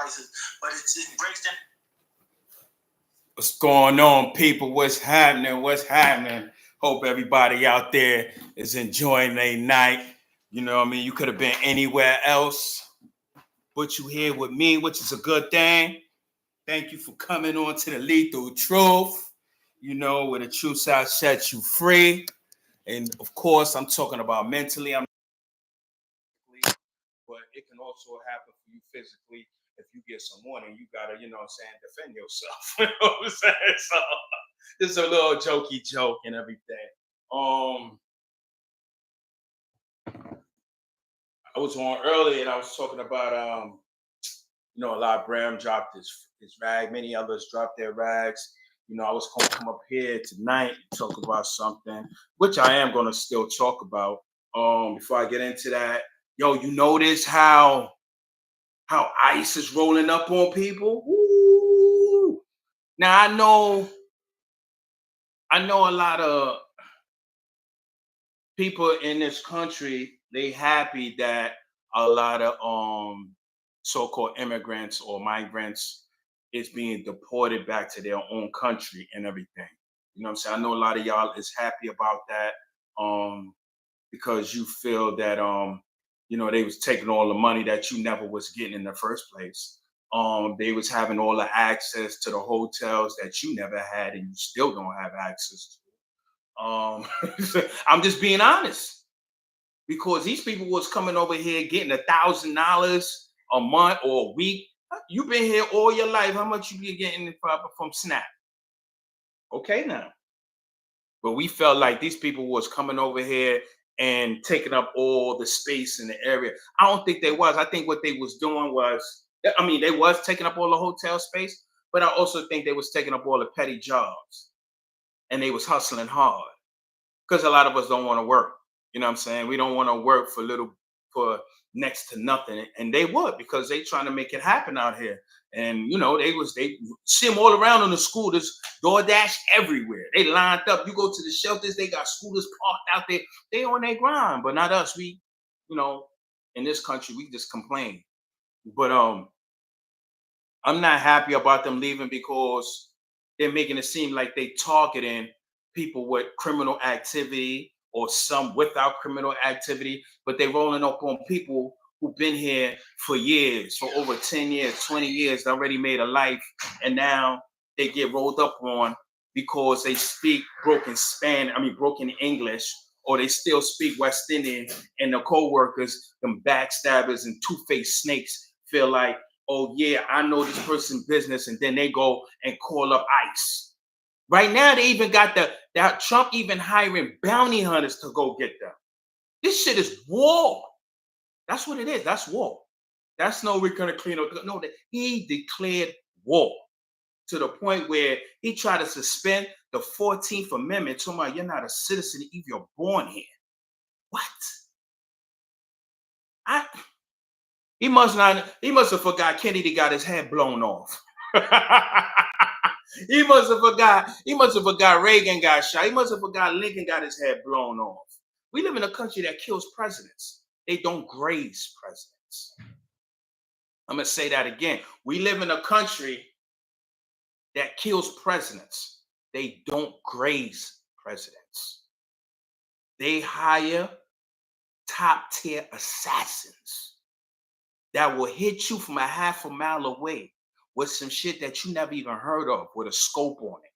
sacrifices, but it breaks down. What's going on, people? What's happening? What's happening? Hope everybody out there is enjoying their night. You know what I mean? You could have been anywhere else, but you here with me, which is a good thing. Thank you for coming on to the Lethal Truth. You know, where the truth shall set you free. And of course, I'm talking about mentally. But it can also happen for you physically. If you get some warning, you gotta, you know what I'm saying, defend yourself. You know what I'm saying? So this is a little jokey joke and everything. I was on earlier and I was talking about you know, a lot of Bram dropped his rag, many others dropped their rags. You know, I was gonna come up here tonight and talk about something, which I am gonna still talk about. Before I get into that, yo, you notice how ICE is rolling up on people? Woo! Now I know a lot of people in this country, they happy that a lot of so-called immigrants or migrants is being deported back to their own country and everything. You know what I'm saying? I know a lot of y'all is happy about that because you feel that you know, they was taking all the money that you never was getting in the first place. They was having all the access to the hotels that you never had and you still don't have access to. I'm just being honest because these people was coming over here getting $1,000 a month or a week. You've been here all your life. How much you been getting from Snap? Okay, now. But we felt like these people was coming over here and taking up all the space in the area. I don't think they was. I think what they was doing was, I mean, they was taking up all the hotel space, but I also think they was taking up all the petty jobs. And they was hustling hard. Because a lot of us don't want to work. You know what I'm saying? We don't want to work for next to nothing. And they would, because they trying to make it happen out here. And you know, they see them all around on the scooters, DoorDash everywhere. They lined up. You go to the shelters, they got scooters parked out there. They on their grind, but not us. We, you know, in this country, we just complain. But I'm not happy about them leaving because they're making it seem like they targeting people with criminal activity or some without criminal activity, but they're rolling up on people who've been here for years, for over 10 years, 20 years, already made a life, and now they get rolled up on because they speak broken English, or they still speak West Indian, and the co-workers, them backstabbers and two-faced snakes feel like, oh yeah, I know this person's business, and then they go and call up ICE. Right now, they even got that Trump even hiring bounty hunters to go get them. This shit is war. That's what it is. That's war. That's no, we're gonna clean up. No, he declared war to the point where he tried to suspend the 14th Amendment, talking about you're not a citizen if you're born here. What? He must have forgot Kennedy got his head blown off. He must have forgot Reagan got shot. He must have forgot Lincoln got his head blown off. We live in a country that kills presidents. They don't graze presidents. I'm going to say that again. We live in a country that kills presidents. They don't graze presidents. They hire top-tier assassins that will hit you from a half a mile away with some shit that you never even heard of with a scope on it.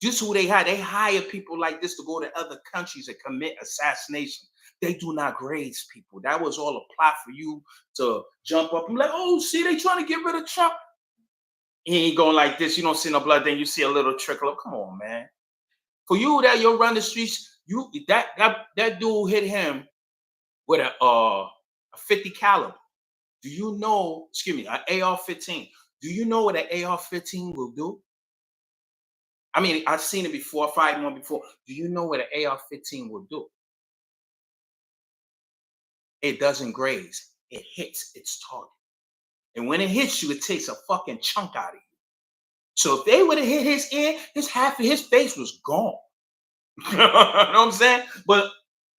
Just who they hire. They hire people like this to go to other countries and commit assassination. They do not graze people. That was all a plot for you to jump up and be like, oh, see, they trying to get rid of Trump. He ain't going like this. You don't see no blood, then you see a little trickle up. Come on, man. For you that you'll run the streets, that dude hit him with a 50 caliber. Do you know, an AR-15. Do you know what an AR-15 will do? I mean, I've seen it before, fired one before. Do you know what an AR-15 will do? It doesn't graze. It hits its target. And when it hits you, it takes a fucking chunk out of you. So if they would have hit his ear, half of his face was gone. You know what I'm saying? But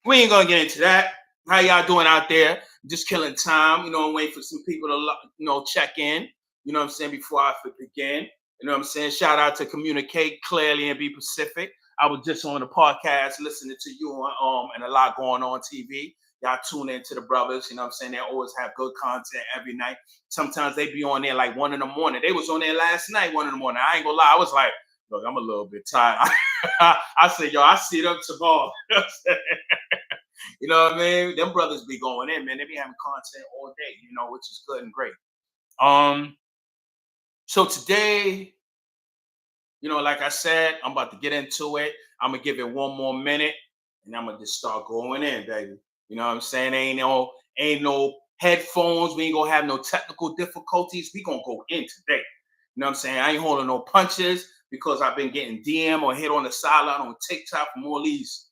we ain't gonna get into that. How y'all doing out there? Just killing time, I'm waiting for some people to, check in. You know what I'm saying? Before I begin, you know what I'm saying? Shout out to Communicate Clearly and Be Pacific. I was just on the podcast listening to you and a lot going on TV. Y'all tune in to the brothers, you know what I'm saying? They always have good content every night. Sometimes they be on there like 1 in the morning. They was on there last night, 1 in the morning. I ain't gonna lie, I was like, look, I'm a little bit tired. I said, yo, I see them tomorrow. You know what I mean? Them brothers be going in, man. They be having content all day, which is good and great. So today, like I said, I'm about to get into it. I'm gonna give it one more minute, and I'm gonna just start going in, baby. You know what I'm saying? Ain't no headphones. We ain't gonna have no technical difficulties. We gonna go in today. You know what I'm saying? I ain't holding no punches because I've been getting DM or hit on the sideline on TikTok from all these.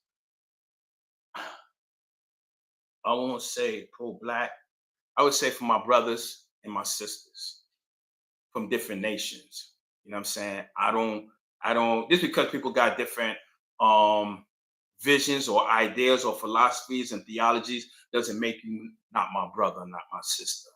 I won't say pro-black. I would say for my brothers and my sisters from different nations. You know what I'm saying? I don't, just because people got different visions or ideas or philosophies and theologies doesn't make you not my brother, not my sister.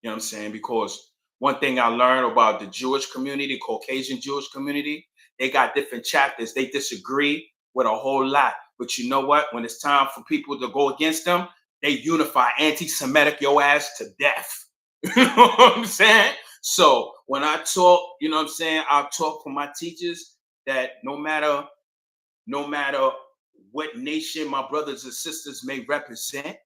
You know what I'm saying? Because one thing I learned about the Jewish community, Caucasian Jewish community, they got different chapters. They disagree with a whole lot. But you know what? When it's time for people to go against them, they unify anti-Semitic your ass to death. You know what I'm saying? So when I talk, you know what I'm saying, I'll talk for my teachers that no matter what nation my brothers and sisters may represent,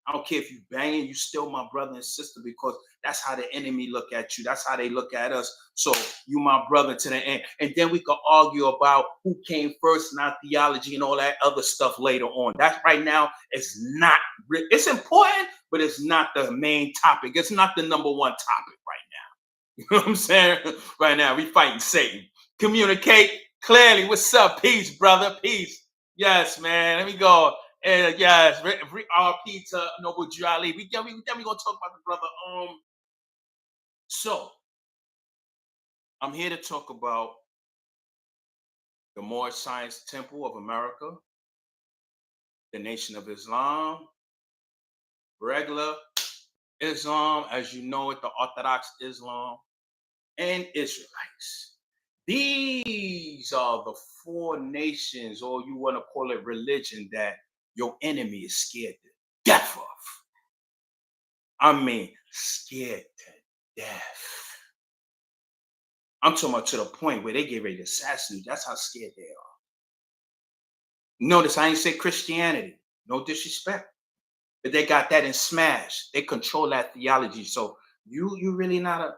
I don't care if you banging, you still my brother and sister because that's how the enemy look at you. That's how they look at us. So you my brother to the end. And then we could argue about who came first in our theology and all that other stuff later on. That's right now, it's important, but it's not the main topic. It's not the number one topic right now. You know what I'm saying? Right now, we fighting Satan. Communicate clearly. What's up? Peace, brother. Peace. Yes, man. Let me go. And yes, RP to Noble Jolly. We definitely gonna talk about the brother. So I'm here to talk about the Moorish Science Temple of America, the Nation of Islam, regular Islam, as you know it, the Orthodox Islam, and Israelites. These are the four nations, or you want to call it religion, that your enemy is scared to death of. I mean, scared to death. I'm talking about to the point where they get ready to assassinate. That's how scared they are. Notice I ain't say Christianity. No disrespect. But they got that in smash. They control that theology. So you really not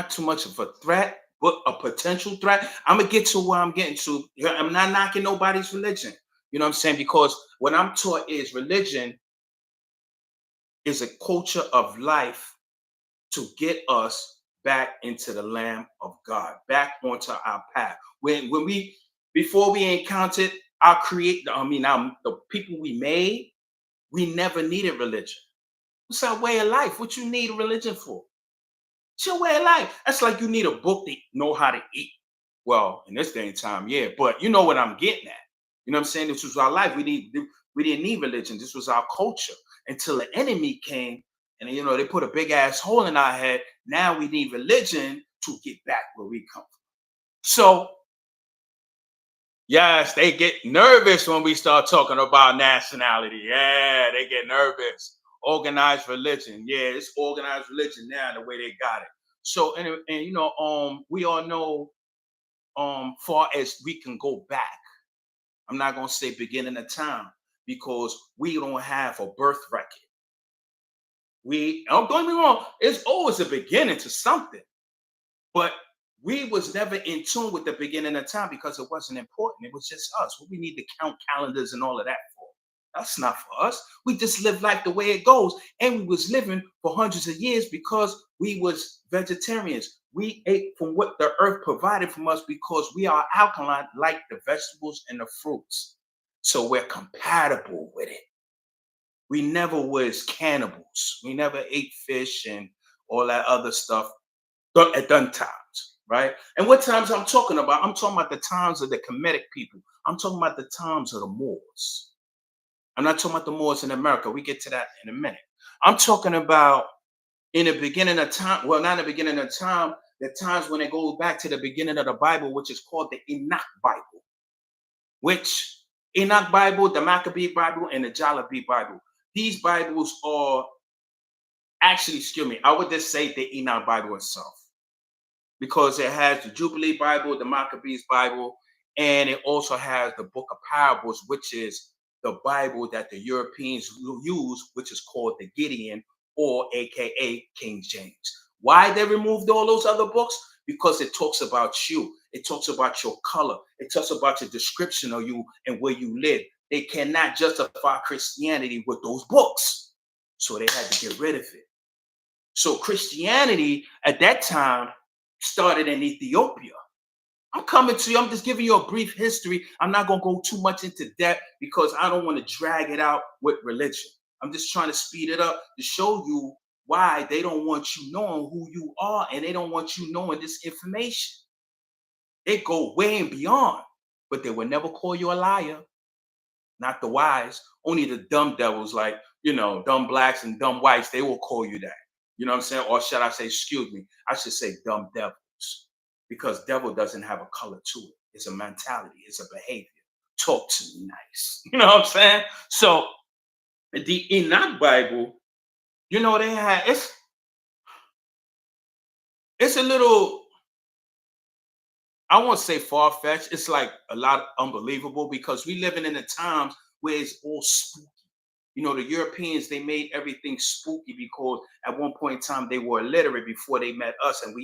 too much of a threat, but a potential threat. I'm gonna get to where I'm getting to. I'm not knocking nobody's religion. You know what I'm saying? Because what I'm taught is religion is a culture of life to get us back into the Lamb of God, back onto our path. When we before we encountered our the people we made, we never needed religion. It's our way of life. What you need a religion for? It's your way of life. That's like you need a book to know how to eat. Well, in this day and time, yeah, but you know what I'm getting at. You know what I'm saying? This was our life. We didn't need religion. This was our culture until the enemy came and they put a big ass hole in our head. Now we need religion to get back where we come from. So yes, they get nervous when we start talking about nationality. Yeah, they get nervous. Organized religion. Yeah, it's organized religion now, the way they got it. So we all know far as we can go back. I'm not gonna say beginning of time because we don't have a birth record. Don't get me wrong, it's always a beginning to something, but we was never in tune with the beginning of time because it wasn't important. It was just us. What we need to count calendars and all of that for. That's not for us. We just live life the way it goes. And we was living for hundreds of years because we was vegetarians. We ate from what the earth provided from us because we are alkaline like the vegetables and the fruits. So we're compatible with it. We never was cannibals. We never ate fish and all that other stuff at done times, right? And what times I'm talking about? I'm talking about the times of the Kemetic people. I'm talking about the times of the Moors. I'm not talking about the Moors in America. We get to that in a minute. I'm talking about in the beginning of time. Well, not in the beginning of time. The times when it goes back to the beginning of the Bible, which is called the Enoch Bible, which Enoch Bible, the Maccabee Bible, and the Jalabee Bible. These Bibles are actually, excuse me, I would just say the Enoch Bible itself, because it has the Jubilee Bible, the Maccabees Bible, and it also has the Book of Parables, which is the Bible that the Europeans use, which is called the Gideon, or AKA King James. Why they removed all those other books? Because it talks about you. It talks about your color. It talks about your description of you and where you live. They cannot justify Christianity with those books. So they had to get rid of it. So Christianity at that time started in Ethiopia. I'm coming to you. I'm just giving you a brief history. I'm not going to go too much into depth because I don't want to drag it out with religion. I'm just trying to speed it up to show you why they don't want you knowing who you are, and they don't want you knowing this information. They go way and beyond, but they will never call you a liar. Not the wise. Only the dumb devils, like, dumb blacks and dumb whites, they will call you that. You know what I'm saying? Or should I say, excuse me, I should say dumb devils. Because devil doesn't have a color to it. It's a mentality, it's a behavior. Talk to me nice. You know what I'm saying? So the Enoch Bible, they had it's a little, I won't say far-fetched. It's like a lot unbelievable because we living in the times where it's all spooky. The Europeans, they made everything spooky because at one point in time they were illiterate before they met us, and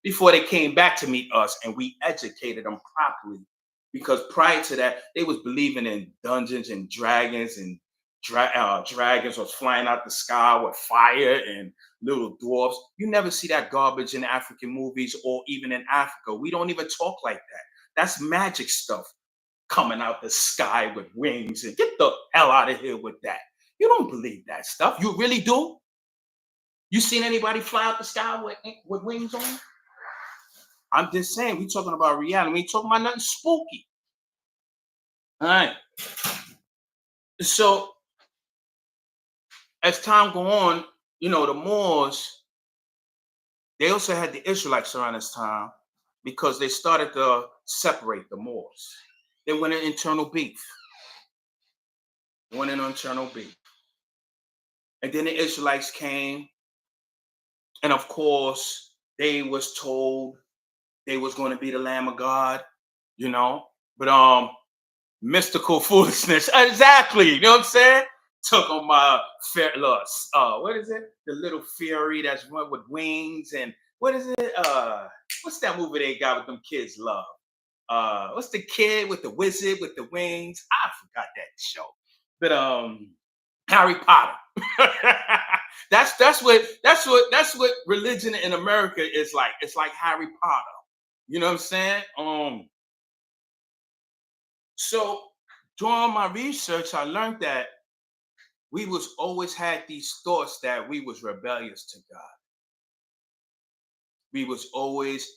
before they came back to meet us, and we educated them properly. Because prior to that, they was believing in dungeons and dragons, and dragons was flying out the sky with fire and little dwarfs. You never see that garbage in African movies or even in Africa. We don't even talk like that. That's magic stuff coming out the sky with wings, and get the hell out of here with that. You don't believe that stuff. You really do? You seen anybody fly out the sky with wings on? I'm just saying, we talking about reality. We ain't talking about nothing spooky. All right. So as time go on, the Moors, they also had the Israelites around this time because they started to separate the Moors. They went in internal beef. And then the Israelites came, and of course, they was told they was going to be the Lamb of God, but mystical foolishness. Exactly. You know what I'm saying? Took on my what is it? The little fairy that's one with wings, and what is it? What's that movie they got with them kids love? What's the kid with the wizard with the wings? I forgot that show. But Harry Potter. that's what religion in America is like. It's like Harry Potter. You know what I'm saying? So during my research, I learned that we was always had these thoughts that we was rebellious to God. We was always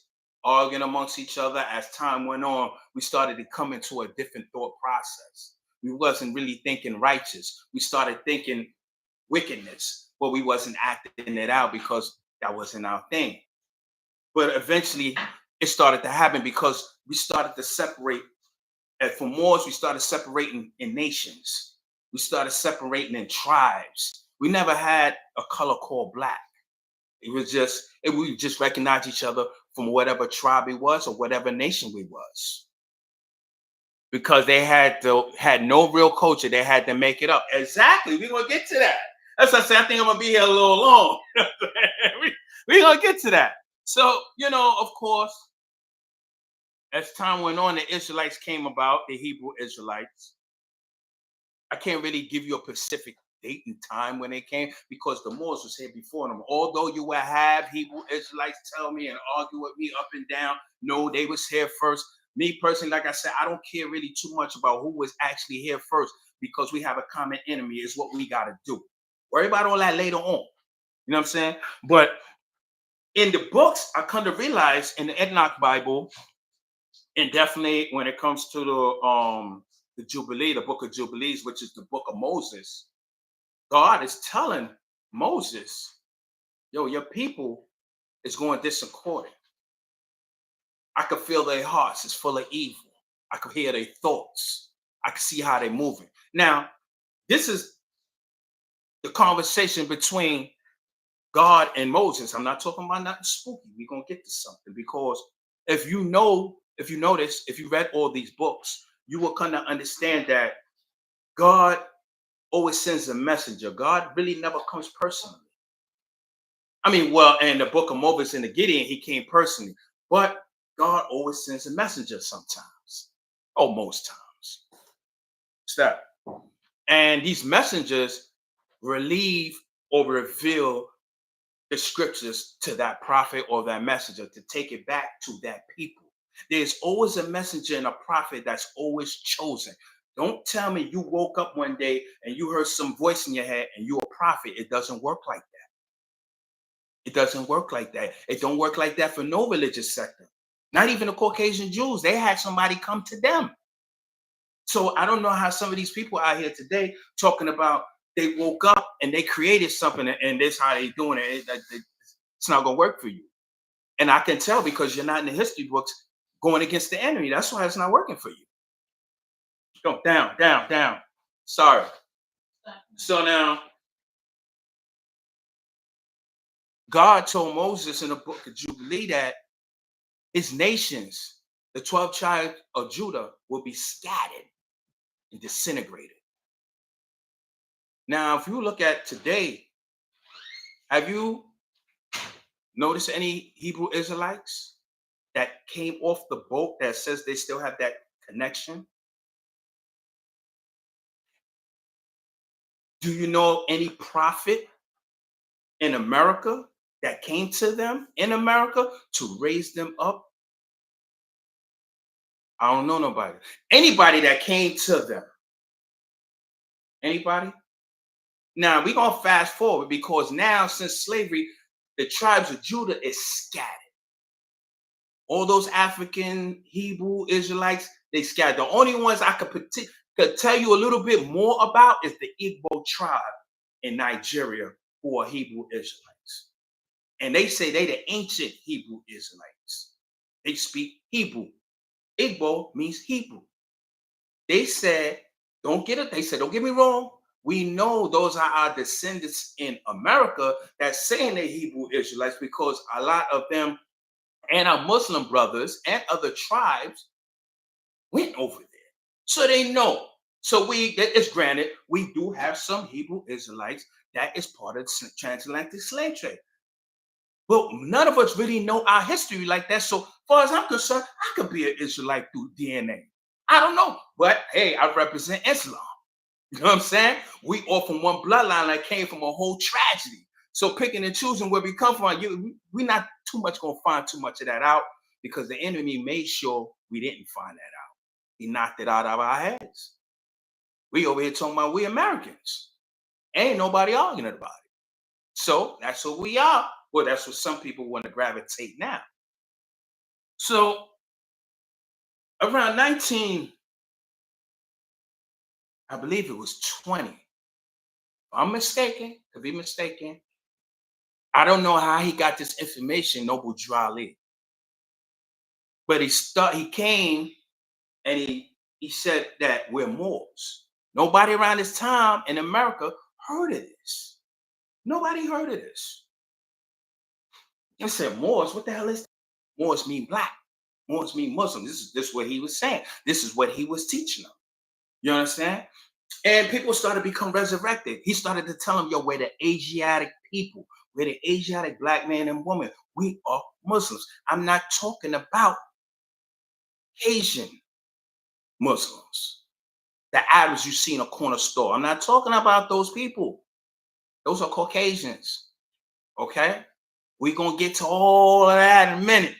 arguing amongst each other. As time went on, we started to come into a different thought process. We wasn't really thinking righteous. We started thinking wickedness, but we wasn't acting it out because that wasn't our thing. But eventually it started to happen because we started to separate. And for Moors, we started separating in nations. We started separating in tribes. We never had a color called black. It was we just recognized each other from whatever tribe we was or whatever nation we was. Because they had no real culture. They had to make it up. Exactly. We're going to get to that. That's what I say. I think I'm going to be here a little long. We're going to get to that. So, of course, as time went on, the Israelites came about, the Hebrew Israelites. I can't really give you a specific date and time when they came because the Moors was here before them. Although you would have Hebrew Israelites tell me and argue with me up and down, no, they was here first. Me personally, like I said, I don't care really too much about who was actually here first because we have a common enemy is what we got to do. Worry about all that later on. You know what I'm saying? But in the books, I come to realize in the Enoch Bible, and definitely when it comes to the Jubilee, the book of Jubilees, which is the book of Moses, God is telling Moses, yo, your people is going disaccording. I could feel their hearts is full of evil. I could hear their thoughts. I could see how they're moving. Now, this is the conversation between God and Moses. I'm not talking about nothing spooky. We're gonna get to something because if you notice, if you read all these books, you will kind of understand that God always sends a messenger. God really never comes personally. I mean, well, in the book of Moses and the Gideon, he came personally, but God always sends a messenger sometimes, or most times. Stop. And these messengers relieve or reveal the scriptures to that prophet or that messenger to take it back to that people. There's always a messenger and a prophet that's always chosen. Don't tell me you woke up one day and you heard some voice in your head and you're a prophet. It doesn't work like that. It doesn't work like that. It don't work like that for no religious sector. Not even the Caucasian Jews. They had somebody come to them. So I don't know how some of these people out here today talking about they woke up and they created something and this how they doing it. It's not gonna work for you. And I can tell because you're not in the history books going against the enemy. That's why it's not working for you. Go down, down, down. Sorry. So now God told Moses in the book of Jubilee that his nations, the 12 tribes of Judah, will be scattered and disintegrated. Now, if you look at today, have you noticed any Hebrew Israelites that came off the boat that says they still have that connection? Do you know any prophet in America that came to them in America to raise them up? I don't know nobody. Anybody that came to them? Anybody? Now we're gonna fast forward because now since slavery, the tribes of Judah is scattered. All those African Hebrew Israelites, they scattered. The only ones I could tell you a little bit more about is the Igbo tribe in Nigeria who are Hebrew Israelites. And they say they the ancient Hebrew Israelites. They speak Hebrew. Igbo means Hebrew. They said, don't get it. They said, don't get me wrong. We know those are our descendants in America that's saying they're Hebrew Israelites because a lot of them and our Muslim brothers and other tribes went over there. So they know. So it's granted, we do have some Hebrew Israelites that is part of the transatlantic slave trade. But none of us really know our history like that. So far as I'm concerned, I could be an Israelite through DNA. I don't know. But hey, I represent Islam. You know what I'm saying? We all from one bloodline that came from a whole tragedy. So picking and choosing where we come from, we're not too much going to find too much of that out because the enemy made sure we didn't find that out. He knocked it out of our heads. We over here talking about we Americans. Ain't nobody arguing about it. So that's what we are. Well, that's what some people want to gravitate now. So around 19, I believe it was 20. If I'm mistaken, could be mistaken. I don't know how he got this information, Noble Drali. But he came and he said that we're Moors. Nobody around this time in America heard of this. Nobody heard of this. I said, Moors, what the hell is that? Moors mean black. Moors mean Muslim. This is what he was saying. This is what he was teaching them. You understand? And people started to become resurrected. He started to tell them, yo, we're the Asiatic people. We're the Asiatic black man and woman. We are Muslims. I'm not talking about Asian Muslims, the Arabs you see in a corner store. I'm not talking about those people. Those are Caucasians. Okay? We're going to get to all of that in a minute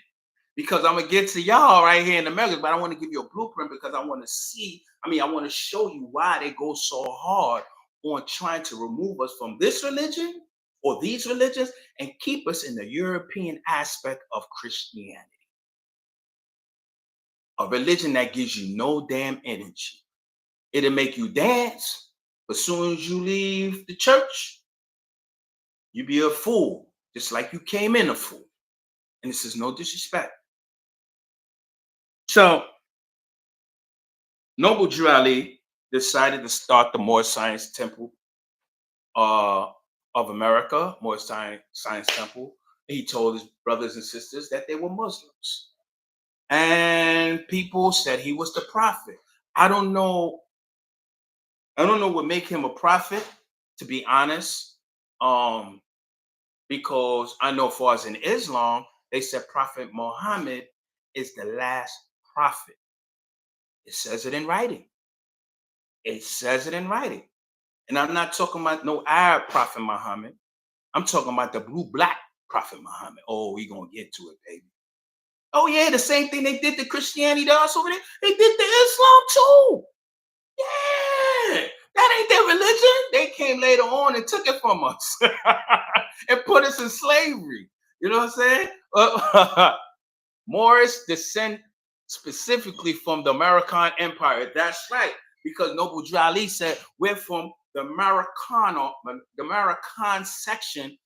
because I'm going to get to y'all right here in America, but I want to give you a blueprint because I want to show you why they go so hard on trying to remove us from this religion or these religions and keep us in the European aspect of Christianity. A religion that gives you no damn energy. It'll make you dance. But as soon as you leave the church, you be a fool, just like you came in a fool. And this is no disrespect. So Noble Drew Ali decided to start the Moorish Science Temple uh, of America, Moorish Science Temple. He told his brothers and sisters that they were Muslims. And people said he was the prophet. I don't know. I don't know what make him a prophet, to be honest. Um, because I know, far as in Islam, they said Prophet Muhammad is the last prophet. It says it in writing. It says it in writing. And I'm not talking about no Arab Prophet Muhammad. I'm talking about the blue black Prophet Muhammad. Oh, we gonna get to it, baby. Oh yeah, the same thing they did to Christianity to us over there. They did to Islam too. Yeah, that ain't their religion. They came later on and took it from us and put us in slavery. You know what I'm saying? Moorish descend specifically from the American Empire. That's right, because Noble Drew Ali said we're from the American section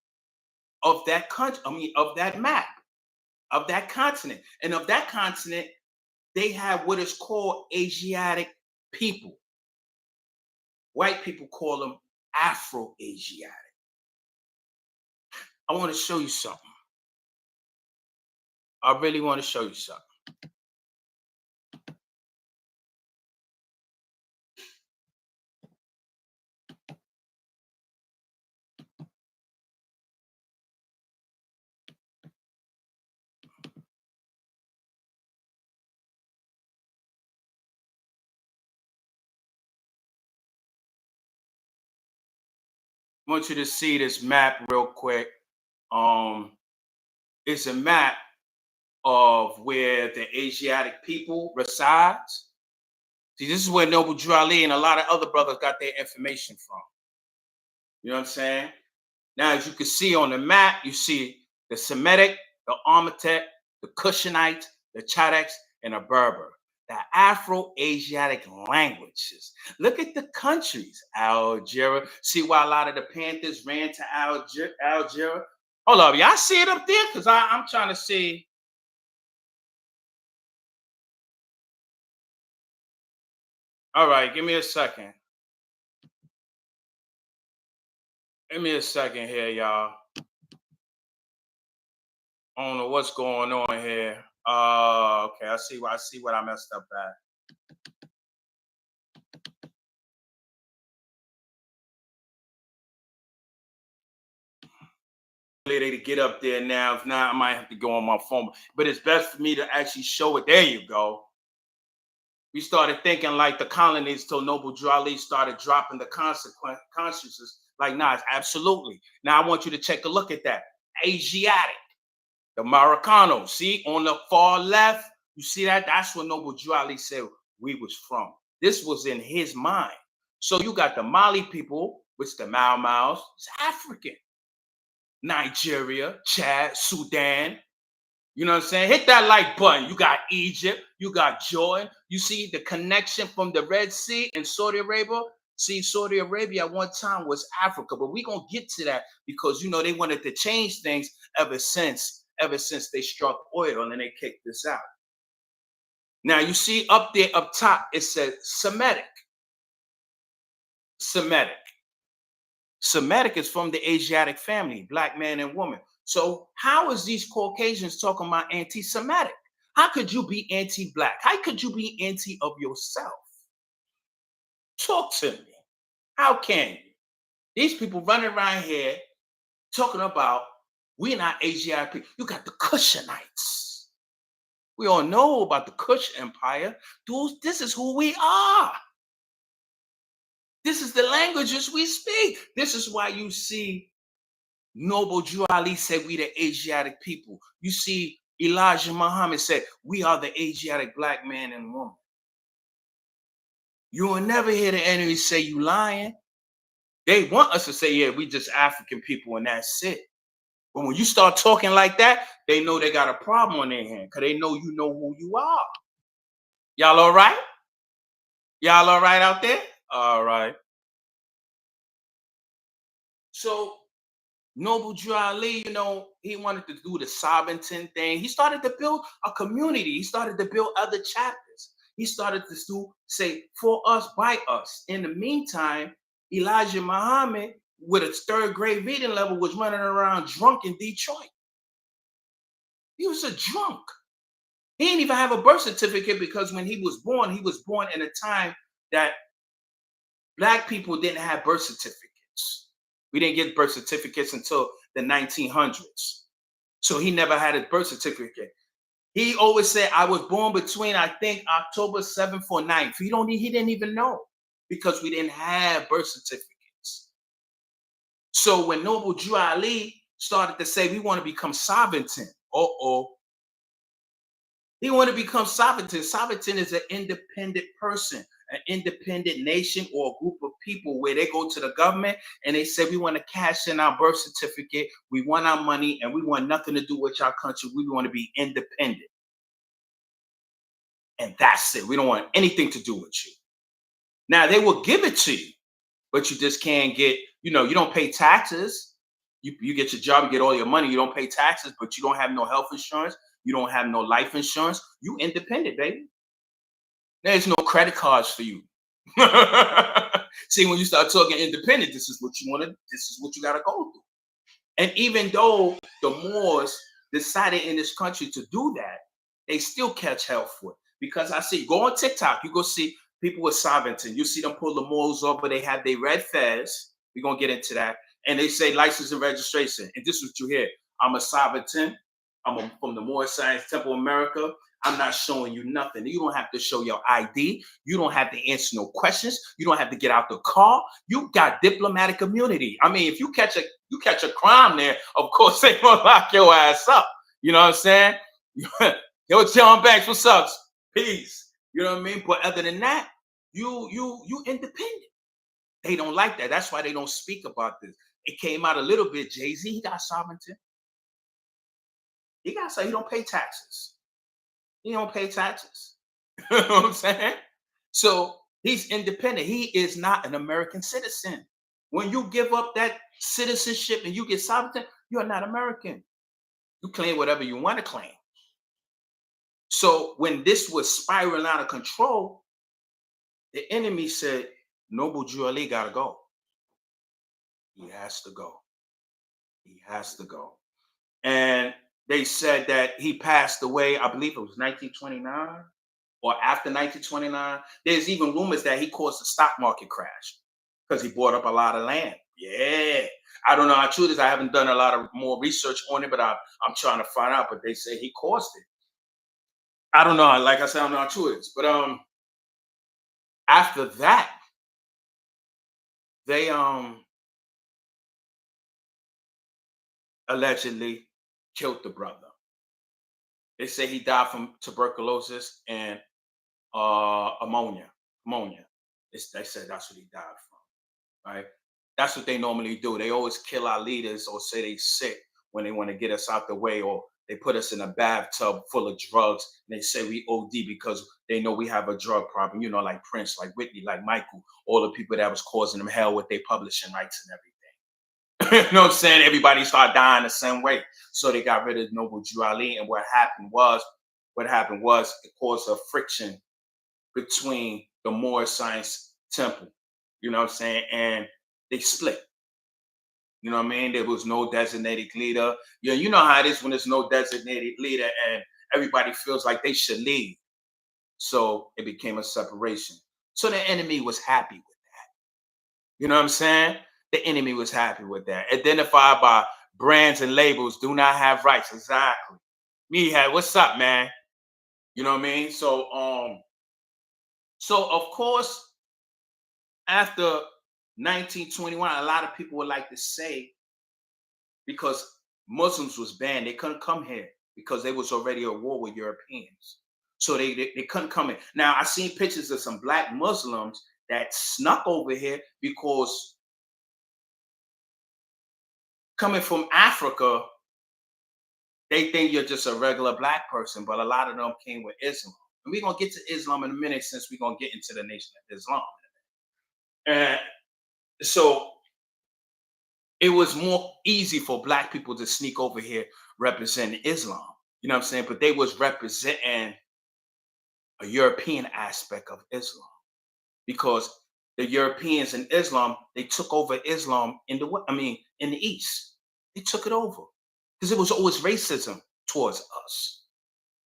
of that country. I mean, of that map, of that continent, and of that continent, they have what is called Asiatic people. White people call them Afro-Asiatic. I want to show you something. I really want to show you something. I want you to see this map real quick. It's a map of where the Asiatic people resides. See, this is where Noble Drew Ali and a lot of other brothers got their information from. You know what I'm saying? Now, as you can see on the map, you see the Semitic, the Armatic, the Cushionite, the Chadics, and the Berber. The Afro-Asiatic languages. Look at the countries. Algeria. See why a lot of the Panthers ran to Algeria? Hold up, y'all see it up there? Because I'm trying to see. All right, give me a second. Give me a second here, y'all. I don't know what's going on here. Okay, I see what I messed up at. To get up there now. If not, I might have to go on my phone. But it's best for me to actually show it. There you go. We started thinking like the colonies till Noble Drew Ali started dropping the consciousness. Like, nah, absolutely. Now I want you to take a look at that. Asiatic, the Maroccanos. See on the far left, you see that? That's what Noble Drew Ali said we was from. This was in his mind. So you got the Mali people, which the Mau Maus, it's African. Nigeria, Chad, Sudan. You know what I'm saying? Hit that like button. You got Egypt, you got Jordan. You see the connection from the Red Sea and Saudi Arabia. See, Saudi Arabia at one time was Africa, but we're gonna get to that because you know they wanted to change things ever since they struck oil and then they kicked this out. Now you see up there up top, it says Semitic. Semitic. Semitic is from the Asiatic family, black man and woman. So how is these Caucasians talking about anti-Semitic? How could you be anti-black? How could you be anti of yourself? Talk to me. How can you? These people running around here talking about we're not Asiatic people. You got the Cushonites. We all know about the Kush Empire. Dudes, this is who we are. This is the languages we speak. This is why you see Noble Drew Ali said we the Asiatic people. You see Elijah Muhammad said we are the Asiatic black man and woman. You will never hear the enemy say you lying. They want us to say, yeah, we just African people and that's it. But when you start talking like that, they know they got a problem on their hand because they know you know who you are. Y'all all right? Y'all all right out there? All right. So Noble Drew Ali, he wanted to do the Sovereignty thing. He started to build a community. He started to build other chapters. He started to say, for us, by us. In the meantime, Elijah Muhammad, with a third grade reading level, was running around drunk in Detroit. He was a drunk. He didn't even have a birth certificate because when he was born in a time that black people didn't have birth certificates. We didn't get birth certificates until the 1900s. So he never had a birth certificate. He always said, I was born between, I think, October 7th or 9th. He didn't even know because we didn't have birth certificates. So when Noble Drew Ali started to say, we want to become sovereign, he want to become sovereign. Sovereign is an independent person, an independent nation or a group of people where they go to the government and they say, we want to cash in our birth certificate. We want our money and we want nothing to do with our country. We want to be independent. And that's it. We don't want anything to do with you. Now, they will give it to you, but you just can't get, you don't pay taxes. You get your job, you get all your money. You don't pay taxes, but you don't have no health insurance. You don't have no life insurance. You independent, baby. There's no credit cards for you. See, when you start talking independent, this is what you want to, this is what you got to go through. And even though the Moors decided in this country to do that, they still catch hell for it. Because I see, go on TikTok, you go see people with sovereignty. You see them pull the Moors over, they have their red fez. We're going to get into that. And they say license and registration. And this is what you hear. I'm a sovereign. From the Moor Science Temple of America. I'm not showing you nothing. You don't have to show your ID. You don't have to answer no questions. You don't have to get out the car. You got diplomatic immunity. I mean, if you catch a crime there, of course they gonna lock your ass up. You know what I'm saying? Yo, John Banks, what's up? Peace. You know what I mean? But other than that, you independent. They don't like that. That's why they don't speak about this. It came out a little bit. Jay-Z, he got sovereignty. He got so he don't pay taxes. He don't pay taxes. You know what I'm saying? So he's independent. He is not an American citizen. When you give up that citizenship and you get sovereignty, you're not American. You claim whatever you want to claim. So when this was spiraling out of control, the enemy said, Noble Drew Ali gotta go. He has to go. He has to go. And they said that he passed away, I believe it was 1929 or after 1929. There's even rumors that he caused the stock market crash because he bought up a lot of land. Yeah. I don't know how true it is. I haven't done a lot of more research on it, but I'm trying to find out. But they say he caused it. I don't know. Like I said, I don't know how true it is. But after that, they allegedly killed the brother. They say he died from tuberculosis and ammonia. Ammonia. They said that's what he died from. Right? That's what they normally do. They always kill our leaders or say they sick when they want to get us out the way, or they put us in a bathtub full of drugs and they say we OD because they know we have a drug problem, like Prince, like Whitney, like Michael, all the people that was causing them hell with their publishing rights and everything. You know what I'm saying? Everybody started dying the same way. So they got rid of Noble Drew Ali. And what happened was it caused a friction between the Moorish Science Temple, you know what I'm saying? And they split. You know what I mean? There was no designated leader. Yeah, you know how it is when there's no designated leader and everybody feels like they should lead. So it became a separation. So the enemy was happy with that. You know what I'm saying? The enemy was happy with that. Identified by brands and labels do not have rights. Exactly. Me had what's up, man? You know what I mean? So of course, after 1921, a lot of people would like to say because Muslims was banned, they couldn't come here because they was already at war with Europeans. So they couldn't come in. Now I seen pictures of some black Muslims that snuck over here because coming from Africa, they think you're just a regular black person, but a lot of them came with Islam. And we're gonna get to Islam in a minute since we're gonna get into the Nation of Islam. And so it was more easy for black people to sneak over here representing Islam. You know what I'm saying? But they was representing a European aspect of Islam because the Europeans and Islam, they took over Islam in in the East. They took it over because it was always racism towards us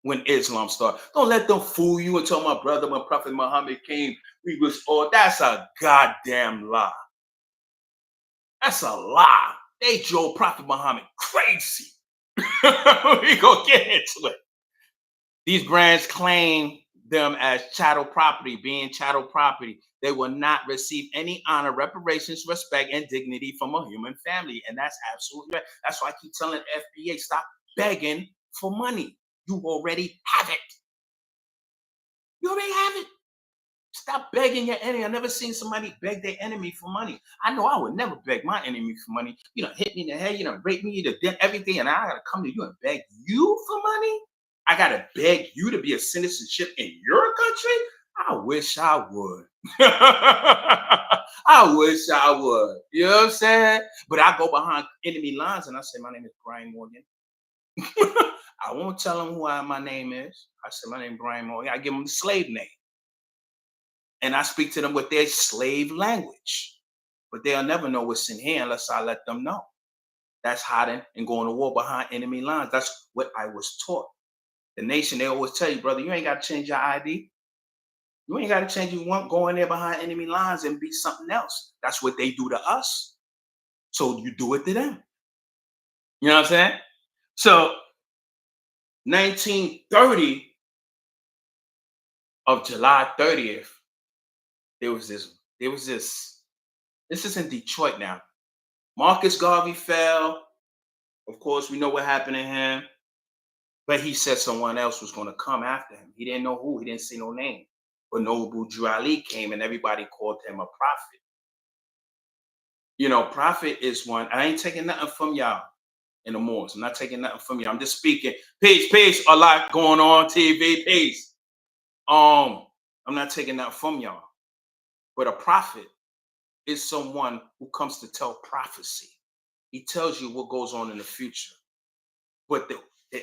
when Islam started. Don't let them fool you and tell my brother when Prophet Muhammad came, we was all. That's a goddamn lie. That's a lie. They drove Prophet Muhammad crazy. We gonna get into it. These brands claim them as chattel property, being chattel property. They will not receive any honor, reparations, respect, and dignity from a human family. And that's absolutely right. That's why I keep telling FBA, stop begging for money. You already have it. You already have it. Stop begging your enemy. I've never seen somebody beg their enemy for money. I know I would never beg my enemy for money. You know, hit me in the head, rape me, did everything, and I gotta come to you and beg you for money. I gotta beg you to be a citizenship in your country. I wish I would. I wish I would. You know what I'm saying? But I go behind enemy lines and I say, my name is Brian Morgan. I won't tell them who my name is. I say, my name is Brian Morgan. I give them the slave name. And I speak to them with their slave language. But they'll never know what's in here unless I let them know. That's hiding and going to war behind enemy lines. That's what I was taught. The nation, they always tell you, brother, you ain't got to change your ID. You ain't got to change. You want go in there behind enemy lines and be something else. That's what they do to us. So you do it to them. You know what I'm saying? So 1930 of July 30th, this is in Detroit now. Marcus Garvey fell. Of course, we know what happened to him. But he said someone else was going to come after him. He didn't know who. He didn't see no name. But Noble Drew Ali came and everybody called him a prophet. You know, prophet is one. I ain't taking nothing from y'all in the Moors. I'm not taking nothing from you. I'm just speaking. Peace. A lot going on TV. Peace. I'm not taking that from y'all. But a prophet is someone who comes to tell prophecy. He tells you what goes on in the future. But the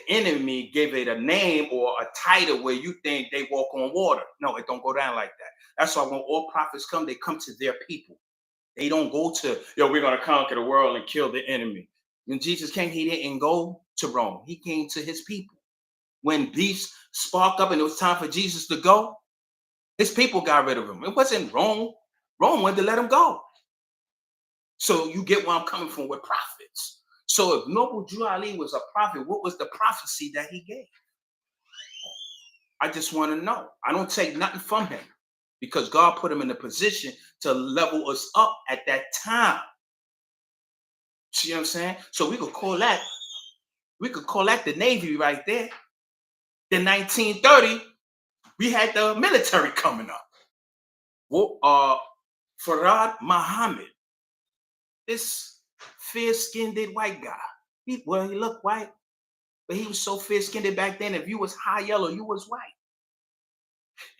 enemy gave it a name or a title where you think they walk on water. No, it don't go down like that. That's why when all prophets come, they come to their people. They don't go to, we're going to conquer the world and kill the enemy. When Jesus came, he didn't go to Rome. He came to his people. When beefs sparked up and it was time for Jesus to go, his people got rid of him. It wasn't Rome. Rome wanted to let him go. So you get where I'm coming from with prophets. So if Noble Drew Ali was a prophet, what was the prophecy that he gave? I just want to know. I don't take nothing from him because God put him in a position to level us up at that time. See what I'm saying? So we could call that the Navy right there. In 1930, we had the military coming up. Farad Muhammad, this fair-skinned white guy. He looked white, but he was so fair-skinned back then. If you was high yellow, you was white.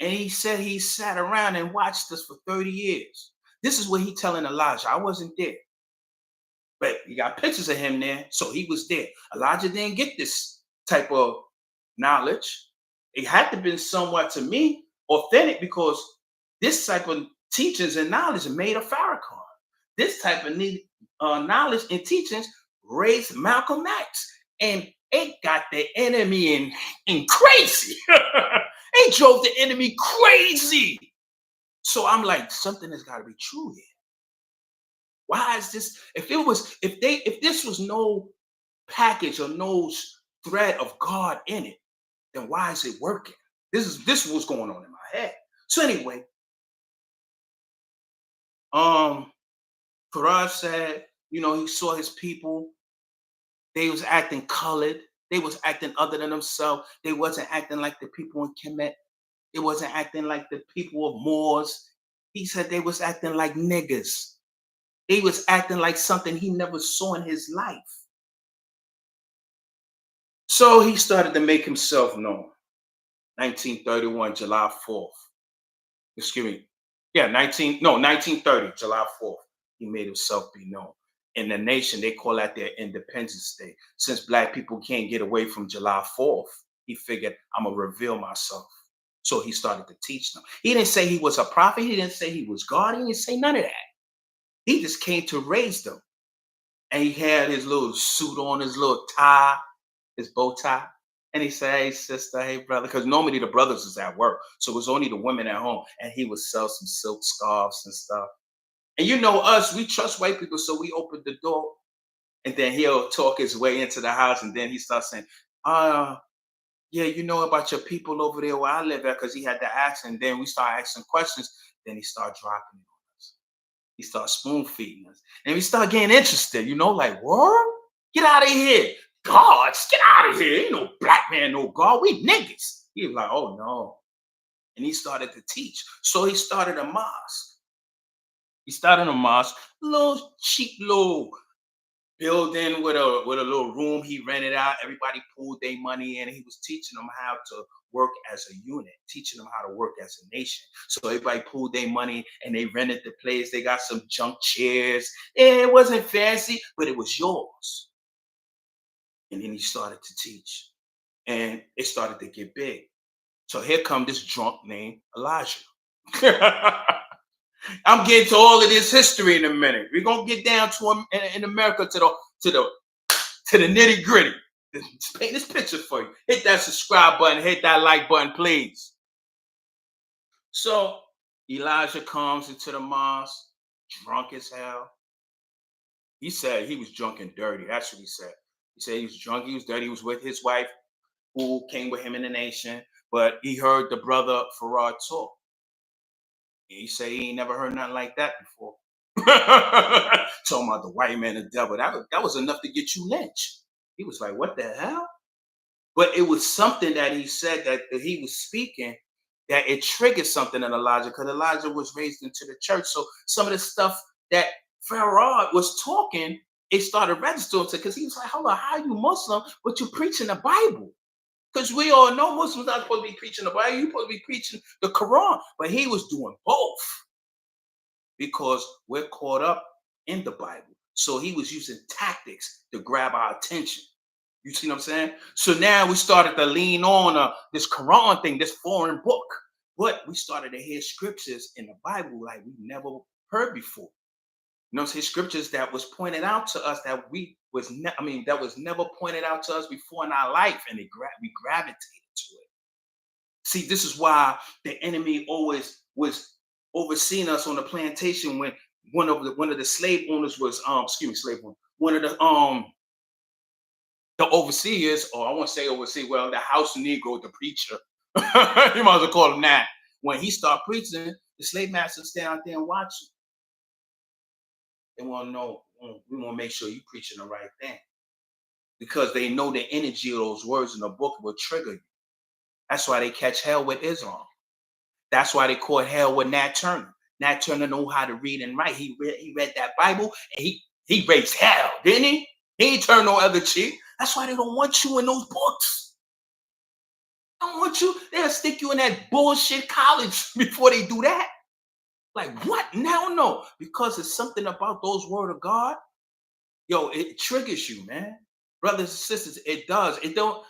And he said he sat around and watched us for 30 years. This is what he telling Elijah. I wasn't there. But you got pictures of him there, so he was there. Elijah didn't get this type of knowledge. It had to be somewhat, to me, authentic because this type of teachings and knowledge made a Farrakhan. This type of knowledge and teachings raised Malcolm X. And it got the enemy in crazy. It drove the enemy crazy. So I'm like, something has got to be true here. Why is this? If this was no package or no thread of God in it, then why is it working? This is what's going on in my head. So anyway, Faraj said, he saw his people. They was acting colored. They was acting other than themselves. They wasn't acting like the people in Kemet. They wasn't acting like the people of Moors. He said they was acting like niggas. They was acting like something he never saw in his life. So he started to make himself known. 1931, July 4th. Excuse me. Yeah, 1930, July 4th. He made himself be known. In the nation, they call that their Independence Day. Since black people can't get away from July 4th, he figured, I'm going to reveal myself. So he started to teach them. He didn't say he was a prophet. He didn't say he was God. He didn't say none of that. He just came to raise them. And he had his little suit on, his little tie, his bow tie. And he said, hey, sister, hey, brother. Because normally the brothers is at work. So it was only the women at home. And he would sell some silk scarves and stuff. And you know us, we trust white people. So we opened the door. And then he'll talk his way into the house. And then he starts saying, yeah, you know about your people over there where I live at, because he had to ask. And then we start asking questions. Then he started dropping it on us. He started spoon feeding us. And we start getting interested, like, what? Get out of here. Gods, get out of here. Ain't no black man, no God. We niggas. He was like, oh no. And he started to teach. So he started a mosque. Little cheap little building with a little room he rented out. Everybody pulled their money in. He was teaching them how to work as a unit, teaching them how to work as a nation. So everybody pulled their money and they rented the place. They got some junk chairs. It wasn't fancy, but it was yours. And then he started to teach. And it started to get big. So here come this drunk named Elijah. I'm getting to all of this history in a minute. We're gonna get down to him in America to the nitty gritty. Let's paint this picture for you. Hit that subscribe button. Hit that like button, please. So Elijah comes into the mosque, drunk as hell. He said he was drunk and dirty. That's what he said. He said he was drunk. He was dirty. He was with his wife, who came with him in the nation. But he heard the brother Farad talk. He said he ain't never heard nothing like that before. Talking about the white man, the devil. That was enough to get you lynched. He was like, what the hell? But it was something that he said that he was speaking that it triggered something in Elijah, because Elijah was raised into the church. So some of the stuff that Farad was talking, it started registering because he was like, hold on, how are you Muslim, but you're preaching the Bible? Because we all know Muslims not supposed to be preaching the Bible. You're supposed to be preaching the Quran. But he was doing both because we're caught up in the Bible. So he was using tactics to grab our attention. You see what I'm saying? So now we started to lean on this Quran thing, this foreign book. But we started to hear scriptures in the Bible like we've never heard before. Scriptures that was pointed out to us that that was never pointed out to us before in our life, and we gravitated to it. See, this is why the enemy always was overseeing us on the plantation when one of the slave owners was slave owner, one of the overseers, or I won't say overseer, well, the house Negro, the preacher, you might as well call him that. When he started preaching, the slave masters stand out there and watch him. They want to know, we want to make sure you're preaching the right thing. Because they know the energy of those words in the book will trigger you. That's why they catch hell with Islam. That's why they caught hell with Nat Turner. Nat Turner know how to read and write. He read that Bible and he raised hell, didn't he? He ain't turned no other cheek. That's why they don't want you in those books. They don't want you. They'll stick you in that bullshit college before they do that. Like, what? No. Because it's something about those word of God. Yo, it triggers you, man. Brothers and sisters, it does. It don't,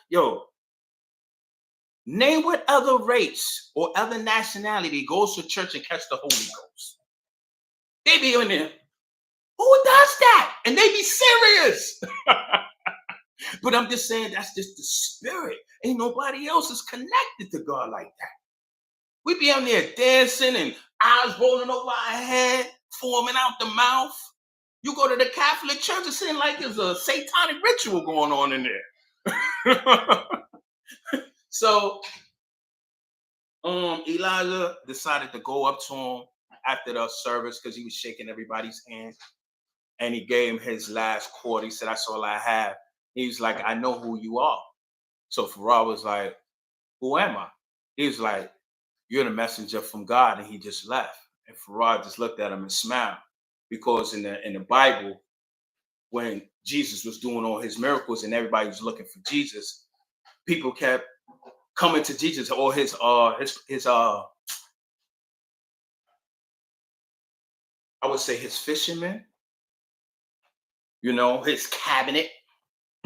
name what other race or other nationality goes to church and catch the Holy Ghost. They be in there. Who does that? And they be serious. But I'm just saying that's just the spirit. Ain't nobody else is connected to God like that. We be out there dancing and eyes rolling over our head, forming out the mouth. You go to the Catholic church, it seems like there's a satanic ritual going on in there. So Elijah decided to go up to him after the service because he was shaking everybody's hand. And he gave him his last quarter. He said, that's all I have. He was like, I know who you are. So Farad was like, who am I? He was like, you're the messenger from God. And he just left. And Farad just looked at him and smiled. Because in the Bible, when Jesus was doing all his miracles and everybody was looking for Jesus, people kept coming to Jesus, or his I would say his fishermen, his cabinet,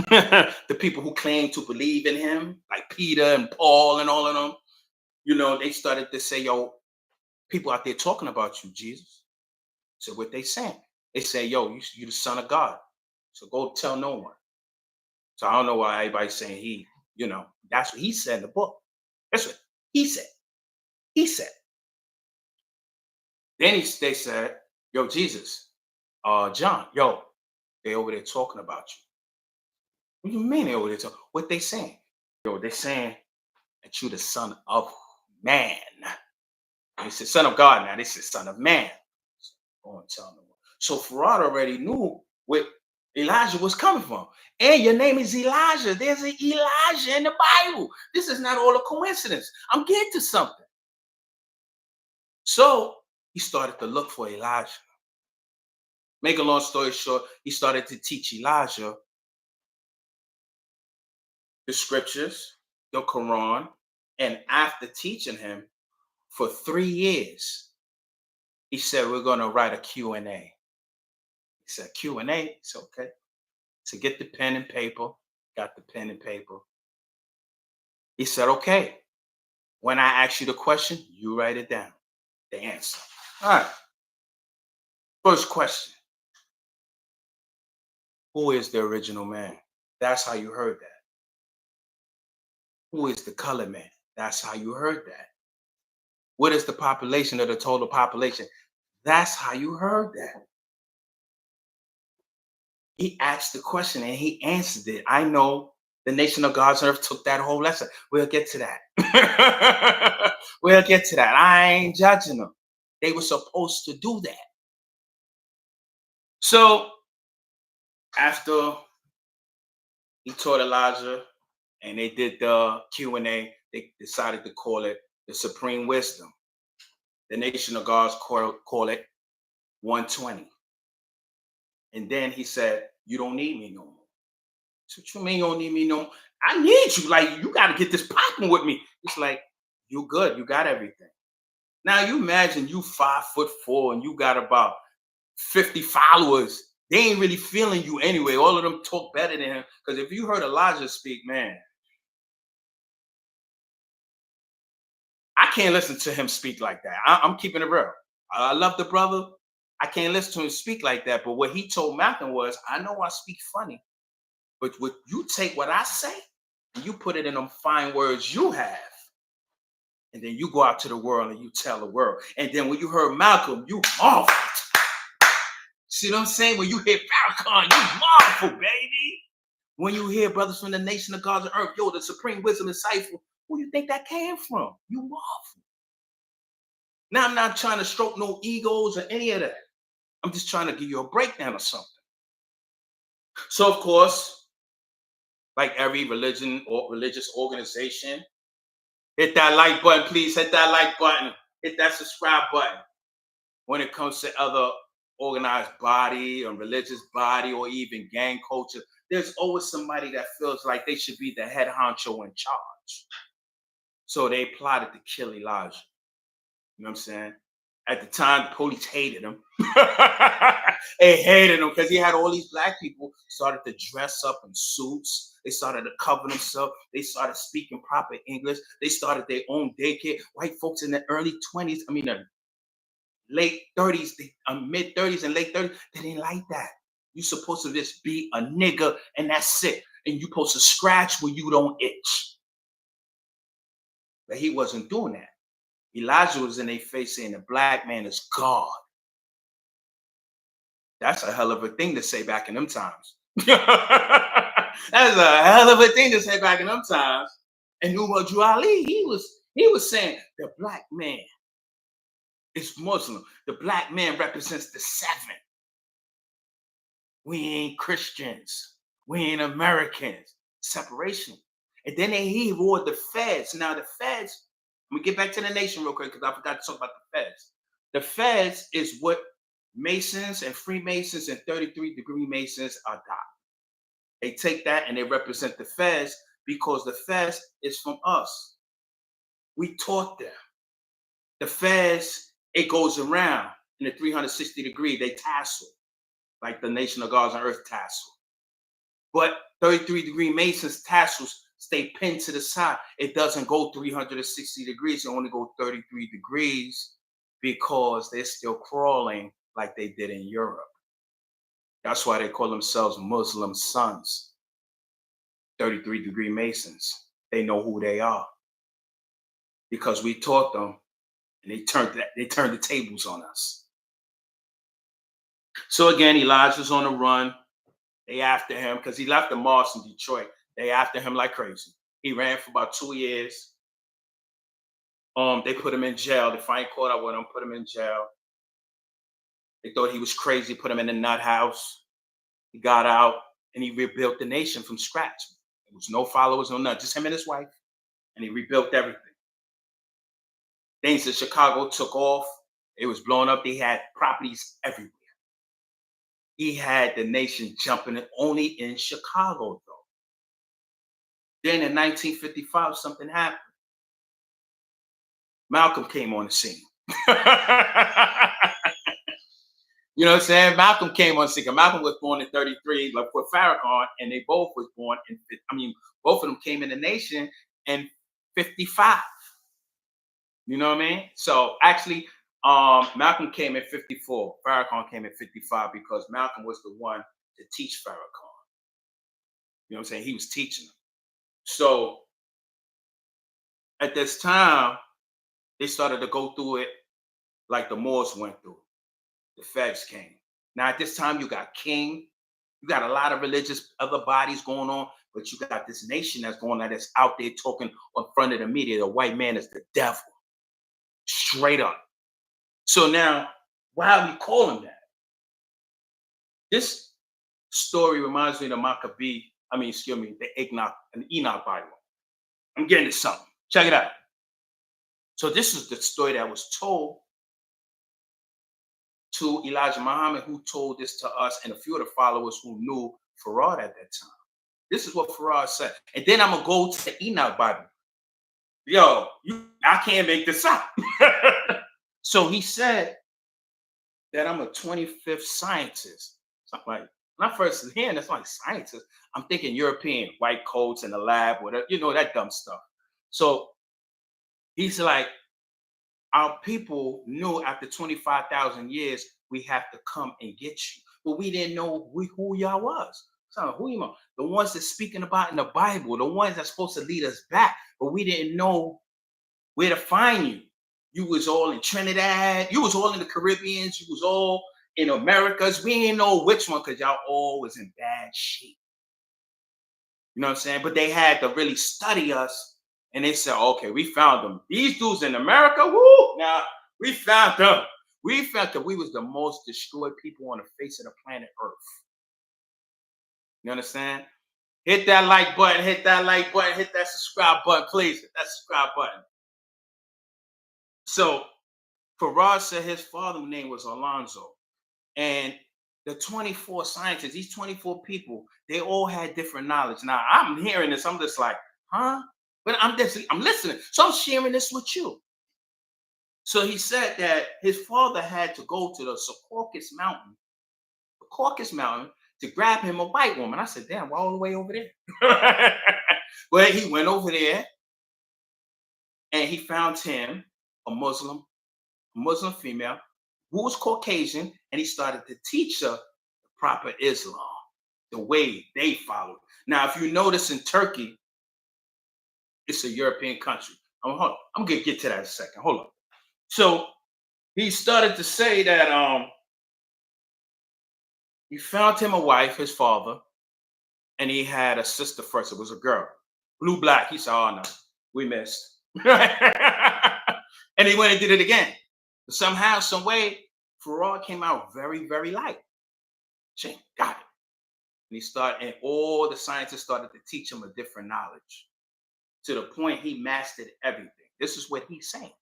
the people who claim to believe in him, like Peter and Paul and all of them, they started to say, yo, people out there talking about you, Jesus. So what they saying? They say, yo, you the son of God. So go tell no one. So I don't know why everybody's saying that's what he said in the book. That's what he said. He said. Then they said, yo, Jesus, John, yo, they over there talking about you. What do you mean they over there talking? What they saying? Yo, they saying that you the son of man. They said son of God now. They said son of man. Go and tell no one. So Farad already knew what Elijah was coming from. And your name is Elijah. There's an Elijah in the Bible. This is not all a coincidence. I'm getting to something. So he started to look for Elijah. Make a long story short, he started to teach Elijah the scriptures, the Quran, and after teaching him for 3 years, he said, we're going to write a Q&A. He said, Q&A? It's okay. So get the pen and paper. Got the pen and paper. He said, okay, when I ask you the question, you write it down, the answer. All right. First question. Who is the original man? That's how you heard that. Who is the colored man? That's how you heard that. What is the population of the total population? That's how you heard that. He asked the question and he answered it. I know the nation of God's earth took that whole lesson. We'll get to that. We'll get to that. I ain't judging them. They were supposed to do that. So after he taught Elijah and they did the Q&A, they decided to call it the Supreme Wisdom. The nation of God's call it 120. And then he said, you don't need me no more. So what you mean you don't need me no more? I need you. Like, you got to get this popping with me. It's like, you good. You got everything. Now you imagine you 5'4" and you got about 50 followers. They ain't really feeling you anyway. All of them talk better than him. Because if you heard Elijah speak, man, I can't listen to him speak like that. I'm keeping it real. I love the brother. I can't listen to him speak like that. But what he told Malcolm was, I know I speak funny, but what you take what I say and you put it in them fine words you have. And then you go out to the world and you tell the world. And then when you heard Malcolm, you marveled. See what I'm saying? When you hear Farrakhan, you marvel, baby. When you hear brothers from the nation of God's earth, yo, the supreme wisdom disciple, who do you think that came from? You marvel. Now, I'm not trying to stroke no egos or any of that. I'm just trying to give you a breakdown of something. So, of course, like every religion or religious organization, hit that like button, please. Hit that like button. Hit that subscribe button. When it comes to other organized body or religious body or even gang culture, there's always somebody that feels like they should be the head honcho in charge. So they plotted to kill Elijah. You know what I'm saying? At the time, the police hated him. They hated him because he had all these black people started to dress up in suits. They started to cover themselves. They started speaking proper English. They started their own daycare. White folks in the early 20s, late 30s, mid 30s and late 30s, they didn't like that. You're supposed to just be a nigga and that's it. And you're supposed to scratch where you don't itch. But he wasn't doing that. Elijah was in their face saying the black man is God. That's a hell of a thing to say back in them times. That's a hell of a thing to say back in them times. And Umar Ali, he was saying the black man is Muslim. The black man represents the seven. We ain't Christians. We ain't Americans. Separation. And then he wore the feds. Now the feds, let me get back to the nation real quick because I forgot to talk about the feds. The feds is what Masons and Freemasons and 33-degree Masons adopt. They take that and they represent the feds because the feds is from us. We taught them. The feds, it goes around in a 360-degree. They tassel like the Nation of Gods on Earth tassel. But 33-degree Masons tassels stay pinned to the side. It doesn't go 360 degrees. It only go 33 degrees because they're still crawling like they did in Europe. That's why they call themselves Muslim sons. 33-degree Masons. They know who they are because we taught them, and they turned the tables on us. So again, Elijah's on the run. They after him because he left the mosque in Detroit. They after him like crazy. He ran for about 2 years. They put him in jail. They finally caught up with him, put him in jail. They thought he was crazy, put him in the nut house. He got out and he rebuilt the nation from scratch. There was no followers, no nothing, just him and his wife. And he rebuilt everything. Things in Chicago took off. It was blowing up. They had properties everywhere. He had the nation jumping only in Chicago, though. Then in 1955, something happened. Malcolm came on the scene. You know what I'm saying? Malcolm came on the scene. Malcolm was born in 33, like with Farrakhan, and they both was born in, both of them came in the nation in 55. You know what I mean? So actually, Malcolm came in 54. Farrakhan came in 55 because Malcolm was the one to teach Farrakhan. You know what I'm saying? He was teaching them. So at this time, they started to go through it like the Moors went through. The feds came. Now at this time, you got King, you got a lot of religious other bodies going on, but you got this nation that's going on that's out there talking in front of the media. The white man is the devil, straight up. So now, why we call him that? This story reminds me of the the Enoch Bible. I'm getting to something. Check it out. So this is the story that was told to Elijah Muhammad, who told this to us and a few of the followers who knew Farad at that time. This is what Farad said. And then I'm going to go to the Enoch Bible. Yo, I can't make this up. So he said that I'm a 25th scientist. Something like, when I first hearing that's like scientist, I'm thinking European, white coats in the lab, whatever, that dumb stuff. So he's like, our people knew after 25,000 years, we have to come and get you. But we didn't know who y'all was. So who you know? The ones that's speaking about in the Bible, the ones that's supposed to lead us back, but we didn't know where to find you. You was all in Trinidad. You was all in the Caribbeans. You was all in Americas. We didn't know which one because y'all all was in bad shape. You know what I'm saying? But they had to really study us. And they said, okay, we found them. These dudes in America, woo! Now, we found them. We found that we was the most destroyed people on the face of the planet Earth. You understand? Hit that like button, hit that like button, hit that subscribe button, please. Hit that subscribe button. So, Farad said his father's name was Alonzo. And the 24 scientists, these 24 people, they all had different knowledge. Now, I'm hearing this, I'm just like, huh? But I'm listening. So I'm sharing this with you. So he said that his father had to go to the Caucasus Mountain, to grab him a white woman. I said, damn, why all the way over there? Well, he went over there and he found him a Muslim female who was Caucasian, and he started to teach her the proper Islam, the way they followed. Now, if you notice in Turkey, it's a European country. I'm going to get to that in a second. Hold on. So he started to say that he found him a wife, his father, and he had a sister first. It was a girl. Blue, black. He said, oh, no, we missed. And he went and did it again. But somehow, some way, Farad came out very, very light. She got it. And all the scientists started to teach him a different knowledge, to the point he mastered everything. This is what he's saying.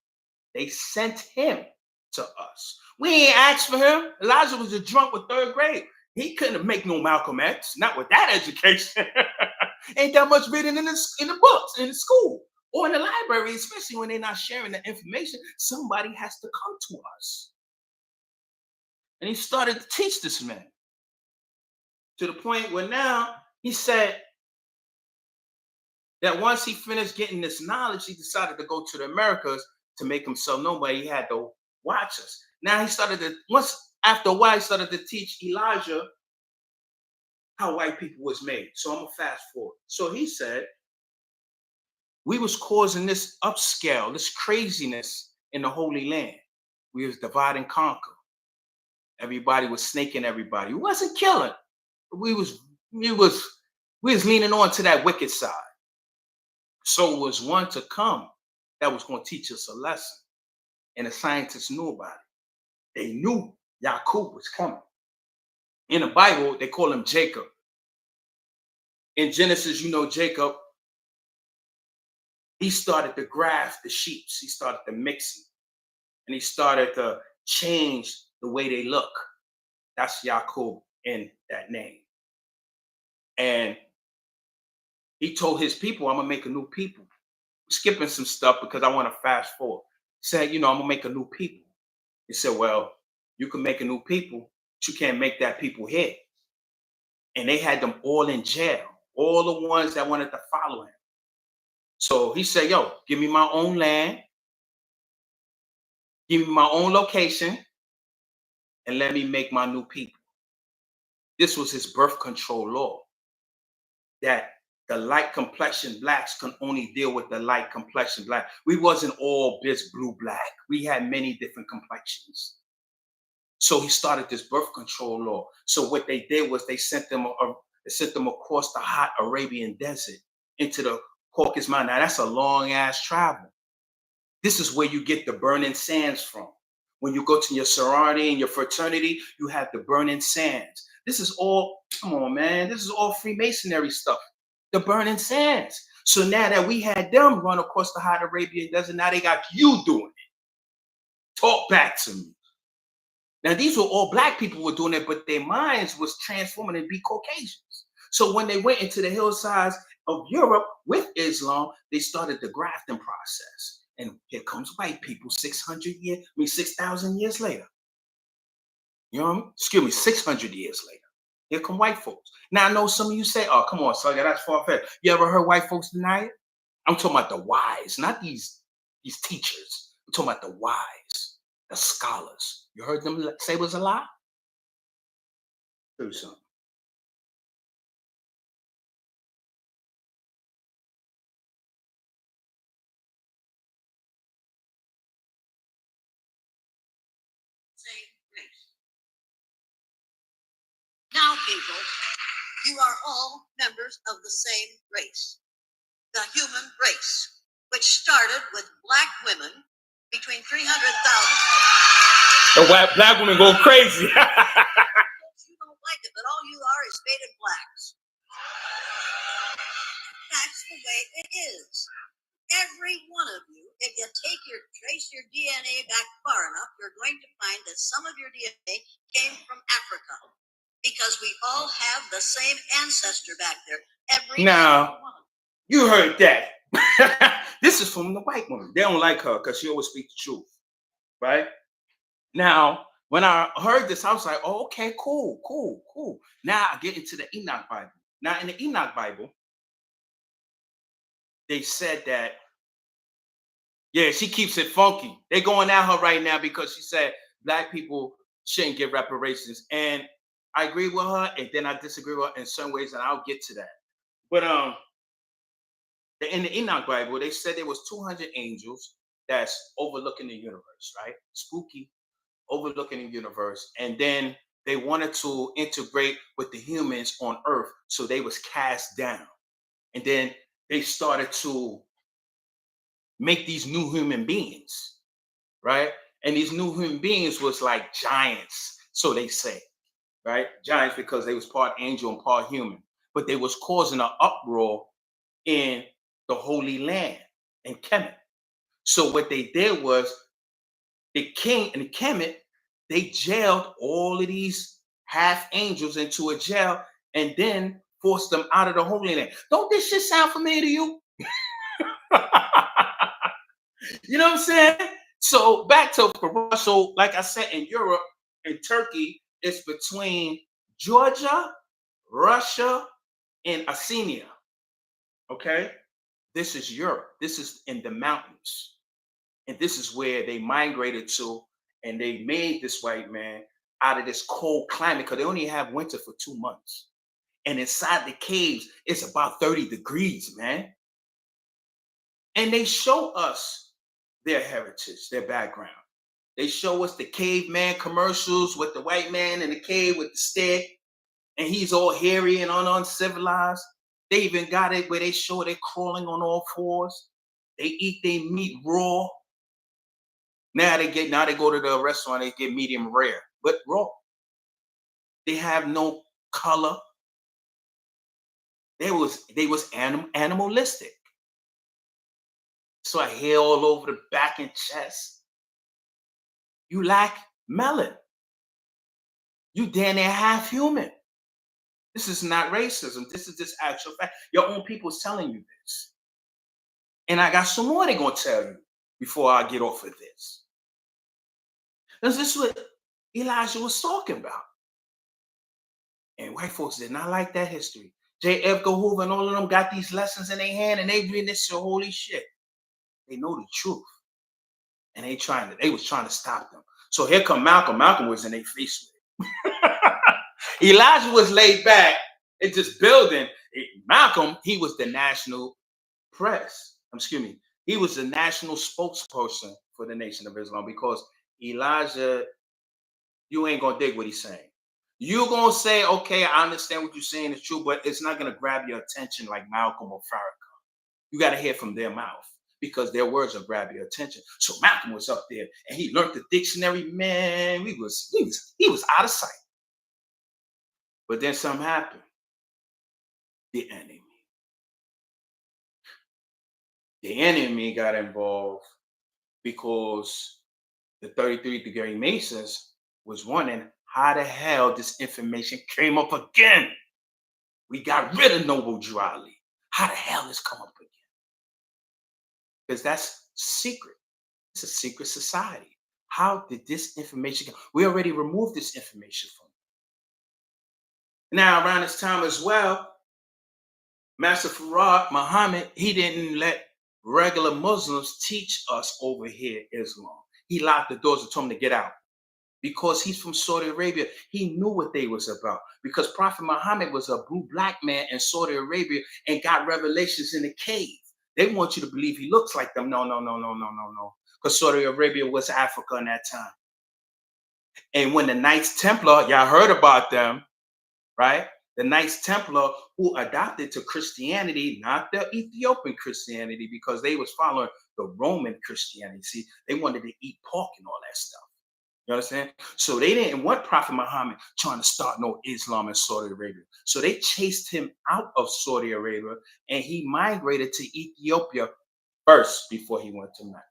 They sent him to us. We ain't asked for him. Elijah was a drunk with third grade. He couldn't make no Malcolm X, not with that education. Ain't that much reading in the books, in the school. or in the library, especially when they're not sharing the information, somebody has to come to us. And he started to teach this man to the point where now he said that once he finished getting this knowledge, he decided to go to the Americas to make himself known, but he had to watch us. Now he started to, once after a while, he started to teach Elijah how white people was made. So I'm gonna fast forward. So he said, we was causing this upscale, this craziness in the Holy Land. We was divide and conquer. Everybody was snaking everybody. We wasn't killing. We was we was we was leaning on to that wicked side. So it was one to come that was going to teach us a lesson. And the scientists knew about it. They knew Yaqub was coming. In the Bible, they call him Jacob. In Genesis, you know, Jacob, he started to graft the sheep. He started to mix them. And he started to change the way they look. That's Yaqub in that name. And he told his people, I'm going to make a new people. Skipping some stuff because I want to fast forward. Said, I'm going to make a new people. He said, well, you can make a new people, but you can't make that people here. And they had them all in jail, all the ones that wanted to follow him. So he said, yo, give me my own land, give me my own location, and let me make my new people. This was his birth control law, that the light complexion blacks can only deal with the light complexion black. We wasn't all this blue black. We had many different complexions. So he started this birth control law. So what they did was they sent them across the hot Arabian desert into the Caucasus Mountain. Now that's a long ass travel. This is where you get the burning sands from. When you go to your sorority and your fraternity, you have the burning sands. This is all, come on, man. This is all Freemasonry stuff. The burning sands. So now that we had them run across the hot Arabian desert, now they got you doing it. Talk back to me. Now, these were all black people were doing it, but their minds was transforming to be Caucasians. So when they went into the hillsides of Europe with Islam, they started the grafting process. And here comes white people 6,000 years later. You know what I mean? Excuse me, 600 years later. Here come white folks. Now, I know some of you say, oh, come on, Saga, that's far-fetched. You ever heard white folks deny it? I'm talking about the wise, not these teachers. I'm talking about the wise, the scholars. You heard them say it was a lie? Do something. Same race. Now, people, you are all members of the same race, the human race, which started with black women between 300,000. The black women go crazy. You don't like it, but all you are is faded blacks. That's the way it is. Every one of you, if you trace your DNA back far enough, you're going to find that some of your DNA came from Africa, because we all have the same ancestor back there. Now, you heard that. This is from the white woman. They don't like her because she always speaks the truth, right? Now, when I heard this, I was like, oh, okay, cool. Now I get into the Enoch Bible. Now, in the Enoch Bible, they said that, yeah, she keeps it funky. They're going at her right now because she said black people shouldn't get reparations. And I agree with her, and then I disagree with her in some ways, and I'll get to that. But in the Enoch Bible, they said there was 200 angels that's overlooking the universe, right? Spooky, overlooking the universe. And then they wanted to integrate with the humans on Earth, so they was cast down. And then they started to make these new human beings, right? And these new human beings was like giants, so they say, right? Giants because they was part angel and part human, but they was causing an uproar in the Holy Land in Kemet. So what they did was the king and the Kemet, they jailed all of these half angels into a jail and then forced them out of the Holy Land. Don't this shit sound familiar to you? You know what I'm saying? So back to Russia. So, like I said, in Europe, in Turkey, it's between Georgia, Russia, and Armenia. Okay, this is Europe. This is in the mountains, and this is where they migrated to, and they made this white man out of this cold climate because they only have winter for 2 months. And inside the caves, it's about 30 degrees, man. And they show us their heritage, their background. They show us the caveman commercials with the white man in the cave with the stick, and he's all hairy and uncivilized. They even got it where they show they crawling on all fours. They eat their meat raw. Now they go to the restaurant, they get medium rare, but raw. They have no color. They was animalistic. So I hair all over the back and chest. You lack melon. You damn near half human. This is not racism. This is just actual fact. Your own people's telling you this. And I got some more they're gonna tell you before I get off of this. Because this is what Elijah was talking about. And white folks did not like that history. J. Edgar Hoover and all of them got these lessons in their hand and they read this shit, holy shit. They know the truth. And they was trying to stop them. So here come Malcolm. Malcolm was in their face with it. Elijah was laid back and just building. Malcolm, he was the national press. Excuse me. He was the national spokesperson for the Nation of Islam because Elijah, you ain't gonna dig what he's saying. You're gonna say, okay, I understand what you're saying is true, but it's not gonna grab your attention like Malcolm or Farrakhan. You got to hear from their mouth because their words will grab your attention. So Malcolm was up there and he learned the dictionary. Man, he was out of sight. But then something happened. The enemy. The enemy got involved because the 33-degree Masons was wondering how the hell this information came up again. We got rid of Noble Drew Ali. How the hell this come up again? Because that's secret. It's a secret society. How did this information come? We already removed this information from it. Now, around this time as well, Master Farad Muhammad, he didn't let regular Muslims teach us over here Islam. He locked the doors and told them to get out. Because he's from Saudi Arabia, he knew what they was about. Because Prophet Muhammad was a blue black man in Saudi Arabia and got revelations in the cave. They want you to believe he looks like them. No. Because Saudi Arabia was Africa in that time. And when the Knights Templar, y'all heard about them, right? The Knights Templar who adopted to Christianity, not the Ethiopian Christianity, because they was following the Roman Christianity. See, they wanted to eat pork and all that stuff. You understand? So they didn't want Prophet Muhammad trying to start no Islam in Saudi Arabia. So they chased him out of Saudi Arabia and he migrated to Ethiopia first before he went to Mecca.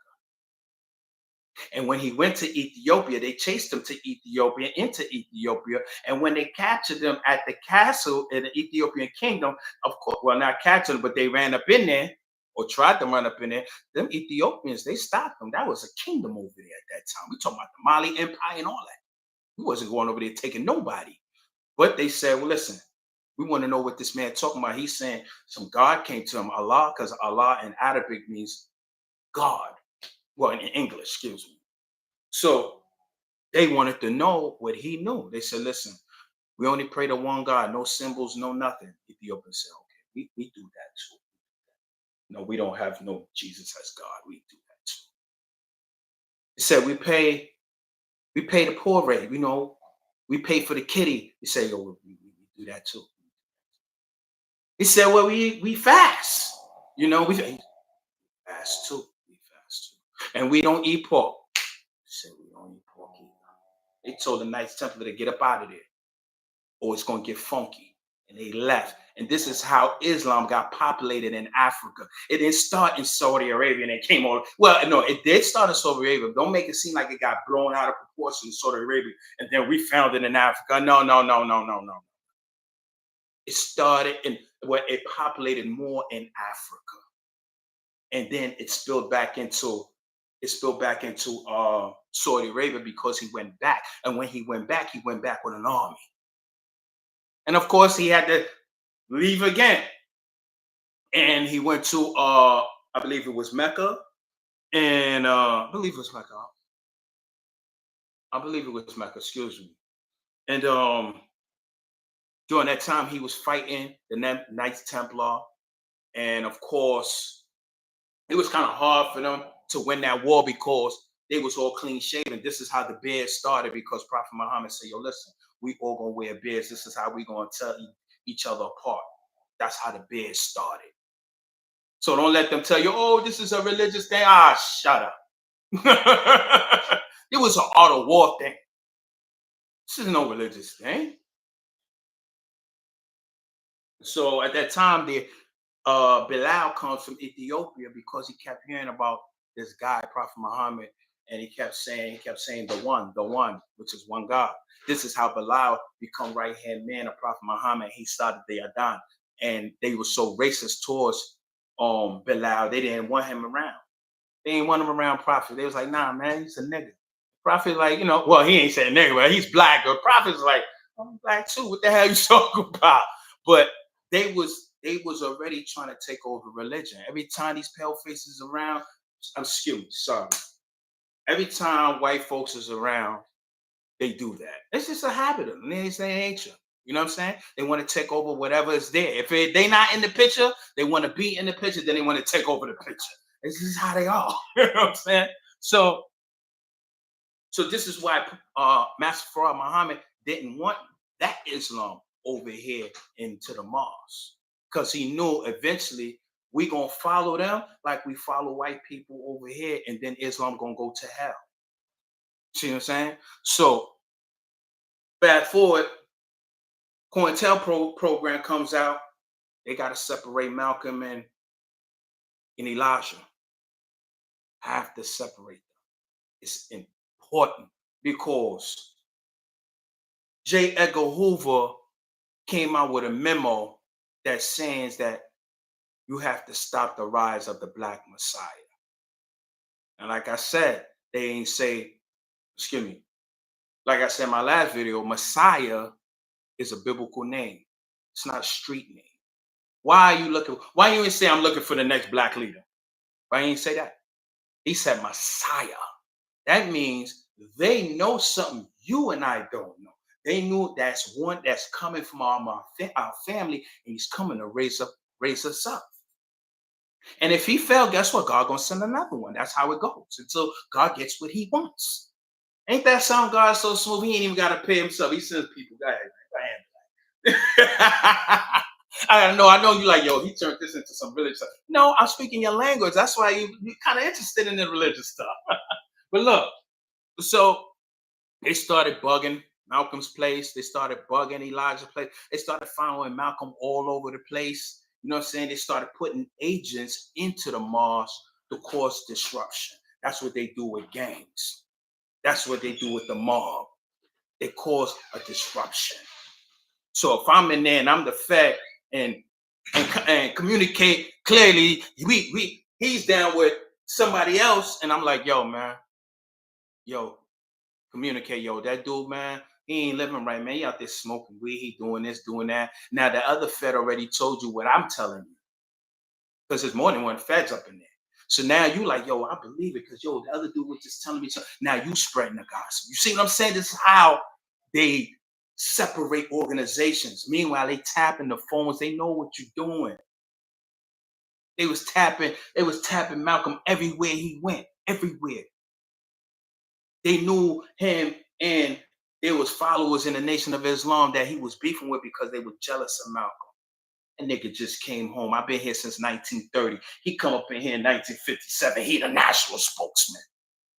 And when he went to Ethiopia, they chased him to Ethiopia, into Ethiopia. And when they captured him at the castle in the Ethiopian kingdom, of course, well, not captured him, but they ran up in there or tried to run up in there. Them Ethiopians, they stopped them. That was a kingdom over there at that time. We talking about the Mali Empire and all that. We wasn't going over there taking nobody. But they said, well, listen, we want to know what this man talking about. He's saying some God came to him, Allah, because Allah in Arabic means God. Well, in English, excuse me. So they wanted to know what he knew. They said, listen, we only pray to one God, no symbols, no nothing. Ethiopia said, okay, we do that too. No, we don't have no Jesus as God. We do that too. He said, we pay the poor rate, we pay for the kitty. He said, yo, we do that too. He said, well, we fast. We fast too. We fast too. And we don't eat pork. He said, we don't eat pork either. They told the Knights Templar to get up out of there or it's going to get funky. And they left. And this is how Islam got populated in Africa. It didn't start in Saudi Arabia and it came all. Well, no, it did start in Saudi Arabia. Don't make it seem like it got blown out of proportion in Saudi Arabia and then we found it in Africa. No. It started where it populated more in Africa. And then it spilled back into it spilled back into Saudi Arabia because he went back. And when he went back with an army. And of course, he had to leave again. And he went to, I believe it was Mecca. And I believe it was Mecca. I believe it was Mecca, excuse me. And during that time, he was fighting the Knights Templar. And of course, it was kind of hard for them to win that war because they was all clean shaven. This is how the beard started because Prophet Muhammad said, yo, listen, we all gonna wear beards. This is how we gonna tell each other apart. That's how the beard started. So don't let them tell you, oh, this is a religious thing. Ah, shut up. It was an art of war thing. This is no religious thing. So at that time, the Bilal comes from Ethiopia because he kept hearing about this guy, Prophet Muhammad, and he kept saying the one, which is one God. This is how Bilal become right hand man of Prophet Muhammad. He started the Adhan, and they were so racist towards Bilal, they didn't want him around. They didn't want him around Prophet. They was like, nah, man, he's a nigga. Prophet, like, you know, well, he ain't saying nigga, but he's black. But Prophet's like, I'm black too. What the hell you talking about? But they was already trying to take over religion. Every time these pale faces around, excuse me, sorry. Every time white folks is around, they do that. It's just a habit of them. It's their nature. You know what I'm saying? They want to take over whatever is there. If they not in the picture, they want to be in the picture, then they want to take over the picture. This is how they are. You know what I'm saying? So this is why Master Farad Muhammad didn't want that Islam over here into the mosque. Because he knew eventually we gonna follow them like we follow white people over here, and then Islam gonna go to hell. See what I'm saying? So fast forward, program comes out. They gotta separate Malcolm and Elijah. Have to separate them. It's important because J. Edgar Hoover came out with a memo that says that you have to stop the rise of the Black Messiah. And like I said, they ain't say, excuse me, like I said in my last video, Messiah is a biblical name. It's not a street name. Why you ain't say I'm looking for the next black leader? Why you ain't say that? He said Messiah. That means they know something you and I don't know. They knew that's one that's coming from our family, and he's coming to raise us up. And if he failed, guess what? God gonna send another one. That's how it goes until God gets what he wants. Ain't that sound God so smooth? He ain't even gotta pay himself. He sends people. Go ahead. I know you like, yo, he turned this into some religious stuff. No, I'm speaking your language. That's why you're kind of interested in the religious stuff. But look, so they started bugging Malcolm's place. They started bugging Elijah's place. They started following Malcolm all over the place. You know what I'm saying? They started putting agents into the mosque to cause disruption. That's what they do with gangs. That's what they do with the mob. They cause a disruption. So if I'm in there and I'm the Fed and communicate clearly, he's down with somebody else, and I'm like, yo, man, communicate, that dude, man, he ain't living right, man. He out there smoking weed, he doing this, doing that. Now the other Fed already told you what I'm telling you, because there's more than one Feds up in there. So now you like, yo, I believe it, because the other dude was just telling me something. Now you spreading the gospel. You see what I'm saying? This is how they separate organizations. Meanwhile, they tapping the phones. They know what you're doing. They was tapping Malcolm everywhere he went, everywhere. They knew him, and there was followers in the Nation of Islam that he was beefing with because they were jealous of Malcolm. That nigga just came home. I've been here since 1930. He come up in here in 1957. He the national spokesman.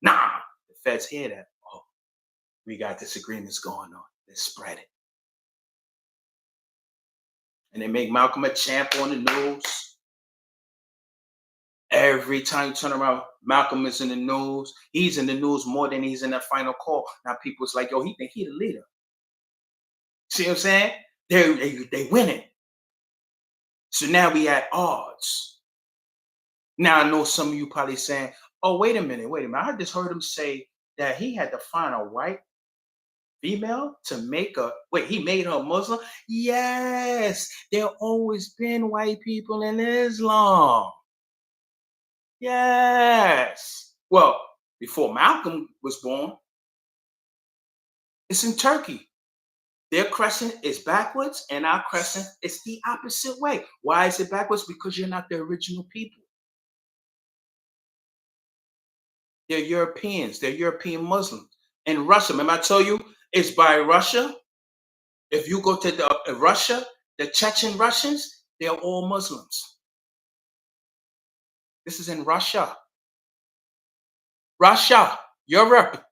Nah, the Feds hear that. Oh, we got disagreements going on. Let's spread it. And they make Malcolm a champ on the news. Every time you turn around, Malcolm is in the news. He's in the news more than he's in that final call. Now people's like, yo, he think he the leader. See what I'm saying? They winning. So now we at odds. Now I know some of you probably saying, Oh, wait a minute, wait a minute. I just heard him say that he had to find a white female to make a wait, he made her Muslim? Yes, there always been white people in Islam. Yes. Well, before Malcolm was born, it's in Turkey. Their crescent is backwards, and our crescent is the opposite way. Why is it backwards? Because you're not the original people. They're Europeans. They're European Muslims. And Russia, remember I told you, it's by Russia. If you go to Russia, the Chechen Russians, they're all Muslims. This is in Russia. Russia, Europe.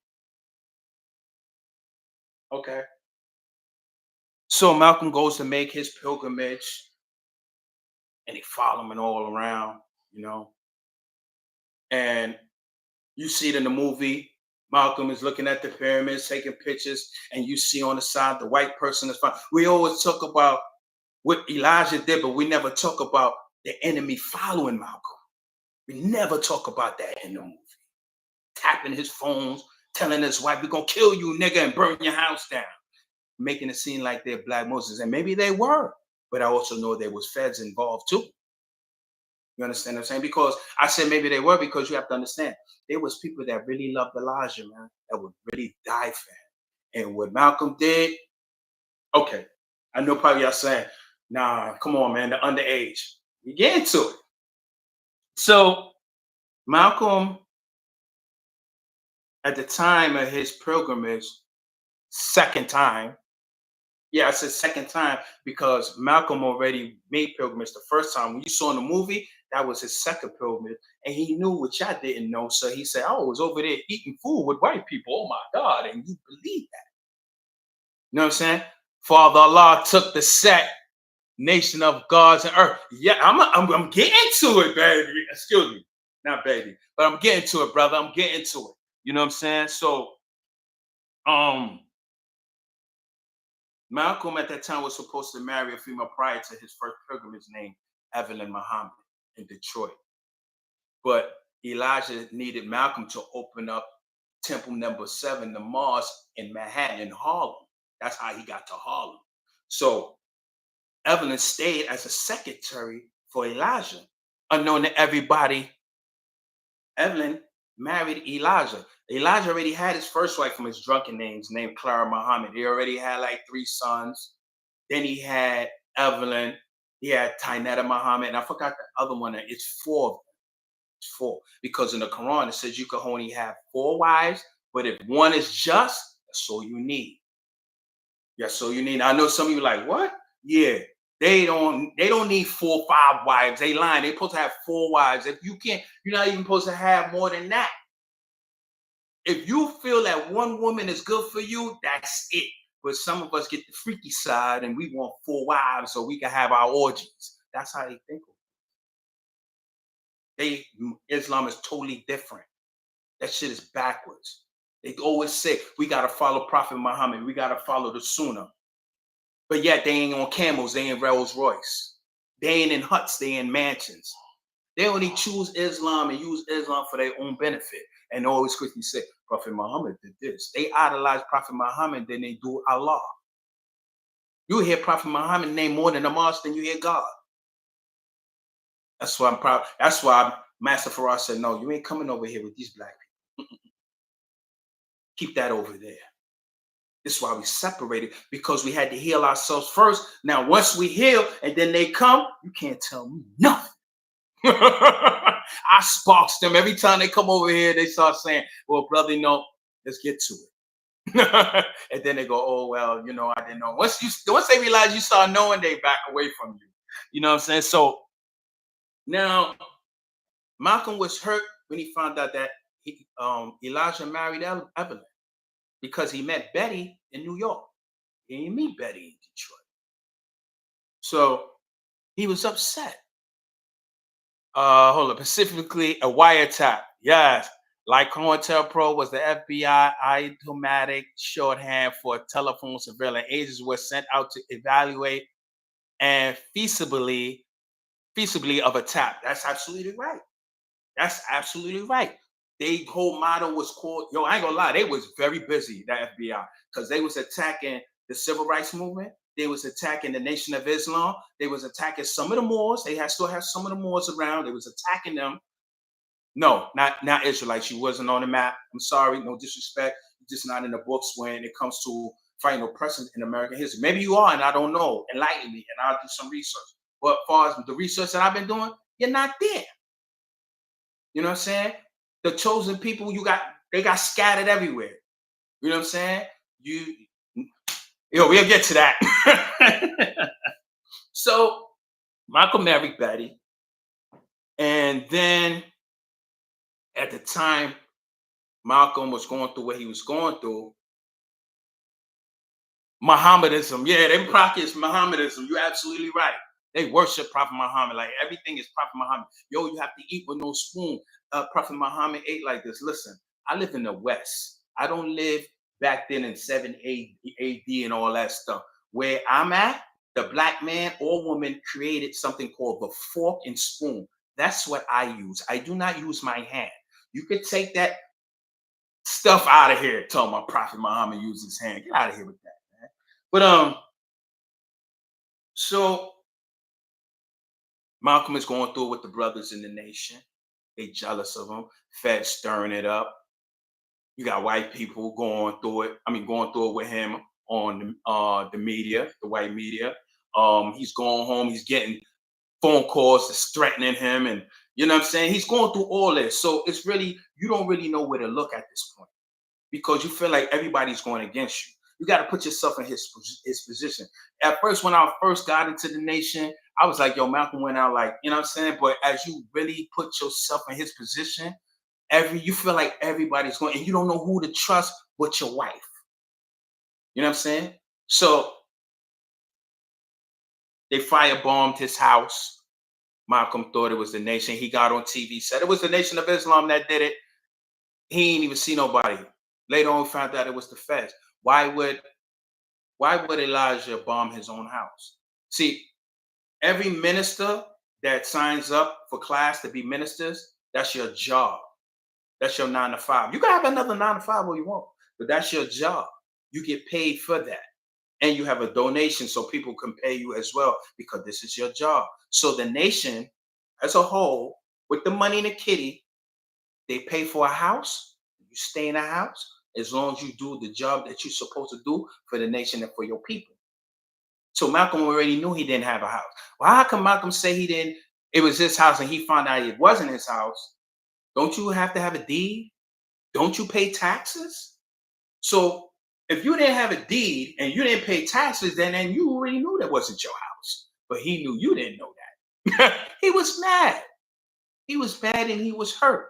Okay. So Malcolm goes to make his pilgrimage, and they follow him all around, you know. And you see it in the movie. Malcolm is looking at the pyramids, taking pictures, and you see on the side the white person is fine. We always talk about what Elijah did, but we never talk about the enemy following Malcolm. We never talk about that in the movie. Tapping his phones, telling his wife, "We're gonna kill you, nigga, and burn your house down." Making it seem like they're black Muslims. And maybe they were, but I also know there was feds involved too. You understand what I'm saying? Because I said maybe they were because you have to understand there was people that really loved Elijah, man, that would really die for him. And what Malcolm did, okay, I know probably y'all saying, nah, come on, man, the underage. You get into it. So Malcolm, at the time of his pilgrimage, second time, yeah, I said second time because Malcolm already made pilgrimage the first time. When you saw in the movie, that was his second pilgrimage. And he knew what y'all didn't know. So he said, "Oh, I was over there eating food with white people. Oh my God." And you believe that. You know what I'm saying? Father Allah took the set, nation of gods and earth. Yeah, I'm getting to it, baby. Excuse me. Not baby, but I'm getting to it, brother. I'm getting to it. You know what I'm saying? So um Malcolm at that time was supposed to marry a female prior to his first pilgrimage named Evelyn Muhammad in Detroit. But Elijah needed Malcolm to open up Temple number 7, the mosque in Manhattan, in Harlem. That's how he got to Harlem. So Evelyn stayed as a secretary for Elijah. Unknown to everybody, Evelyn married Elijah. Elijah already had his first wife from his drunken names named Clara Muhammad. He already had like 3 sons. Then he had Evelyn. He had Tainetta Muhammad. And I forgot the other one. It's 4 of them. It's 4. Because in the Quran, it says you can only have 4 wives. But if one is just, that's all you need. That's all you need. I know some of you like, what? Yeah. They don't need 4, 5 wives. They lying. They're supposed to have 4 wives. If you can't, you're not even supposed to have more than that. If you feel that one woman is good for you, that's it. But some of us get the freaky side and we want 4 wives so we can have our orgies. That's how they think. Islam is totally different. That shit is backwards. They always say we gotta follow Prophet Muhammad, we gotta follow the Sunnah. But yet they ain't on camels, they in Rolls Royce. They ain't in huts, they in mansions. They only choose Islam and use Islam for their own benefit. And always quickly say, Prophet Muhammad did this. They idolize Prophet Muhammad than they do Allah. You hear Prophet Muhammad name more than the mosque than you hear God. That's why I'm proud. That's why Master Farah said, no, you ain't coming over here with these black people. Keep that over there. This is why we separated, because we had to heal ourselves first. Now, once we heal and then they come, you can't tell me nothing. I sparks them every time they come over here. They start saying, well, brother, no, let's get to it. And then they go, oh, well, I didn't know. Once they realize you start knowing, they back away from you. You know what I'm saying? So now Malcolm was hurt when he found out that Elijah married Evelyn, because he met Betty in New York. He didn't meet Betty in Detroit. So he was upset. Hold on, specifically a wiretap. Yes. Like COINTELPRO was the FBI idiomatic shorthand for telephone surveillance. Agents were sent out to evaluate and feasibly of a tap. That's absolutely right. That's absolutely right. They whole motto was called, yo, I ain't gonna lie, they was very busy, the FBI, because they was attacking the civil rights movement. They was attacking the Nation of Islam. They was attacking some of the Moors. They still have some of the Moors around. They was attacking them. No, not Israelites. You wasn't on the map. I'm sorry, no disrespect. You're just not in the books when it comes to fighting oppression in American history. Maybe you are, and I don't know. Enlighten me, and I'll do some research. But as far as the research that I've been doing, you're not there. You know what I'm saying? The chosen people they got scattered everywhere. You know what I'm saying? We'll get to that. So Malcolm married Betty, and then at the time Malcolm was going through what he was going through, Mohammedanism. Yeah, they practice Mohammedanism. You're absolutely right. They worship Prophet Muhammad. Like everything is Prophet Muhammad. Yo, you have to eat with no spoon. Prophet Muhammad ate like this. Listen, I live in the West. I don't live back then in 7 AD and all that stuff. Where I'm at, the black man or woman created something called the fork and spoon. That's what I use. I do not use my hand. You could take that stuff out of here. Tell my Prophet Muhammad used his hand. Get out of here with that. But so Malcolm is going through it with the brothers in the nation. They jealous of him. Fed stirring it up. You got white people going through it. Going through it with him on the media, the white media. He's going home. He's getting phone calls that's threatening him, and you know what I'm saying. He's going through all this. So it's really, you don't really know where to look at this point because you feel like everybody's going against you. You got to put yourself in his position. At first, when I first got into the nation, I was like, yo, Malcolm went out like, you know what I'm saying? But as you really put yourself in his position, you feel like everybody's going, and you don't know who to trust but your wife. You know what I'm saying? So they firebombed his house. Malcolm thought it was the nation. He got on TV, said it was the Nation of Islam that did it. He ain't even see nobody. Later on, we found out it was the feds. Why would Elijah bomb his own house? See, every minister that signs up for class to be ministers, that's your job. That's your 9 to 5. You can have another 9 to 5 all you want, but that's your job. You get paid for that. And you have a donation so people can pay you as well because this is your job. So the nation as a whole, with the money in the kitty, they pay for a house. You stay in a house as long as you do the job that you're supposed to do for the nation and for your people. So Malcolm already knew he didn't have a house. Well, how come Malcolm say he didn't? It was his house and he found out it wasn't his house. Don't you have to have a deed? Don't you pay taxes? So if you didn't have a deed and you didn't pay taxes, then you already knew that wasn't your house. But he knew you didn't know that. He was mad. He was mad and he was hurt.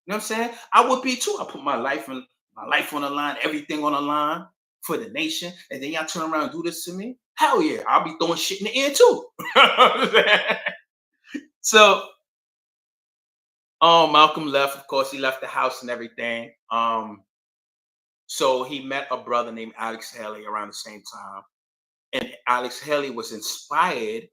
You know what I'm saying? I would be too. I put my life on the line, everything on the line for the nation, and then y'all turn around and do this to me. Hell yeah, I'll be throwing shit in the air too. So, Malcolm left. Of course, he left the house and everything. So he met a brother named Alex Haley around the same time, and Alex Haley was inspired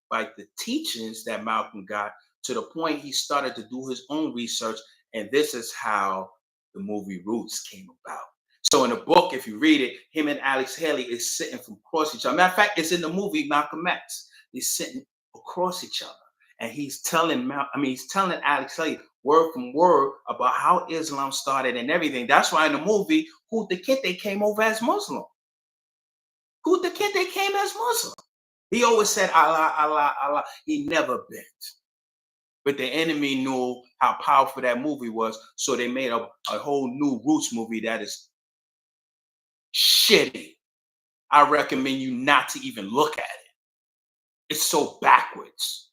by the teachings that Malcolm got to the point he started to do his own research. And this is how the movie Roots came about. So in the book, if you read it, him and Alex Haley is sitting from across each other. Matter of fact, it's in the movie Malcolm X. They're sitting across each other. And he's telling Alex Haley word from word about how Islam started and everything. That's why in the movie, who the kid they came over as Muslim. Who the kid they came as Muslim. He always said Allah, Allah, Allah. He never bent. But the enemy knew how powerful that movie was, so they made a whole new Roots movie that is shitty. I recommend you not to even look at it. It's so backwards.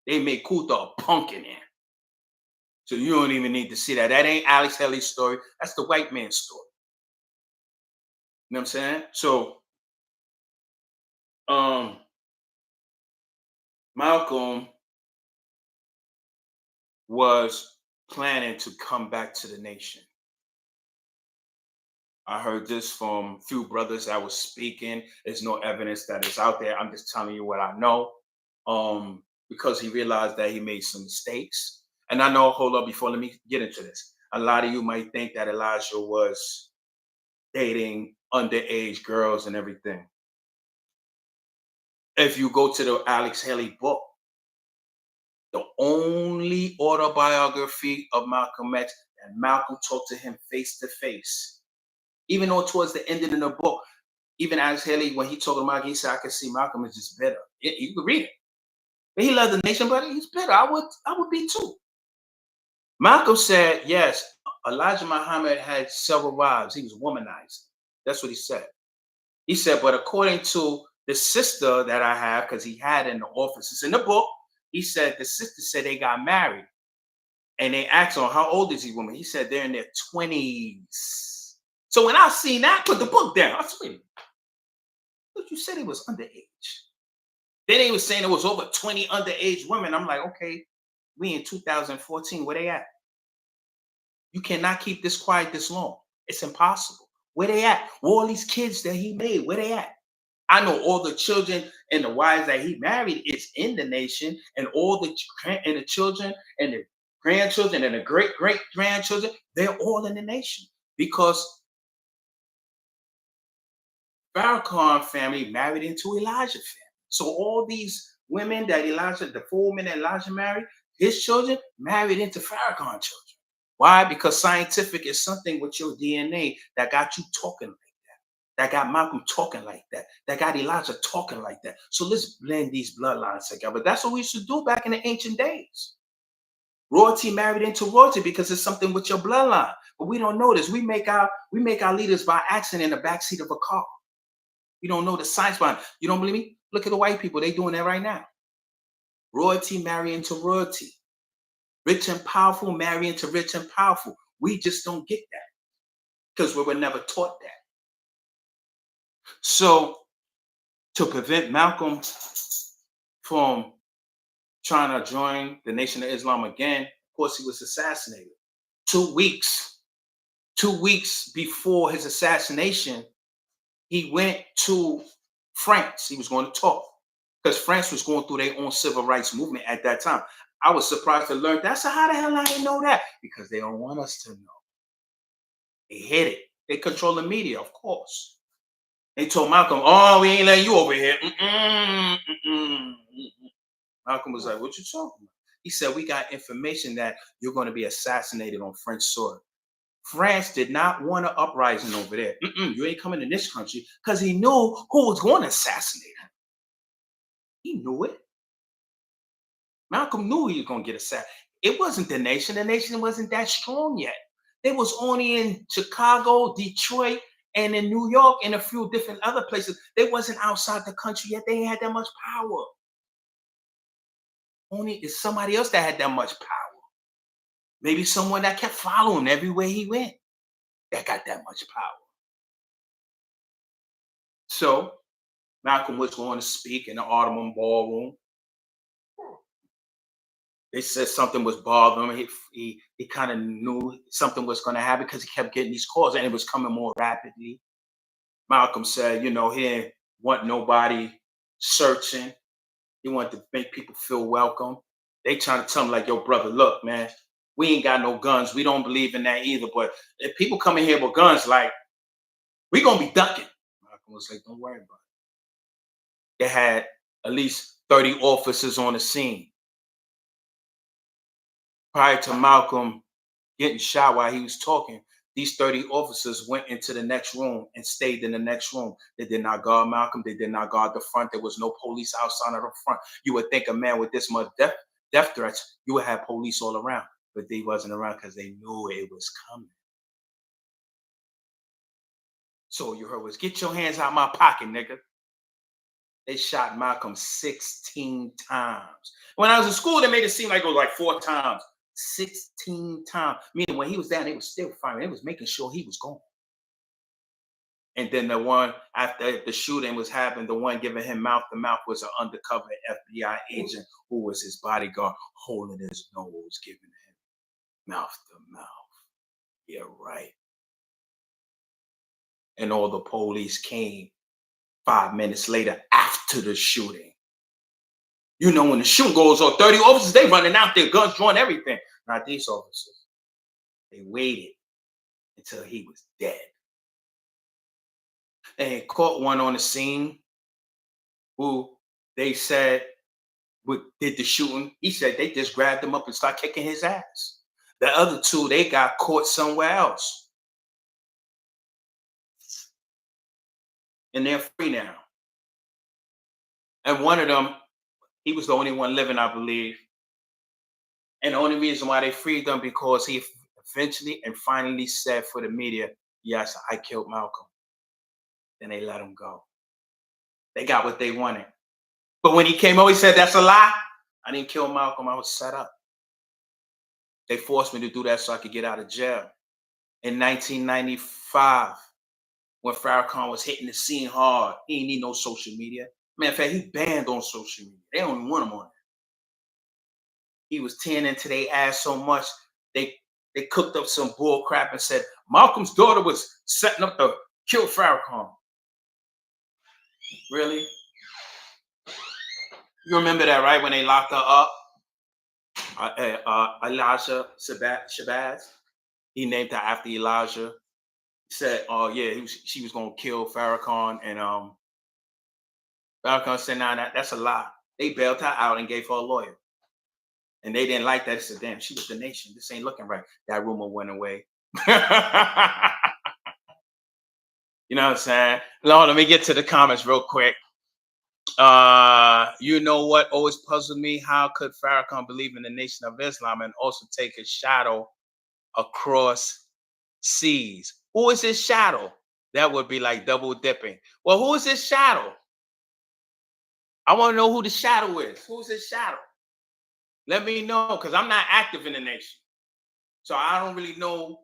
They made Kuta a punk in there. So you don't even need to see that. That ain't Alex Haley's story. That's the white man's story. You know what I'm saying? So, Malcolm was planning to come back to the nation. I heard this from a few brothers that was speaking. There's no evidence that is out there. I'm just telling you what I know. Because he realized that he made some mistakes. And I know, hold up, before let me get into this. a lot of you might think that Elijah was dating underage girls and everything. If you go to the Alex Haley book, the only autobiography of Malcolm X, and Malcolm talked to him face to face. Even though towards the end of the book, even Alex Haley, when he told him, he said, I could see Malcolm is just bitter. You can read it. But he loved the nation, but he's bitter. I would be too. Malcolm said, yes, Elijah Muhammad had several wives. He was womanized. That's what he said. He said, but according to the sister that I have, because he had in the office, it's in the book, he said the sister said they got married. And they asked him, how old is he woman? He said they're in their 20s. So when I seen that, put the book down. I said, but you said it was underage. Then they was saying it was over 20 underage women. I'm like, okay, we in 2014, where they at? You cannot keep this quiet this long. It's impossible. Where they at? Where all these kids that he made, where they at? I know all the children and the wives that he married is in the nation, and all the children and the grandchildren and the great-great-grandchildren, they're all in the nation, because Farrakhan family married into Elijah family. So all these women that Elijah, the 4 women that Elijah married, his children married into Farrakhan children. Why? Because scientific is something with your DNA that got you talking like that, that got Malcolm talking like that, that got Elijah talking like that. So let's blend these bloodlines together. That's what we used to do back in the ancient days. Royalty married into royalty because it's something with your bloodline. But we don't know this. We make our leaders by accident in the backseat of a car. You don't know the science behind it. You don't believe me? Look at the white people. They're doing that right now. Royalty marry into royalty. Rich and powerful marry into rich and powerful. We just don't get that because we were never taught that. So to prevent Malcolm from trying to join the Nation of Islam again, of course, he was assassinated. 2 weeks before his assassination, he went to France. He was going to talk because France was going through their own civil rights movement at that time. I was surprised to learn that. So how the hell I didn't know that? Because they don't want us to know. They hid it. They control the media, of course. They told Malcolm, oh, we ain't letting you over here. Malcolm was like, what you talking about? He said, we got information that you're going to be assassinated on French soil. France did not want an uprising over there. You ain't coming in this country, because he knew who was going to assassinate him. He knew it. Malcolm knew he was going to get assassinated. It wasn't the nation. The nation wasn't that strong yet. They was only in Chicago, Detroit, and in New York, and a few different other places. They wasn't outside the country yet. They ain't had that much power. Only it's somebody else that had that much power. Maybe someone that kept following him everywhere he went that got that much power. So Malcolm was going to speak in the Audubon Ballroom. They said something was bothering him. He kind of knew something was going to happen because he kept getting these calls and it was coming more rapidly. Malcolm said, he didn't want nobody searching. He wanted to make people feel welcome. They trying to tell him like, yo, brother, look, man, we ain't got no guns. We don't believe in that either. But if people come in here with guns, like, we going to be ducking. Malcolm was like, don't worry about it. They had at least 30 officers on the scene. Prior to Malcolm getting shot while he was talking, these 30 officers went into the next room and stayed in the next room. They did not guard Malcolm. They did not guard the front. There was no police outside of the front. You would think a man with this much death threats, you would have police all around. But they wasn't around because they knew it was coming. So you heard was, get your hands out my pocket, nigga. They shot Malcolm 16 times. When I was in school, they made it seem like it was like 4 times. 16 times. Meaning when he was down, they was still firing. They was making sure he was gone. And then the one after the shooting was happening, the one giving him mouth to mouth was an undercover FBI agent who was his bodyguard, holding his nose, giving him mouth to mouth. Yeah, right. And all the police came 5 minutes later after the shooting. When the shooting goes on, 30 officers, they running out there, guns drawn, everything. Not these officers. They waited until he was dead. And caught one on the scene who they said did the shooting. He said they just grabbed him up and started kicking his ass. The other two, they got caught somewhere else. And they're free now. And one of them, he was the only one living, I believe. And the only reason why they freed them because he eventually and finally said for the media, yes, I killed Malcolm. Then they let him go. They got what they wanted. But when he came over, he said, that's a lie. I didn't kill Malcolm. I was set up. They forced me to do that so I could get out of jail. In 1995, when Farrakhan was hitting the scene hard, he didn't need no social media. Matter of fact, he banned on social media. They don't even want him on it. He was tearing into their ass so much, they cooked up some bull crap and said Malcolm's daughter was setting up to kill Farrakhan. Really? You remember that, right? When they locked her up? Elijah Shabazz. He named her after Elijah. He said, "Oh yeah, she was gonna kill Farrakhan," and Farrakhan said, "Nah, that's a lie." They bailed her out and gave her a lawyer, and they didn't like that. They said, "Damn, she was the nation. This ain't looking right." That rumor went away. You know what I'm saying? Lord, let me get to the comments real quick. You know what always puzzled me? How could Farrakhan believe in the Nation of Islam and also take his shadow across seas? Who is his shadow? That would be like double dipping. Well, who is his shadow? I want to know who the shadow is. Who's his shadow? Let me know, because I'm not active in the nation. So I don't really know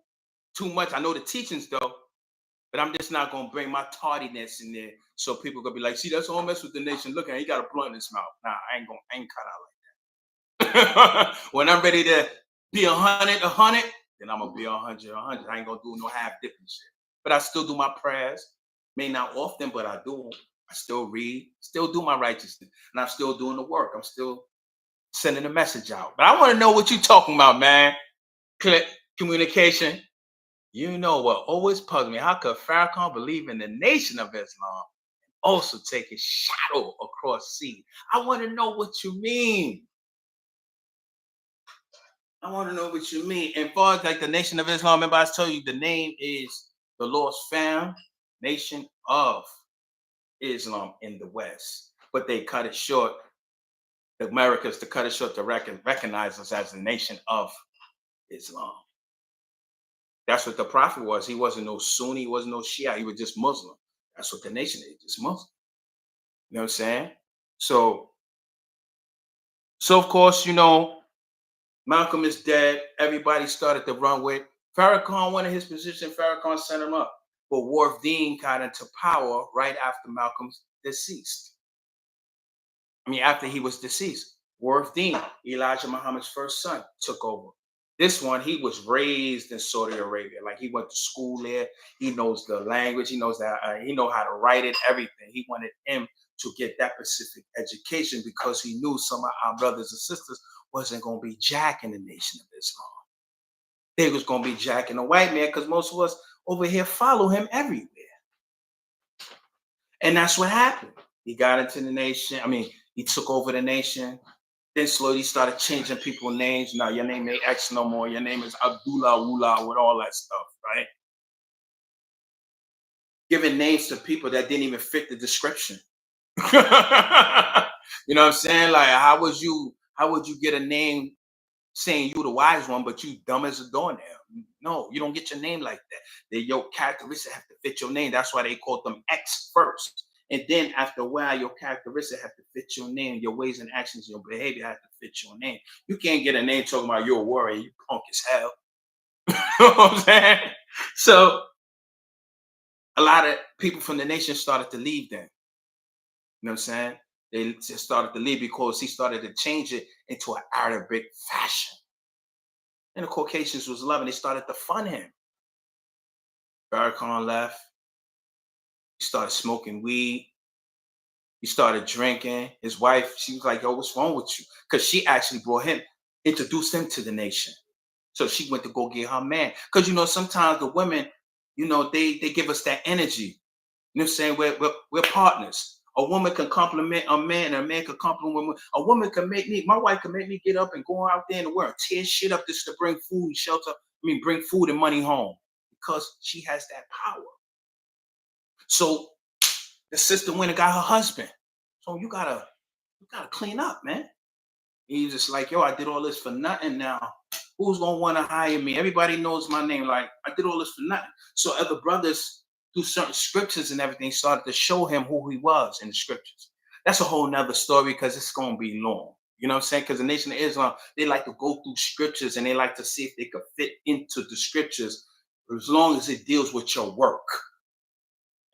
too much. I know the teachings though, but I'm just not gonna bring my tardiness in there so people gonna be like, see, that's all mess with the nation. Look at, he got a blunt in his mouth. Nah, I ain't cut out like that. When I'm ready to be 100, then I'm gonna be 100. I ain't gonna do no half dipping shit. But I still do my prayers. May not often, but I do them. I still read, still do my righteousness, and I'm still doing the work. I'm still sending a message out. But I want to know what you're talking about, man. Communication. You know what always puzzles me? How could Farrakhan believe in the Nation of Islam and also take his shadow across sea? I want to know what you mean. I want to know what you mean. And far as like the Nation of Islam, remember I told you the name is the Lost Fam, Nation of Islam in the West. But they cut it short. The Americans to cut it short to recognize us as the Nation of Islam. That's what the prophet was. He wasn't no Sunni, he wasn't no Shia, he was just Muslim. That's what the nation is, just Muslim. You know what I'm saying? So of course, you know, Malcolm is dead. Everybody started to run with Farrakhan wanted his position. Farrakhan sent him up. But Wharf Dean got into power right after Malcolm's deceased. I mean, after he was deceased. Wharf Dean, Elijah Muhammad's first son, took over. This one, he was raised in Saudi Arabia. Like he went to school there. He knows the language. He knows that. He know how to write it. Everything. He wanted him to get that specific education because he knew some of our brothers and sisters wasn't going to be jacking the Nation of Islam. They was going to be jacking the white man because most of us over here follow him everywhere. And that's what happened. He got into the nation. I mean, he took over the nation. Then slowly started changing people's names. Now your name ain't X no more. Your name is Abdullah Wula with all that stuff, right? Giving names to people that didn't even fit the description. You know what I'm saying? Like, how would you get a name saying you the wise one, but you dumb as a doornail? No, you don't get your name like that. Your characteristics have to fit your name. That's why they called them X first. And then after a while, your characteristics have to fit your name. Your ways and actions, your behavior have to fit your name. You can't get a name talking about you're a warrior, you punk as hell. You know what I'm saying? So a lot of people from the nation started to leave then. You know what I'm saying? They just started to leave because he started to change it into an Arabic fashion. And the Caucasians was loving. They started to fund him. Farrakhan left. He started smoking weed. He started drinking. His wife, she was like, yo, what's wrong with you? Because she actually introduced him to the nation. So she went to go get her man. Because sometimes the women, they give us that energy. You know what I'm saying? We're partners. A woman can compliment a man, and a man can compliment a woman. A woman can make me, my wife can make me get up and go out there in the world, tear shit up just to bring food and shelter. Bring food and money home because she has that power. So the sister went and got her husband. So you gotta clean up, man. He's just like, yo, I did all this for nothing now. Who's gonna want to hire me? Everybody knows my name. Like, I did all this for nothing. So other brothers, through certain scriptures and everything, started to show him who he was in the scriptures. That's a whole nother story because it's gonna be long. You know what I'm saying? Because the Nation of Islam, they like to go through scriptures and they like to see if they could fit into the scriptures as long as it deals with your work.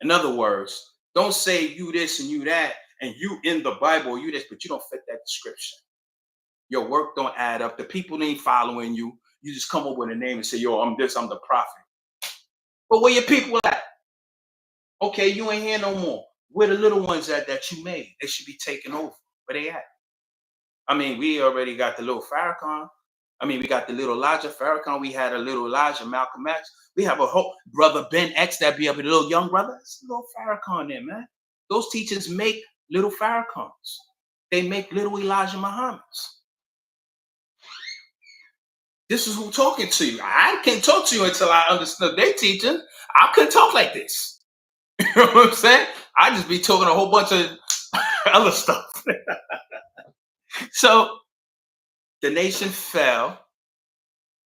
In other words, don't say you this and you that, and you in the Bible, you this, but you don't fit that description. Your work don't add up. The people ain't following you. You just come up with a name and say, yo, I'm this, I'm the prophet. But where your people at? Okay, you ain't here no more. Where the little ones at that you made? They should be taking over. Where they at? We already got the little Farrakhan. We got the little Elijah Farrakhan. We had a little Elijah Malcolm X. We have a whole brother Ben X that be up with a little young brother. It's a little Farrakhan there, man. Those teachers make little Farrakhans. They make little Elijah Muhammads. This is who talking to you. I can't talk to you until I understand their teaching. I couldn't talk like this. You know what I'm saying? I just be talking a whole bunch of other stuff. So the nation fell.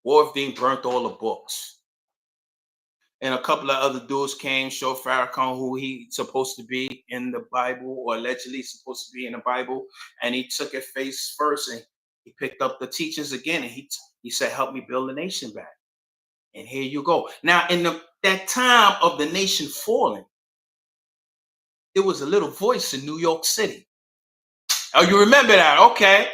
Warfdeen burnt all the books. And a couple of other dudes came, showed Farrakhan who he's supposed to be in the Bible, or allegedly supposed to be in the Bible. And he took it face first and he picked up the teachings again. And he said, help me build the nation back. And here you go. Now, in that time of the nation falling, there was a little voice in New York City. Oh, you remember that? Okay.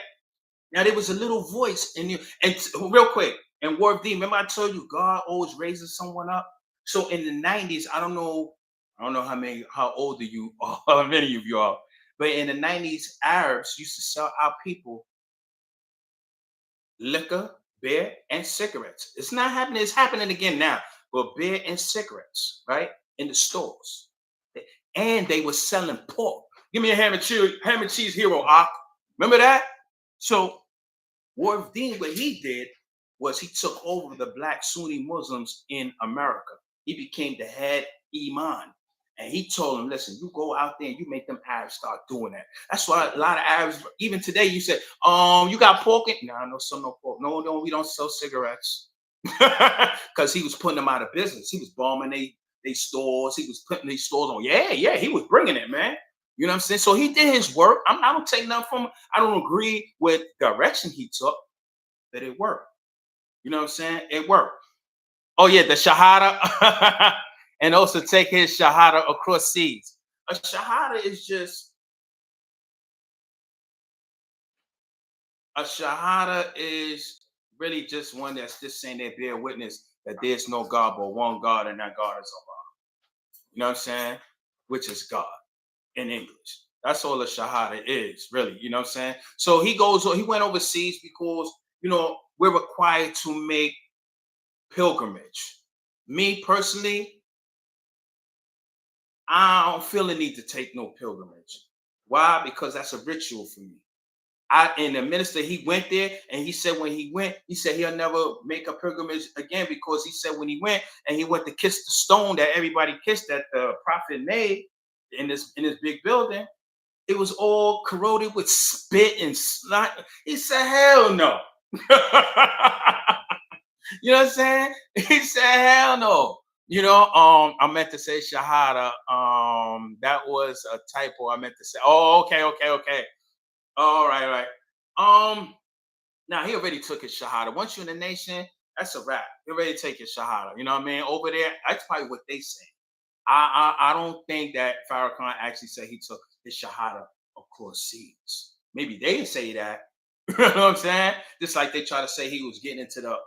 Now, there was a little voice in you. And real quick, and Warfdeen, remember I told you God always raises someone up? So in the 90s, I don't know how old are you, or how many of you are, but in the 90s, Arabs used to sell our people liquor, beer, and cigarettes. It's not happening. It's happening again now. But beer and cigarettes, right, in the stores. And they were selling pork. Give me a ham and cheese hero, Ak. Remember that? So Warfdeen, what he did was he took over the black Sunni Muslims in America. He became the head imam. And he told them, listen, you go out there and you make them Arabs start doing that. That's why a lot of Arabs, even today, you say, you got pork? No, no pork. No, we don't sell cigarettes. Because he was putting them out of business. He was bombing they stores. He was putting these stores on. Yeah, he was bringing it, man. You know what I'm saying? So he did his work. I don't take nothing from him. I don't agree with the direction he took, but it worked. You know what I'm saying? It worked. Oh, yeah, the Shahada. And also take his Shahada across seas. A Shahada is really just one that's just saying they bear witness that there's no God but one God, and that God is Allah. You know what I'm saying? Which is God in English. That's all a Shahada is, really. You know what I'm saying? So he went overseas because, we're required to make pilgrimage. Me personally, I don't feel the need to take no pilgrimage. Why? Because that's a ritual for me. And the minister, he went there and he said when he went, he said he'll never make a pilgrimage again, because he said when he went to kiss the stone that everybody kissed that the prophet made in this big building, it was all corroded with spit and snot. He said, hell no. You know what I'm saying? He said, hell no. I meant to say Shahada. That was a typo. I meant to say, okay. All right. Now he already took his Shahada. Once you're in the nation, that's a wrap. He already take his Shahada. You know what I mean? Over there, that's probably what they say. I don't think that Farrakhan actually said he took his Shahada across seas. Maybe they say that. You know what I'm saying? Just like they try to say he was getting into their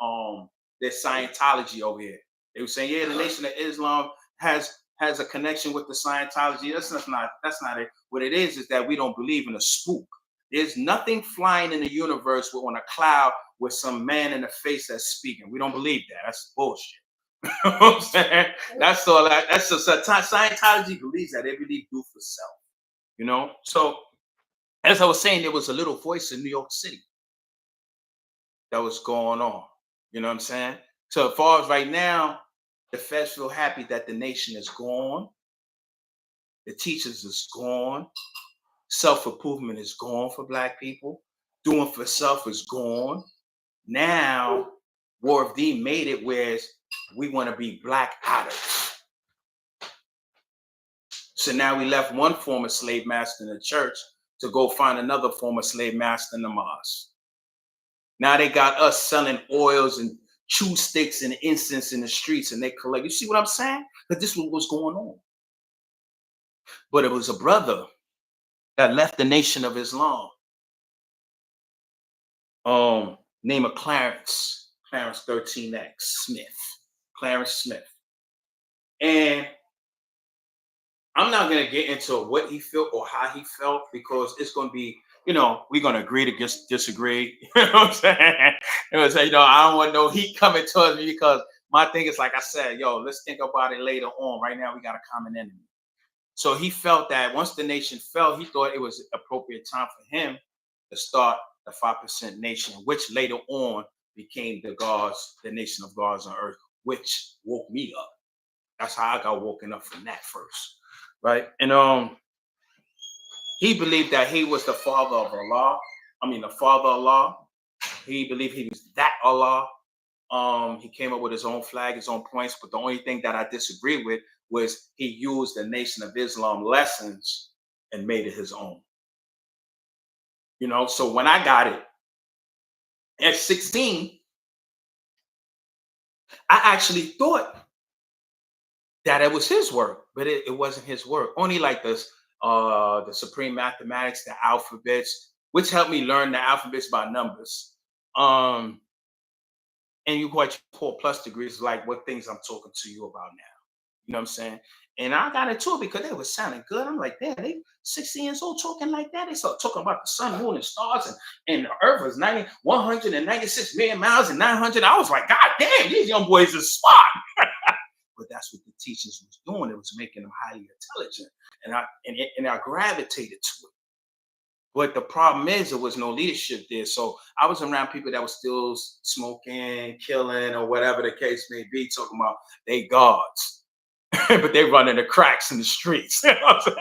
Scientology over here. They were saying, yeah, the Nation of Islam has a connection with the Scientology. That's not it. What it is that we don't believe in a spook. There's nothing flying in the universe on a cloud with some man in the face that's speaking. We don't believe that. That's bullshit. You know what I'm saying? That's all that. That's just Scientology believes that. They believe do for self. You know. So as I was saying, there was a little voice in New York City that was going on. You know what I'm saying? So as far as right now, the feds feel happy that the nation is gone. The teachers is gone. Self-improvement is gone for Black people. Doing for self is gone. Now, War of D made it where we want to be Black adults. So now we left one former slave master in the church to go find another former slave master in the mosque. Now they got us selling oils and chew sticks and incense in the streets, and they collect. You see what I'm saying? Because this was what's going on. But it was a brother that left the Nation of Islam, name of Clarence 13X Smith, Clarence Smith. And I'm not going to get into what he felt or how he felt, because it's going to be, we're going to agree to disagree. You know what I'm saying? It was, I don't want no heat coming towards me, because my thing is, like I said, let's think about it later on. Right now, we got a common enemy. So he felt that once the nation fell, he thought it was appropriate time for him to start the 5% nation, which later on became the nation of gods on earth, which woke me up. That's how I got woken up from that first, right? And he believed that he was the father of Allah. The father of Allah. He believed he was that Allah. He came up with his own flag, his own points, but the only thing that I disagree with was he used the Nation of Islam lessons and made it his own. So when I got it at 16, I actually thought that it was his work, but it wasn't his work. Only like the supreme mathematics, the alphabets, which helped me learn the alphabets by numbers. And what you call plus degrees, like what things I'm talking to you about now. You know what I'm saying? And I got into it because they were sounding good. I'm like, damn, they 16 years old talking like that. They start talking about the sun, moon, and stars, and the earth is 196 million miles and 900. I was like, God damn, these young boys are smart. But that's what the teachers was doing. It was making them highly intelligent. And I gravitated to it. But the problem is there was no leadership there. So I was around people that were still smoking, killing, or whatever the case may be, talking about they gods. But they running the cracks in the streets. You know what I'm saying?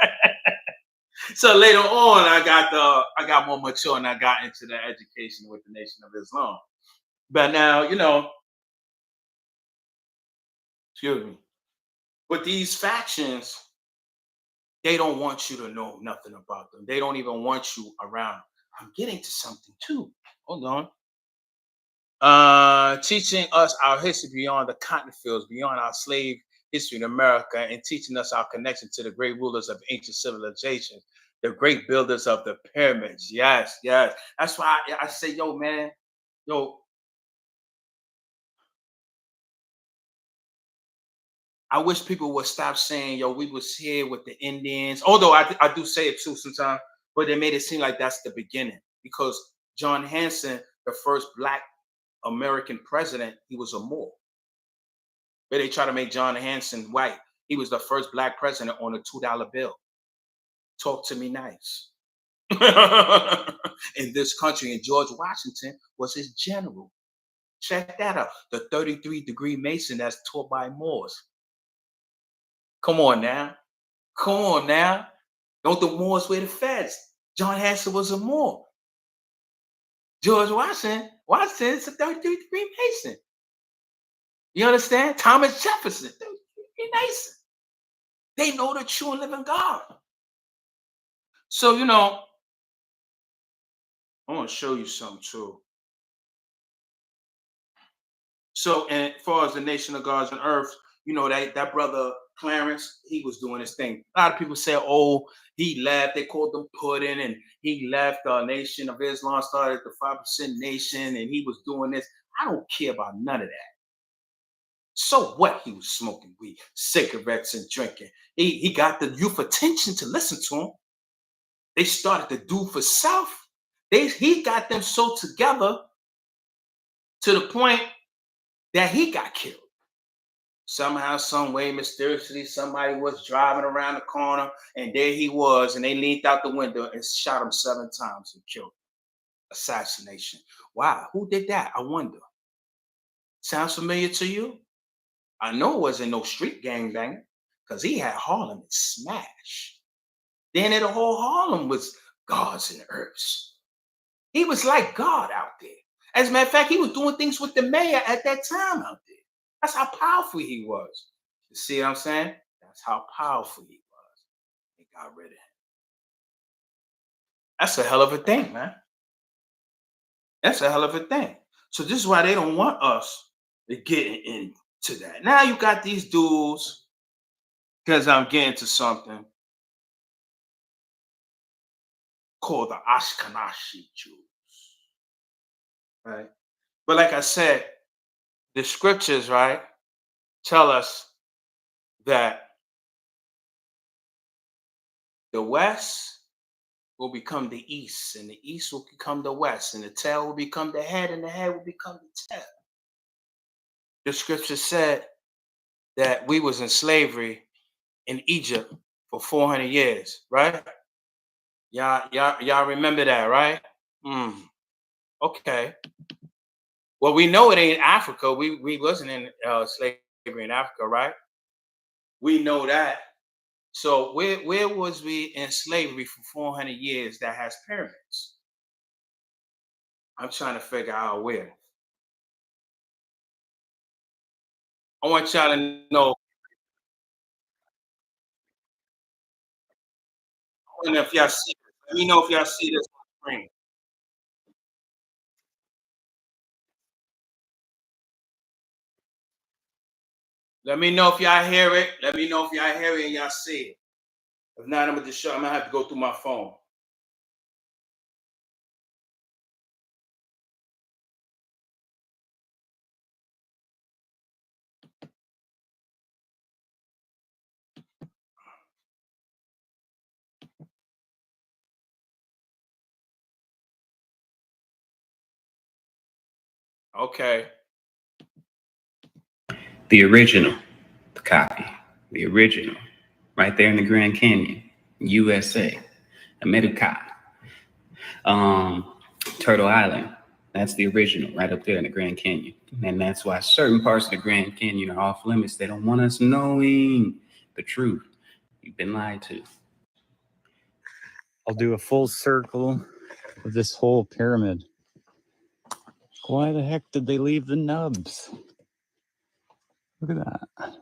So later on, I got more mature and I got into the education with the Nation of Islam. But now, excuse me. But these factions, they don't want you to know nothing about them. They don't even want you around. I'm getting to something too. Hold on. Teaching us our history beyond the cotton fields, beyond our slave history in America, and teaching us our connection to the great rulers of ancient civilizations, the great builders of the pyramids. Yes. That's why I say, man, I wish people would stop saying, we was here with the Indians. Although I do say it too sometimes, but they made it seem like that's the beginning. Because John Hanson, the first Black American president, he was a Moor. But they try to make John Hanson white. He was the first Black president on a $2 bill. Talk to me nice. In this country, and George Washington was his general. Check that out. The 33-degree Mason that's taught by Moors. Come on now. Don't the Moors wear the feds? John Hanson was a Moor. George Washington is a 33-degree Mason. You understand? Thomas Jefferson, 33-degree Mason. They know the true and living God. So, I want to show you something too. So, and as far as the Nation of Gods on Earth, that brother Clarence, he was doing his thing. A lot of people say, he left. They called him Puddin', and he left the Nation of Islam, started the 5% Nation, and he was doing this. I don't care about none of that. So what? He was smoking weed, cigarettes, and drinking. He got the youth attention to listen to him. They started to do for self. He got them so together to the point that he got killed. Somehow, some way, mysteriously, somebody was driving around the corner, and there he was, and they leaned out the window and shot him 7 times and killed him. Assassination. Wow, who did that? I wonder. Sounds familiar to you? I know it wasn't no street gangbanger, because he had Harlem and smash. Then the whole Harlem was gods and herbs. He was like God out there. As a matter of fact, he was doing things with the mayor at that time out there. That's how powerful he was. You see what I'm saying? That's how powerful he was. They got rid of him. That's a hell of a thing, man. That's a hell of a thing. So this is why they don't want us to get into that. Now you got these dudes, because I'm getting to something called the Ashkenazi Jews. Right? But like I said, the scriptures, right, tell us that the West will become the East, and the East will become the West, and the tail will become the head, and the head will become the tail. The scripture said that we was in slavery in Egypt for 400 years, right? Y'all remember that, right? Okay. Well, we know it ain't Africa. We wasn't in slavery in Africa, right? We know that. So where was we in slavery for 400 years that has pyramids? I'm trying to figure out where. I want y'all to know. I don't know if y'all see this. Let me know if y'all see this on the screen. Let me know if y'all hear it. Let me know if y'all hear it and y'all see it. If not, I'm gonna have to go through my phone. Okay. The original, the copy, the original, right there in the Grand Canyon, USA, America, Turtle Island. That's the original, right up there in the Grand Canyon. And that's why certain parts of the Grand Canyon are off limits. They don't want us knowing the truth. You've been lied to. I'll do a full circle of this whole pyramid. Why the heck did they leave the nubs? Look at that.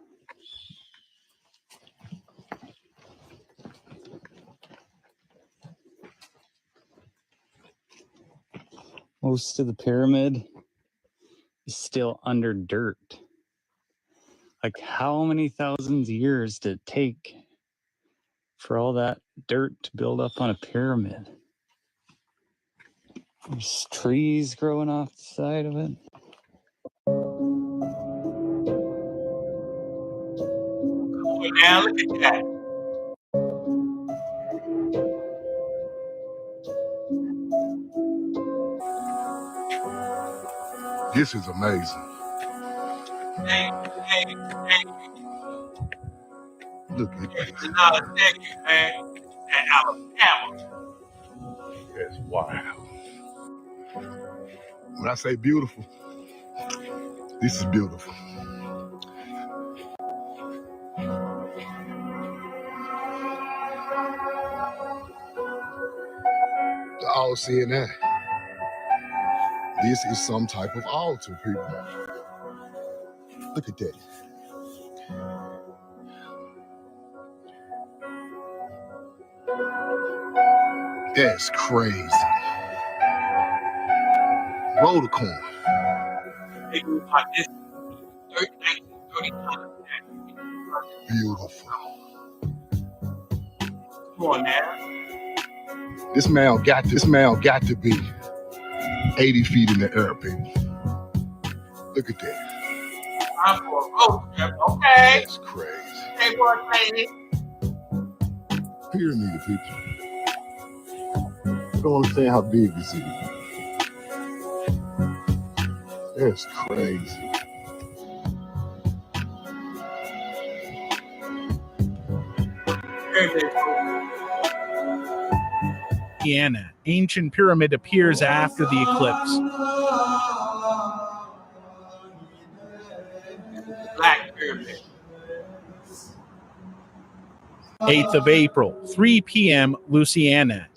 Most of the pyramid is still under dirt. Like, how many thousands of years did it take for all that dirt to build up on a pyramid? There's trees growing off the side of it. Now look at that. This is amazing. Hey, Look at this. thank you, man. At Alabama. That's wild. When I say beautiful, this is beautiful. All seeing that. This is some type of altar, people. Look at that. That's crazy. Roll the corn. They do like this 30 times. Beautiful. Come on now. This man got to be 80 feet in the air, people. Look at that. Time for a road trip. Okay. That's crazy. Hey, boy, crazy. Pyramid, people. You don't understand how big this is. That's crazy. Louisiana, ancient pyramid appears after the eclipse. Black pyramid. 8th of April, 3 p.m., Louisiana.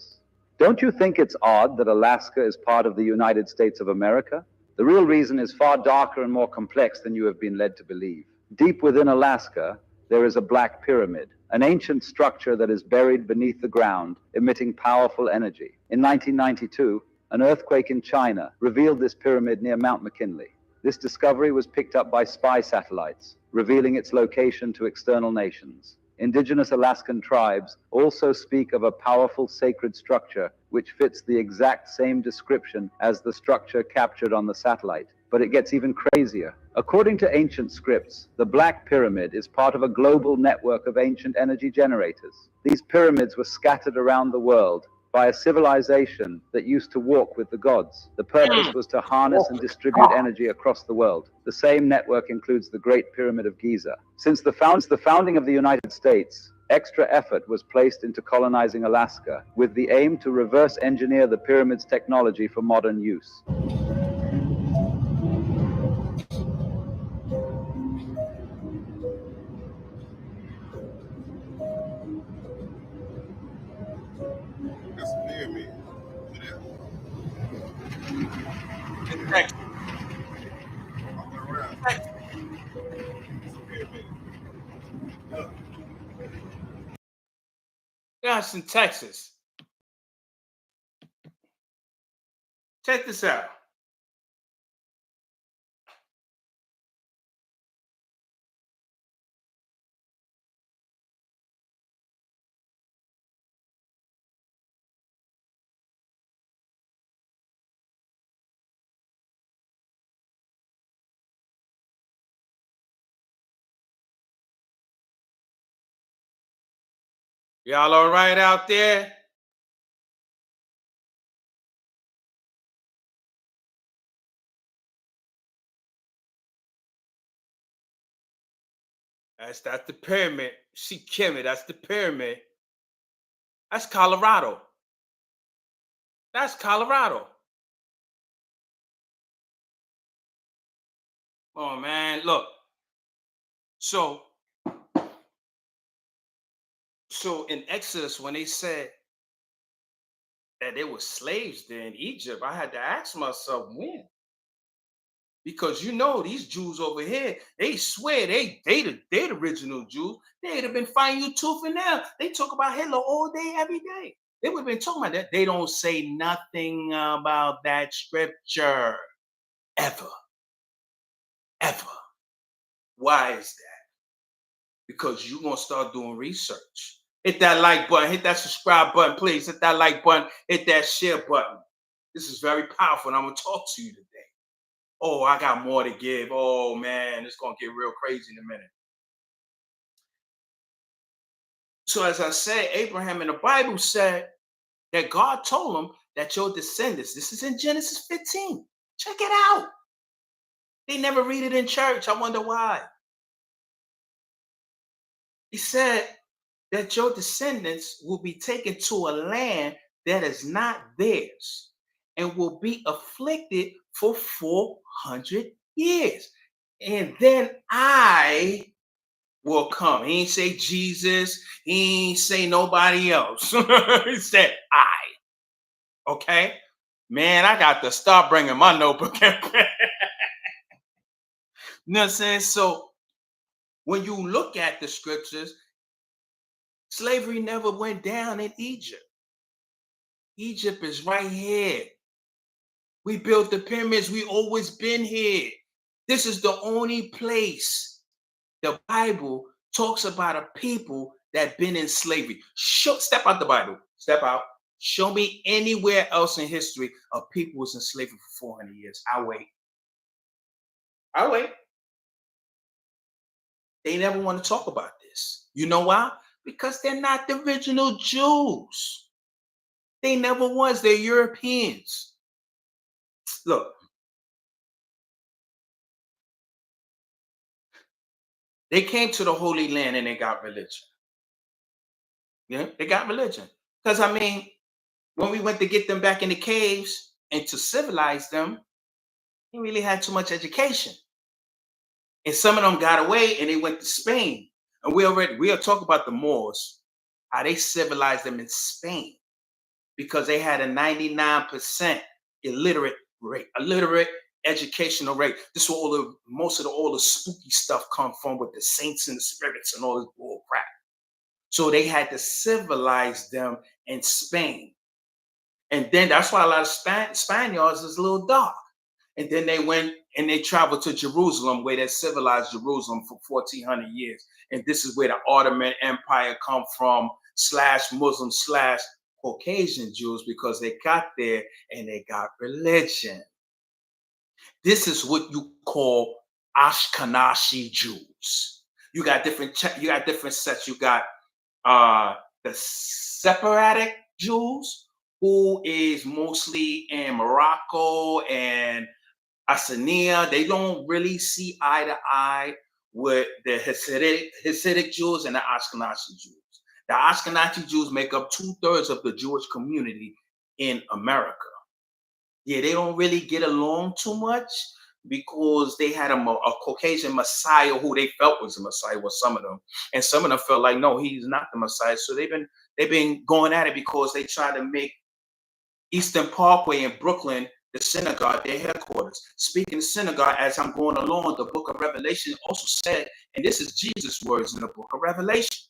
Don't you think it's odd that Alaska is part of the United States of America? The real reason is far darker and more complex than you have been led to believe. Deep within Alaska, there is a black pyramid, an ancient structure that is buried beneath the ground, emitting powerful energy. In 1992, an earthquake in China revealed this pyramid near Mount McKinley. This discovery was picked up by spy satellites, revealing its location to external nations. Indigenous Alaskan tribes also speak of a powerful sacred structure which fits the exact same description as the structure captured on the satellite. But it gets even crazier. According to ancient scripts, the Black Pyramid is part of a global network of ancient energy generators. These pyramids were scattered around the world by a civilization that used to walk with the gods. The purpose was to harness and distribute energy across the world. The same network includes the Great Pyramid of Giza. Since the founding of the United States, extra effort was placed into colonizing Alaska with the aim to reverse engineer the pyramid's technology for modern use. That's a pyramid. In Texas. Yeah, it's in Texas. Check this out. Y'all all right out there? That's the pyramid. See, Kimmy, that's the pyramid. That's Colorado. That's Colorado. Oh man, look. So in Exodus, when they said that they were slaves there in Egypt, I had to ask myself when. Because you know these Jews over here, they swear they the original Jews. They'd have been fighting you tooth and nail. They talk about Hitler all day, every day. They would have been talking about that. They don't say nothing about that scripture ever. Ever. Why is that? Because you're gonna start doing research. Hit that like button, hit that subscribe button, please. Hit that like button, hit that share button. This is very powerful, and I'm gonna talk to you today. Oh, I got more to give. Oh man, it's gonna get real crazy in a minute. So as I said, Abraham in the Bible said that God told him that your descendants, this is in Genesis 15. Check it out. They never read it in church. I wonder why. He said that your descendants will be taken to a land that is not theirs and will be afflicted for 400 years. And then I will come. He ain't say Jesus. He ain't say nobody else. He said I. Okay? Man, I got to start bringing my notebook. You know what I'm saying? So when you look at the scriptures, slavery never went down in Egypt. Egypt is right here. We built the pyramids. We always been here. This is the only place the Bible talks about a people that been in slavery. Step out the Bible. Step out. Show me anywhere else in history a people was in slavery for 400 years. I'll wait. I'll wait. They never want to talk about this. You know why? Because they're not the original Jews. They never was. They're Europeans. Look, they came to the Holy Land and they got religion. Yeah, they got religion. Because I mean, when we went to get them back in the caves and to civilize them, they really had too much education. And some of them got away and they went to Spain. And we'll talk about the Moors, how they civilized them in Spain because they had a 99% illiterate educational rate. This is where most of all the spooky stuff come from with the saints and the spirits and all this bull crap. So they had to civilize them in Spain. And then that's why a lot of Spaniards is a little dark. And then they went and they traveled to Jerusalem, where they civilized Jerusalem for 1400 years. And this is where the Ottoman Empire come from, /Muslim /Caucasian Jews, because they got there and they got religion. This is what you call Ashkenazi Jews. You got different sets. You got the Sephardic Jews, who is mostly in Morocco and Asania. They don't really see eye to eye with the Hasidic Jews and the Ashkenazi Jews. The Ashkenazi Jews make up 2/3 of the Jewish community in America. Yeah, they don't really get along too much because they had a Caucasian Messiah who they felt was a Messiah, with some of them, and some of them felt like no, he's not the Messiah. So they've been going at it because they try to make Eastern Parkway in Brooklyn the synagogue, their headquarters. Speaking of synagogue, as I'm going along, the book of Revelation also said, and this is Jesus' words in the book of Revelation.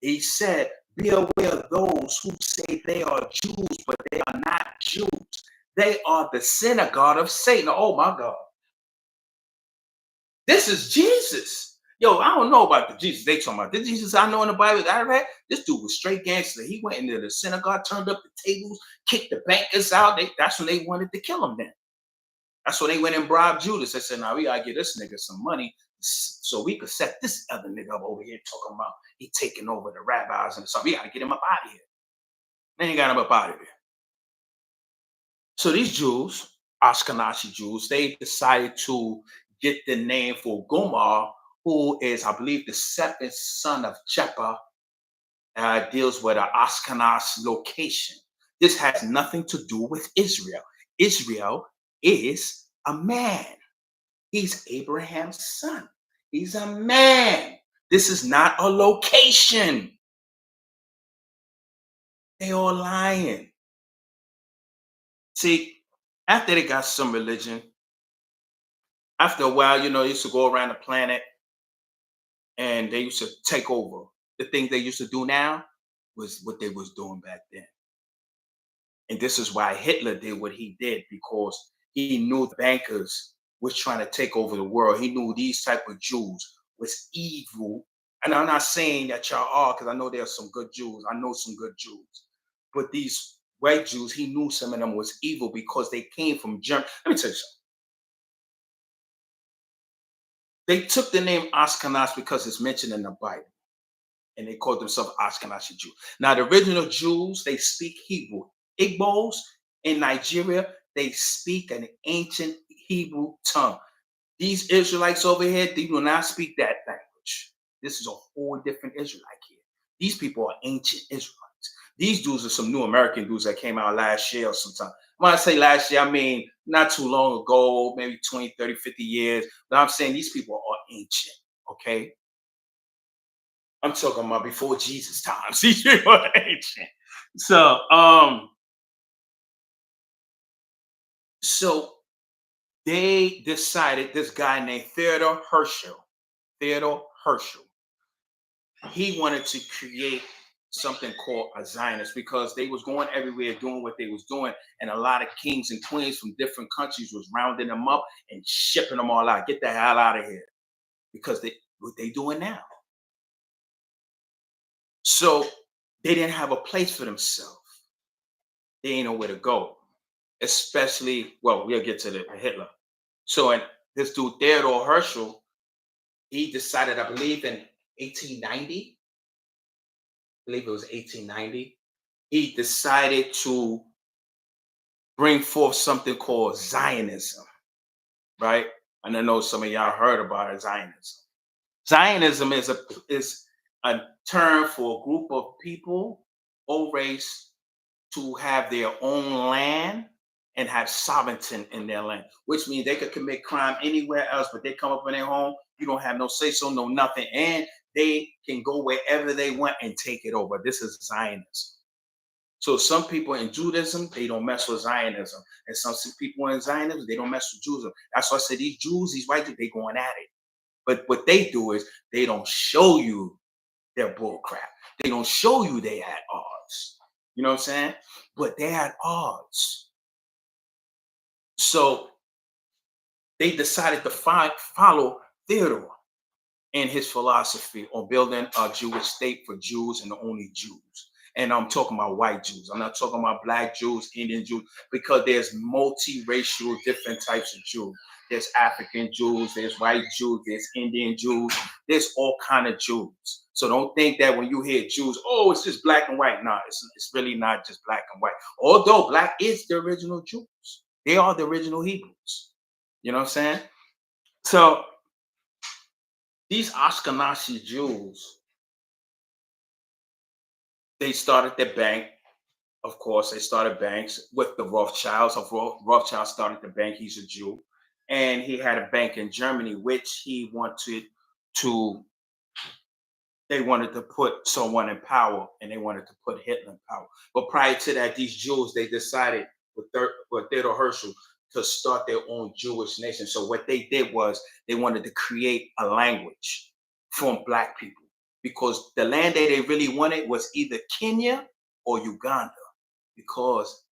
He said, be aware of those who say they are Jews, but they are not Jews. They are the synagogue of Satan. Oh my God. This is Jesus. Yo, I don't know about the Jesus they talking about. This Jesus I know in the Bible that I read, this dude was straight gangster. He went into the synagogue, turned up the tables, kicked the bankers out. That's when they wanted to kill him then. That's when they went and bribed Judas. They said, now we gotta get this nigga some money so we could set this other nigga up over here talking about he taking over the rabbis and something. We gotta get him up out of here. They ain't got him up out of here. So these Jews, Ashkenazi Jews, they decided to get the name for Gomar, who is, I believe, the seventh son of Jephthah, deals with an Ashkenaz location. This has nothing to do with Israel. Israel is a man. He's Abraham's son. He's a man. This is not a location. They all lying. See, after they got some religion, after a while, they used to go around the planet and they used to take over. The things they used to do now was what they was doing back then. And this is why Hitler did what he did, because he knew the bankers was trying to take over the world. He knew these type of Jews was evil. And I'm not saying that y'all are, because I know there are some good Jews. I know some good Jews. But these white Jews, he knew some of them was evil because they came from Germany. Let me tell you something. They took the name Ashkenaz because it's mentioned in the Bible. And they called themselves Ashkenazi Jews. Now, the original Jews, they speak Hebrew. Igbos in Nigeria, they speak an ancient Hebrew tongue. These Israelites over here, they do not speak that language. This is a whole different Israelite here. These people are ancient Israelites. These dudes are some new American dudes that came out last year or sometime. When I say last year, I mean not too long ago, maybe 20, 30, 50 years. But I'm saying these people are ancient, okay? I'm talking about before Jesus' times. These people are ancient. So they decided, this guy named Theodore Herschel, he wanted to create something called a Zionist, because they was going everywhere doing what they was doing, and a lot of kings and queens from different countries was rounding them up and shipping them all out. Get the hell out of here, because what they doing now. So they didn't have a place for themselves. They ain't know where to go. Especially, well, we'll get to the Hitler. So, and this dude Theodore Herschel, he decided, I believe in 1890, I believe it was 1890, he decided to bring forth something called Zionism, right? And I know some of y'all heard about it, Zionism. Zionism is a term for a group of people or race to have their own land and have sovereignty in their land, which means they could commit crime anywhere else, but they come up in their home, you don't have no say so, no nothing, and they can go wherever they want and take it over. This is Zionism. So some people in Judaism, they don't mess with Zionism. And some people in Zionism, they don't mess with Judaism. That's why I said these Jews, these white Jews, they going at it. But what they do is they don't show you their bull crap. They don't show you they had odds. You know what I'm saying? But they had odds. So they decided to follow Theodore and his philosophy on building a Jewish state for Jews and only Jews. And I'm talking about white Jews. I'm not talking about black Jews, Indian Jews, because there's multiracial different types of Jews. There's African Jews, there's white Jews, there's Indian Jews, there's all kind of Jews. So don't think that when you hear Jews, oh, it's just black and white. No, it's really not just black and white. Although black is the original Jews. They are the original Hebrews. You know what I'm saying? So these Ashkenazi Jews, they started their bank. Of course, they started banks with the Rothschilds. Rothschild started the bank. He's a Jew. And he had a bank in Germany, which they wanted to put someone in power, and they wanted to put Hitler in power. But prior to that, these Jews, they decided with Theodor Herzl to start their own Jewish nation. So what they did was they wanted to create a language from black people, because the land that they really wanted was either Kenya or Uganda, because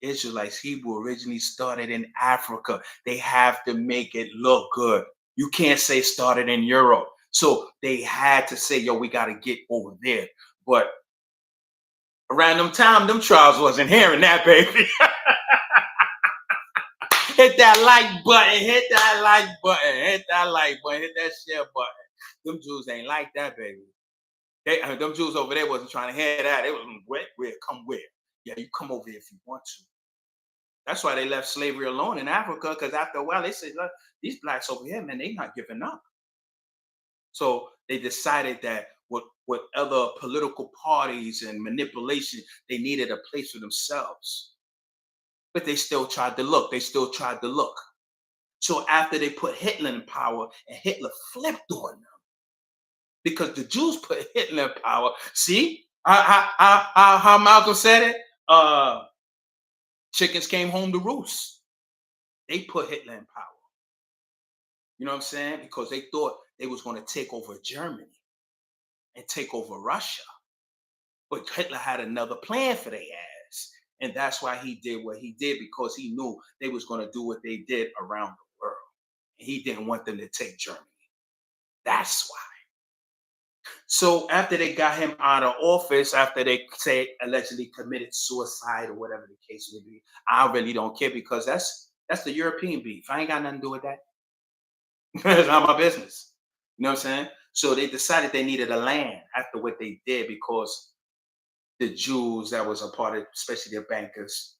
Israelites, Hebrew originally started in Africa. They have to make it look good. You can't say started in Europe. So they had to say, yo, we got to get over there. But around them time, them tribes wasn't hearing that, baby. Hit that like button, hit that like button, hit that like button, hit that share button. Them Jews ain't like that, baby. Them Jews over there wasn't trying to hear that. They was where, come where? Yeah, you come over here if you want to. That's why they left slavery alone in Africa, because after a while they said, look, these blacks over here, man, they not giving up. So they decided that with other political parties and manipulation, they needed a place for themselves. But they still tried to look. So after they put Hitler in power, and Hitler flipped on them, because the Jews put Hitler in power. See how Malcolm said it? Chickens came home to roost. They put Hitler in power. You know what I'm saying? Because they thought they was going to take over Germany and take over Russia. But Hitler had another plan for their ass. And that's why he did what he did, because he knew they was going to do what they did around the world. And he didn't want them to take Germany. That's why. So after they got him out of office, after they say allegedly committed suicide or whatever the case may be, I really don't care, because that's the European beef. I ain't got nothing to do with that. It's not my business. You know what I'm saying? So they decided they needed a land after what they did, because the Jews that was a part of, especially their bankers,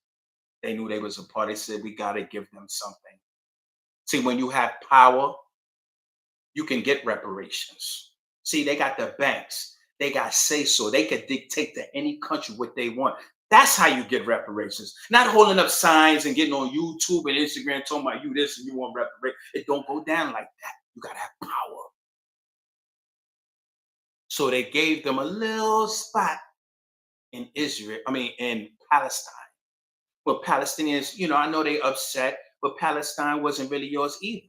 they knew they was a part. They said, we got to give them something. See, when you have power, you can get reparations. See, they got the banks. They got say-so. They could dictate to any country what they want. That's how you get reparations. Not holding up signs and getting on YouTube and Instagram talking about you this and you want reparations. It don't go down like that. You got to have power. So they gave them a little spot in in Palestine. But Palestinians, I know they upset, but Palestine wasn't really yours either.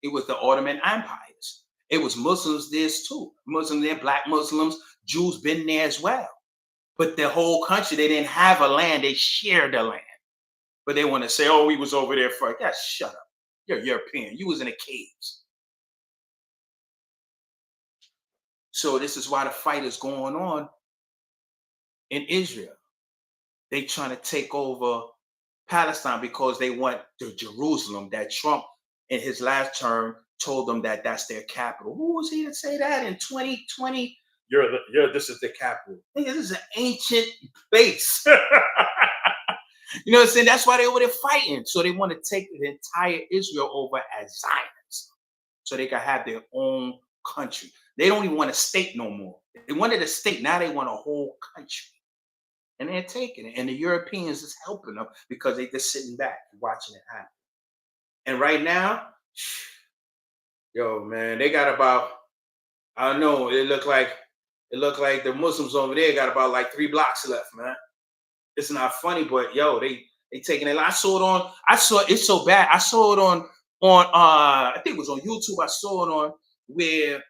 It was the Ottoman empires. It was Muslims there too. Muslims there, black Muslims, Jews been there as well. But the whole country, they didn't have a land. They shared the land. But they want to say, oh, we was over there first. Yeah, shut up. You're European. You was in the caves. So this is why the fight is going on in Israel. They trying to take over Palestine because they want the Jerusalem that Trump in his last term told them that that's their capital. Who was he to say that in 2020? this is the capital. Nigga, this is an ancient base. You know what I'm saying? That's why they were there fighting. So they want to take the entire Israel over as Zionists, so they can have their own country. They don't even want a state no more. They wanted a state. Now they want a whole country. And they're taking it. And the Europeans is helping them because they just sitting back and watching it happen. And right now, yo, man, they got about, I don't know, it looked like the Muslims over there got about like 3 blocks left, man. It's not funny, but yo, they taking it. I saw it's so bad. I saw it on I think it was on YouTube. I saw it on where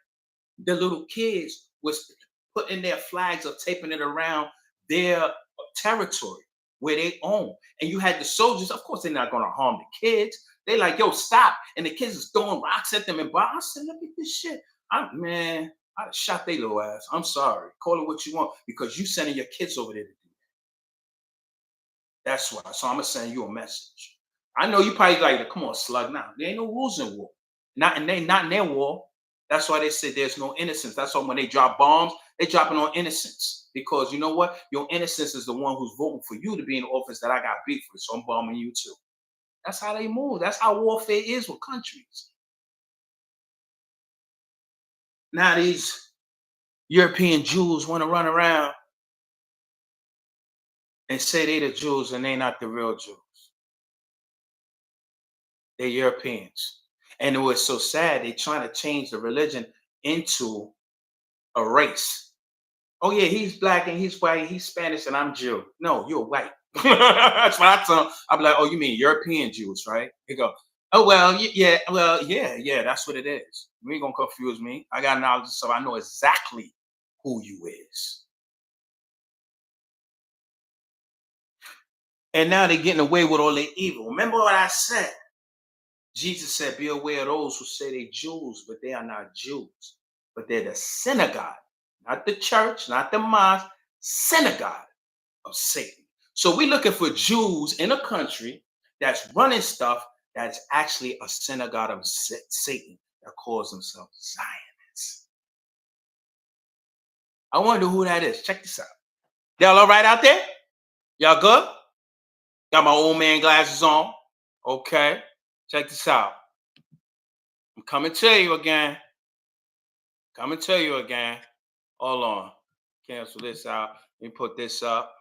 the little kids was putting their flags or taping it around their territory where they own. And you had the soldiers, of course, they're not gonna harm the kids. They like, yo, stop. And the kids is throwing rocks at them and I said, look at this shit. I'd have shot their little ass. I'm sorry. Call it what you want, because you sending your kids over there to do that. That's why. So I'm gonna send you a message. I know you probably like, come on, slug. Now there ain't no rules in war. Not in their war. That's why they say there's no innocence. That's why when they drop bombs, they dropping on innocence. Because you know what? Your innocence is the one who's voting for you to be in office that I got beef with. So I'm bombing you too. That's how they move. That's how warfare is with countries. Now these European Jews want to run around and say they the Jews and they not the real Jews. They're Europeans. And it was so sad, they trying to change the religion into a race. Oh yeah, he's black and he's white, he's Spanish and I'm Jew. No, you're white. That's what I tell them. I'm like, oh, you mean European Jews, right? They go, oh, well, yeah, that's what it is. You ain't gonna confuse me. I got knowledge, so I know exactly who you is. And now they're getting away with all their evil. Remember what I said? Jesus said, be aware of those who say they're Jews, but they are not Jews. But they're the synagogue, not the church, not the mosque, synagogue of Satan. So we're looking for Jews in a country that's running stuff that's actually a synagogue of Satan that calls themselves Zionists. I wonder who that is. Check this out. Y'all all right out there? Y'all good? Got my old man glasses on. Okay. Check this out. I'm coming to you again. Hold on. Cancel this out. Let me put this up.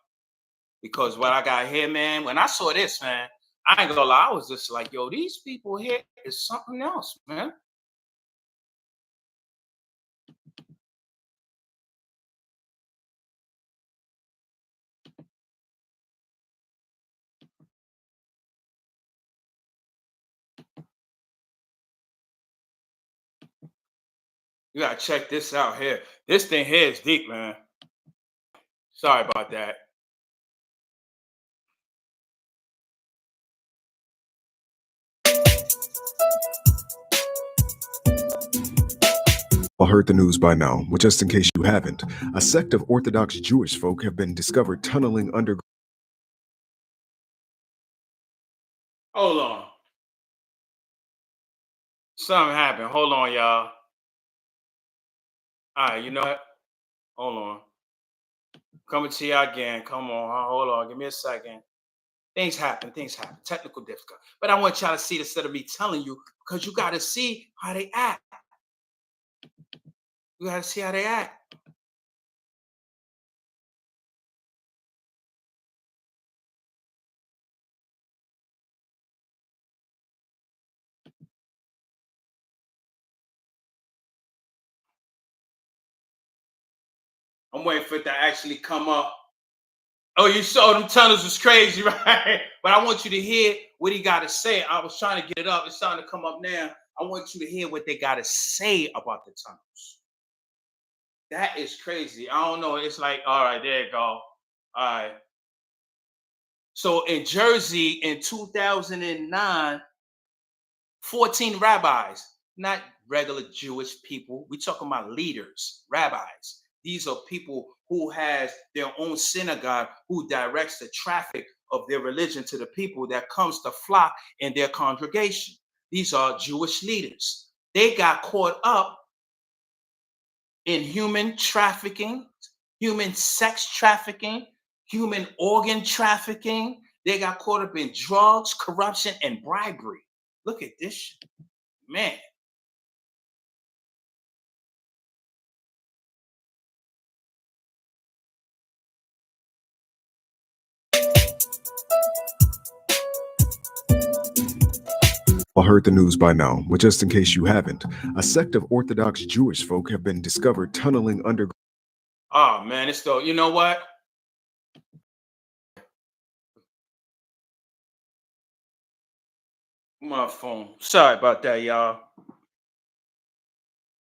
Because what I got here, man, when I saw this, man, I ain't gonna lie, I was just like, yo, these people here is something else, man. You gotta check this out here. This thing here is deep, man. Sorry about that. Well, heard the news by now, but just in case you haven't, a sect of Orthodox Jewish folk have been discovered tunneling underground. Hold on. Something happened. Hold on, y'all. All right, you know what? Hold on. Coming to you again. Come on. Hold on. Give me a second. Things happen. Technical difficulty. But I want y'all to see it instead of me telling you, because you got to see how they act. You got to see how they act. I'm waiting for it to actually come up. Oh, you saw them tunnels was crazy, right? But I want you to hear what he got to say. I was trying to get it up. It's starting to come up now. I want you to hear what they got to say about the tunnels. That is crazy. I don't know. It's like, all right, there you go. All right. So in Jersey in 2009, 14 rabbis, not regular Jewish people. We're talking about leaders, rabbis. These are people who has their own synagogue, who directs the traffic of their religion to the people that comes to flock in their congregation. These are Jewish leaders. They got caught up in human trafficking, human sex trafficking, human organ trafficking. They got caught up in drugs, corruption, and bribery. Look at this shit, man. All heard the news by now, but just in case you haven't, a sect of Orthodox Jewish folk have been discovered tunneling underground. Oh man, it's still, you know what? My phone. Sorry about that, y'all.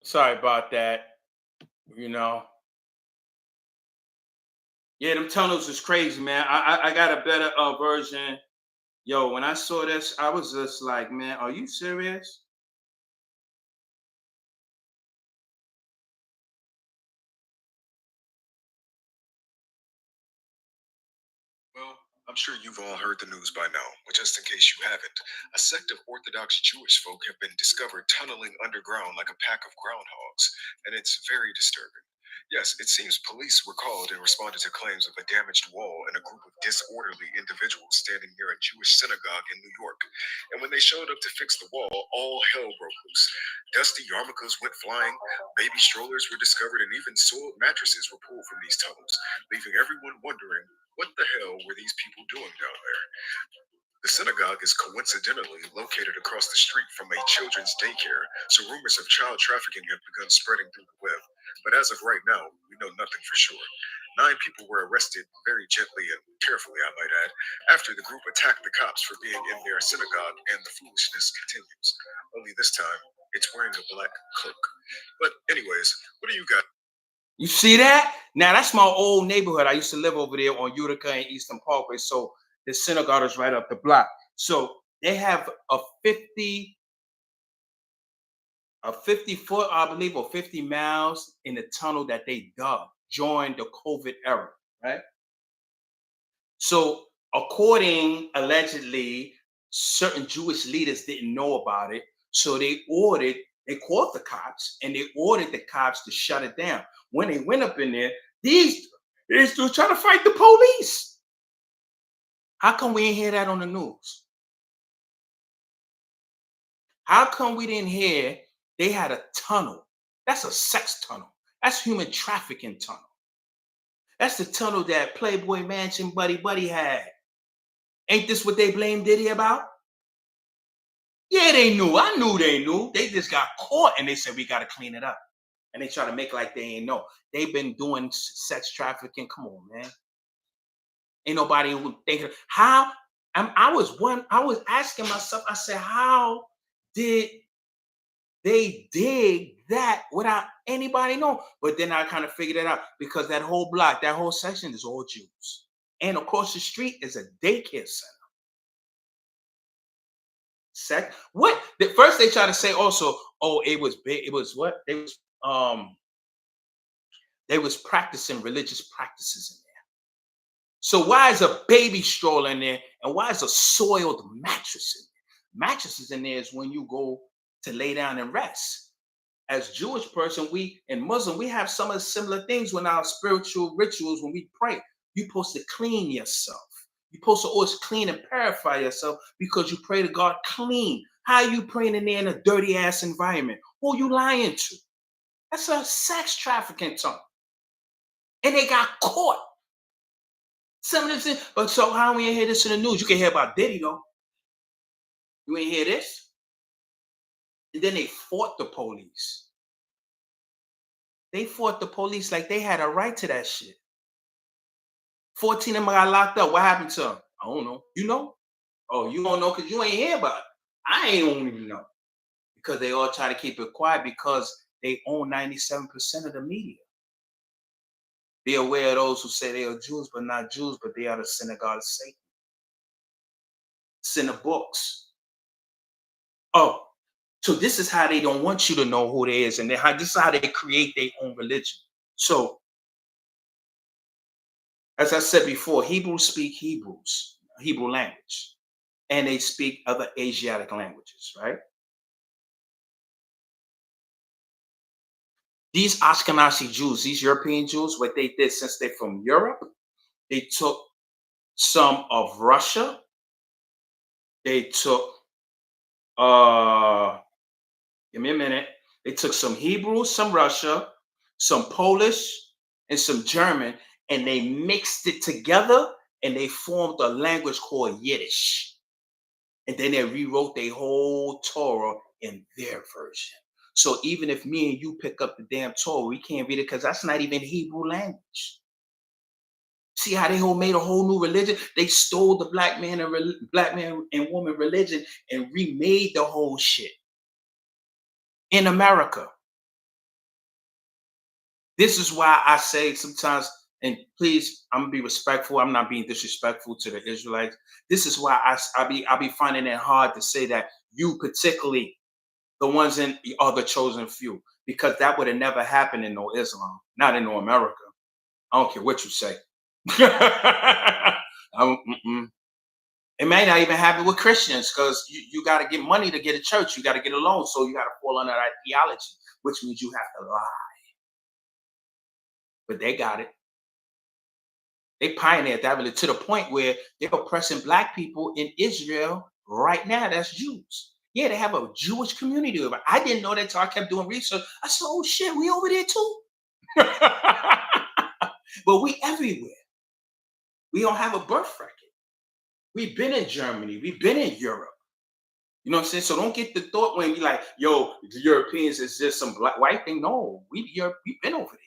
Sorry about that. You know. Yeah, them tunnels is crazy, man. I got a better version. Yo, when I saw this, I was just like, man, are you serious? Well, I'm sure you've all heard the news by now, but just in case you haven't, a sect of Orthodox Jewish folk have been discovered tunneling underground like a pack of groundhogs, and it's very disturbing. Yes, it seems police were called and responded to claims of a damaged wall and a group of disorderly individuals standing near a Jewish synagogue in New York. And when they showed up to fix the wall, all hell broke loose. Dusty yarmulkes went flying, baby strollers were discovered, and even soiled mattresses were pulled from these tunnels, leaving everyone wondering what the hell were these people doing down there? The synagogue is coincidentally located across the street from a children's daycare, so rumors of child trafficking have begun spreading through the web. But as of right now, we know nothing for sure. 9 people were arrested very gently and carefully, I might add, after the group attacked the cops for being in their synagogue, and the foolishness continues. Only this time, it's wearing a black cloak. But anyways, what do you got? You see that? Now that's my old neighborhood. I used to live over there on Utica and Eastern Parkway. So the synagogue is right up the block. So they have a 50 foot, I believe, or 50 miles in the tunnel that they dug during the COVID era, right? So according, allegedly, certain Jewish leaders didn't know about it. So they called the cops and they ordered the cops to shut it down. When they went up in there, these dudes trying to fight the police. How come we didn't hear that on the news? How come we didn't hear they had a tunnel? That's a sex tunnel. That's human trafficking tunnel. That's the tunnel that Playboy Mansion Buddy had. Ain't this what they blamed Diddy about? Yeah, they knew. I knew they knew. They just got caught and they said, we got to clean it up. And they try to make like they ain't know. They've been doing sex trafficking. Come on, man. Ain't nobody thinking how. I was asking myself, I said, how did they dig that without anybody knowing? But then I kind of figured it out because that whole block, that whole section is all Jews. And across the street is a daycare center. What? First they try to say also, oh, it was big. It was what? They was practicing religious practices in there. So why is a baby stroller in there? And why is a soiled mattress in there? Mattresses in there is when you go to lay down and rest. As Jewish person, we and Muslim, we have some of the similar things when our spiritual rituals, when we pray. You're supposed to clean yourself. You're supposed to always clean and purify yourself because you pray to God clean. How are you praying in there in a dirty ass environment? Who are you lying to? That's a sex trafficking tunnel. And they got caught. Some of this, but so how we ain't hear this in the news? You can hear about Diddy though. You ain't hear this? And then they fought the police. They fought the police like they had a right to that shit. 14 of them got locked up. What happened to them? I don't know. You know? Oh, you don't know because you ain't hear about it. I ain't even know. Because they all try to keep it quiet because they own 97% of the media. Be aware of those who say they are Jews, but not Jews, but they are the synagogue of Satan. It's in the books. Oh, so this is how they don't want you to know who they is, and this is how they create their own religion. So, as I said before, Hebrews speak Hebrew language, and they speak other Asiatic languages, right? These Ashkenazi Jews, these European Jews, what they did since they're from Europe, they took some of Russia. They took, give me a minute. They took some Hebrew, some Russia, some Polish, and some German, and they mixed it together and they formed a language called Yiddish. And then they rewrote their whole Torah in their version. So even if me and you pick up the damn Torah, we can't read it because that's not even Hebrew language. See how they made a whole new religion? They stole the black man and woman religion and remade the whole shit in America. This is why I say sometimes, and please, I'm gonna be respectful. I'm not being disrespectful to the Israelites. This is why I be finding it hard to say that you particularly, the ones in are the chosen few, because that would have never happened in no Islam, not in no America. I don't care what you say. It may not even happen with Christians because you got to get money to get a church. You got to get a loan. So you got to fall under that theology, which means you have to lie. But they got it. They pioneered that really to the point where they're oppressing black people in Israel right now. That's Jews. Yeah, they have a Jewish community over. I didn't know that until I kept doing research. I said, oh shit, we over there too. But we everywhere. We don't have a birth record. We've been in Germany. We've been in Europe. You know what I'm saying? So don't get the thought when you like, yo, the Europeans is just some black white thing. No, we've been over there.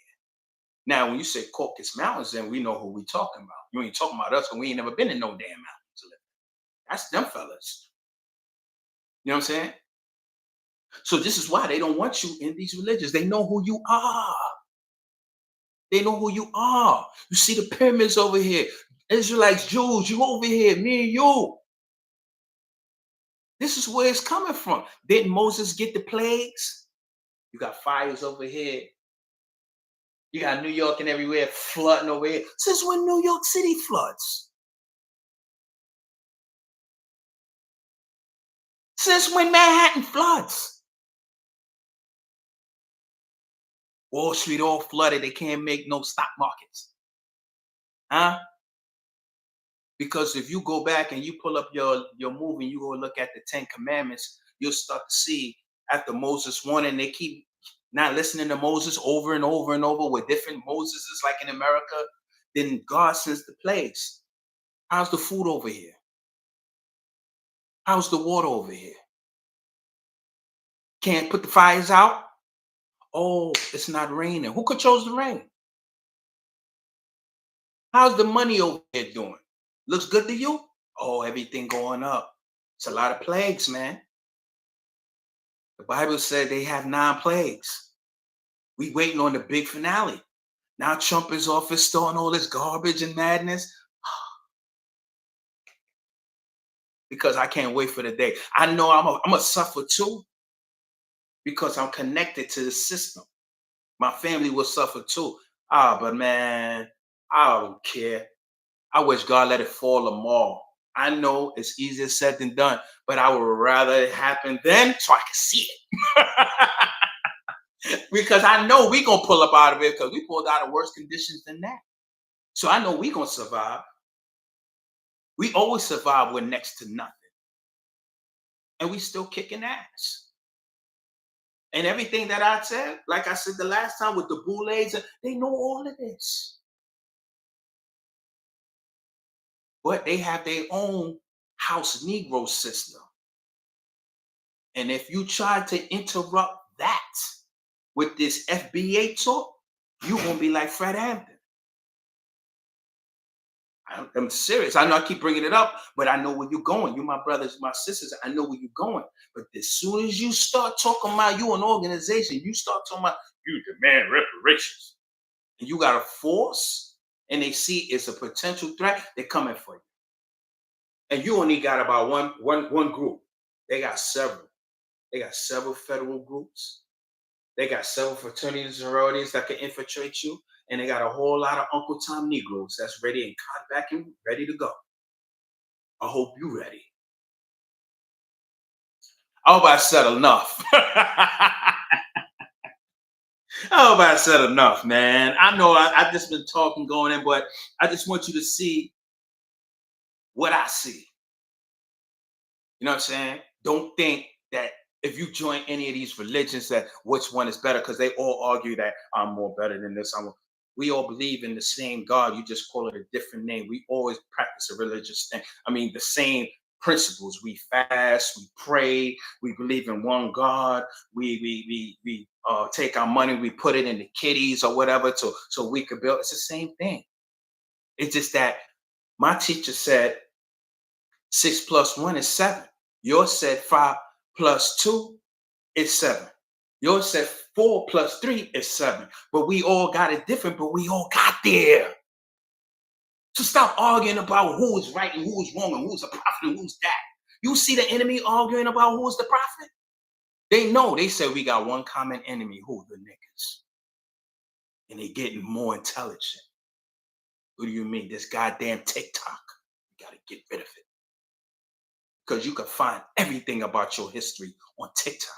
Now, when you say Caucasus Mountains, then we know who we talking about. You ain't talking about us, and we ain't never been in no damn mountains. That's them fellas. You know what I'm saying? So this is why they don't want you in these religions. They know who you are. They know who you are. You see the pyramids over here. Israelites, Jews, you over here, me and you. This is where it's coming from. Didn't Moses get the plagues? You got fires over here. You got New York and everywhere flooding over here. Since when New York City floods? Since when Manhattan floods? Wall Street all flooded. They can't make no stock markets. Huh? Because if you go back and you pull up your movie and you go look at the 10 Commandments, you'll start to see after Moses won and they keep not listening to Moses over and over and over with different Moseses like in America, then God sends the plagues. How's the food over here? How's the water over here? Can't put the fires out? Oh, it's not raining. Who controls the rain? How's the money over here doing? Looks good to you? Oh, everything going up. It's a lot of plagues, man. The Bible said they have 9 plagues. We waiting on the big finale. Now Trump is off his starting all this garbage and madness. Because I can't wait for the day. I know I'm a suffer too because I'm connected to the system. My family will suffer too. But man, I don't care. I wish God let it fall them all. I know it's easier said than done, but I would rather it happen then so I can see it. Because I know we're going to pull up out of it because we pulled out of worse conditions than that. So I know we're going to survive. We always survive with next to nothing. And we still kicking ass. And everything that I said, like I said the last time with the boulets, they know all of this. But they have their own house Negro system. And if you try to interrupt that with this FBA talk, you're going to be like Fred Hampton. I'm serious. I know I keep bringing it up, but I know where you're going. You, my brothers, my sisters, I know where you're going. But as soon as you start talking about you an organization, you start talking about you demand reparations, and you got a force, and they see it's a potential threat, they're coming for you. And you only got about one group. They got several. They got several federal groups. They got several fraternities and sororities that can infiltrate you. And they got a whole lot of Uncle Tom Negroes that's ready and caught back and ready to go. I hope you're ready. I hope I said enough. I hope I said enough, man. I know I've just been talking, going in, but I just want you to see what I see. You know what I'm saying? Don't think that if you join any of these religions that which one is better, because they all argue that I'm more better than this. We all believe in the same God. You just call it a different name. We always practice a religious thing. I mean, the same principles. We fast, we pray, we believe in one God. We take our money, we put it in the kitties or whatever, so we could build. It's the same thing. It's just that my teacher said 6 plus 1 is 7. Yours said 5 plus 2 is 7. Yours said 4 plus 3 is 7. But we all got it different, but we all got there. So stop arguing about who is right and who is wrong and who's a prophet and who's that. You see the enemy arguing about who's the prophet? They know. They said we got one common enemy. Who? The niggas. And they getting more intelligent. What do you mean? This goddamn TikTok. You got to get rid of it. Because you can find everything about your history on TikTok.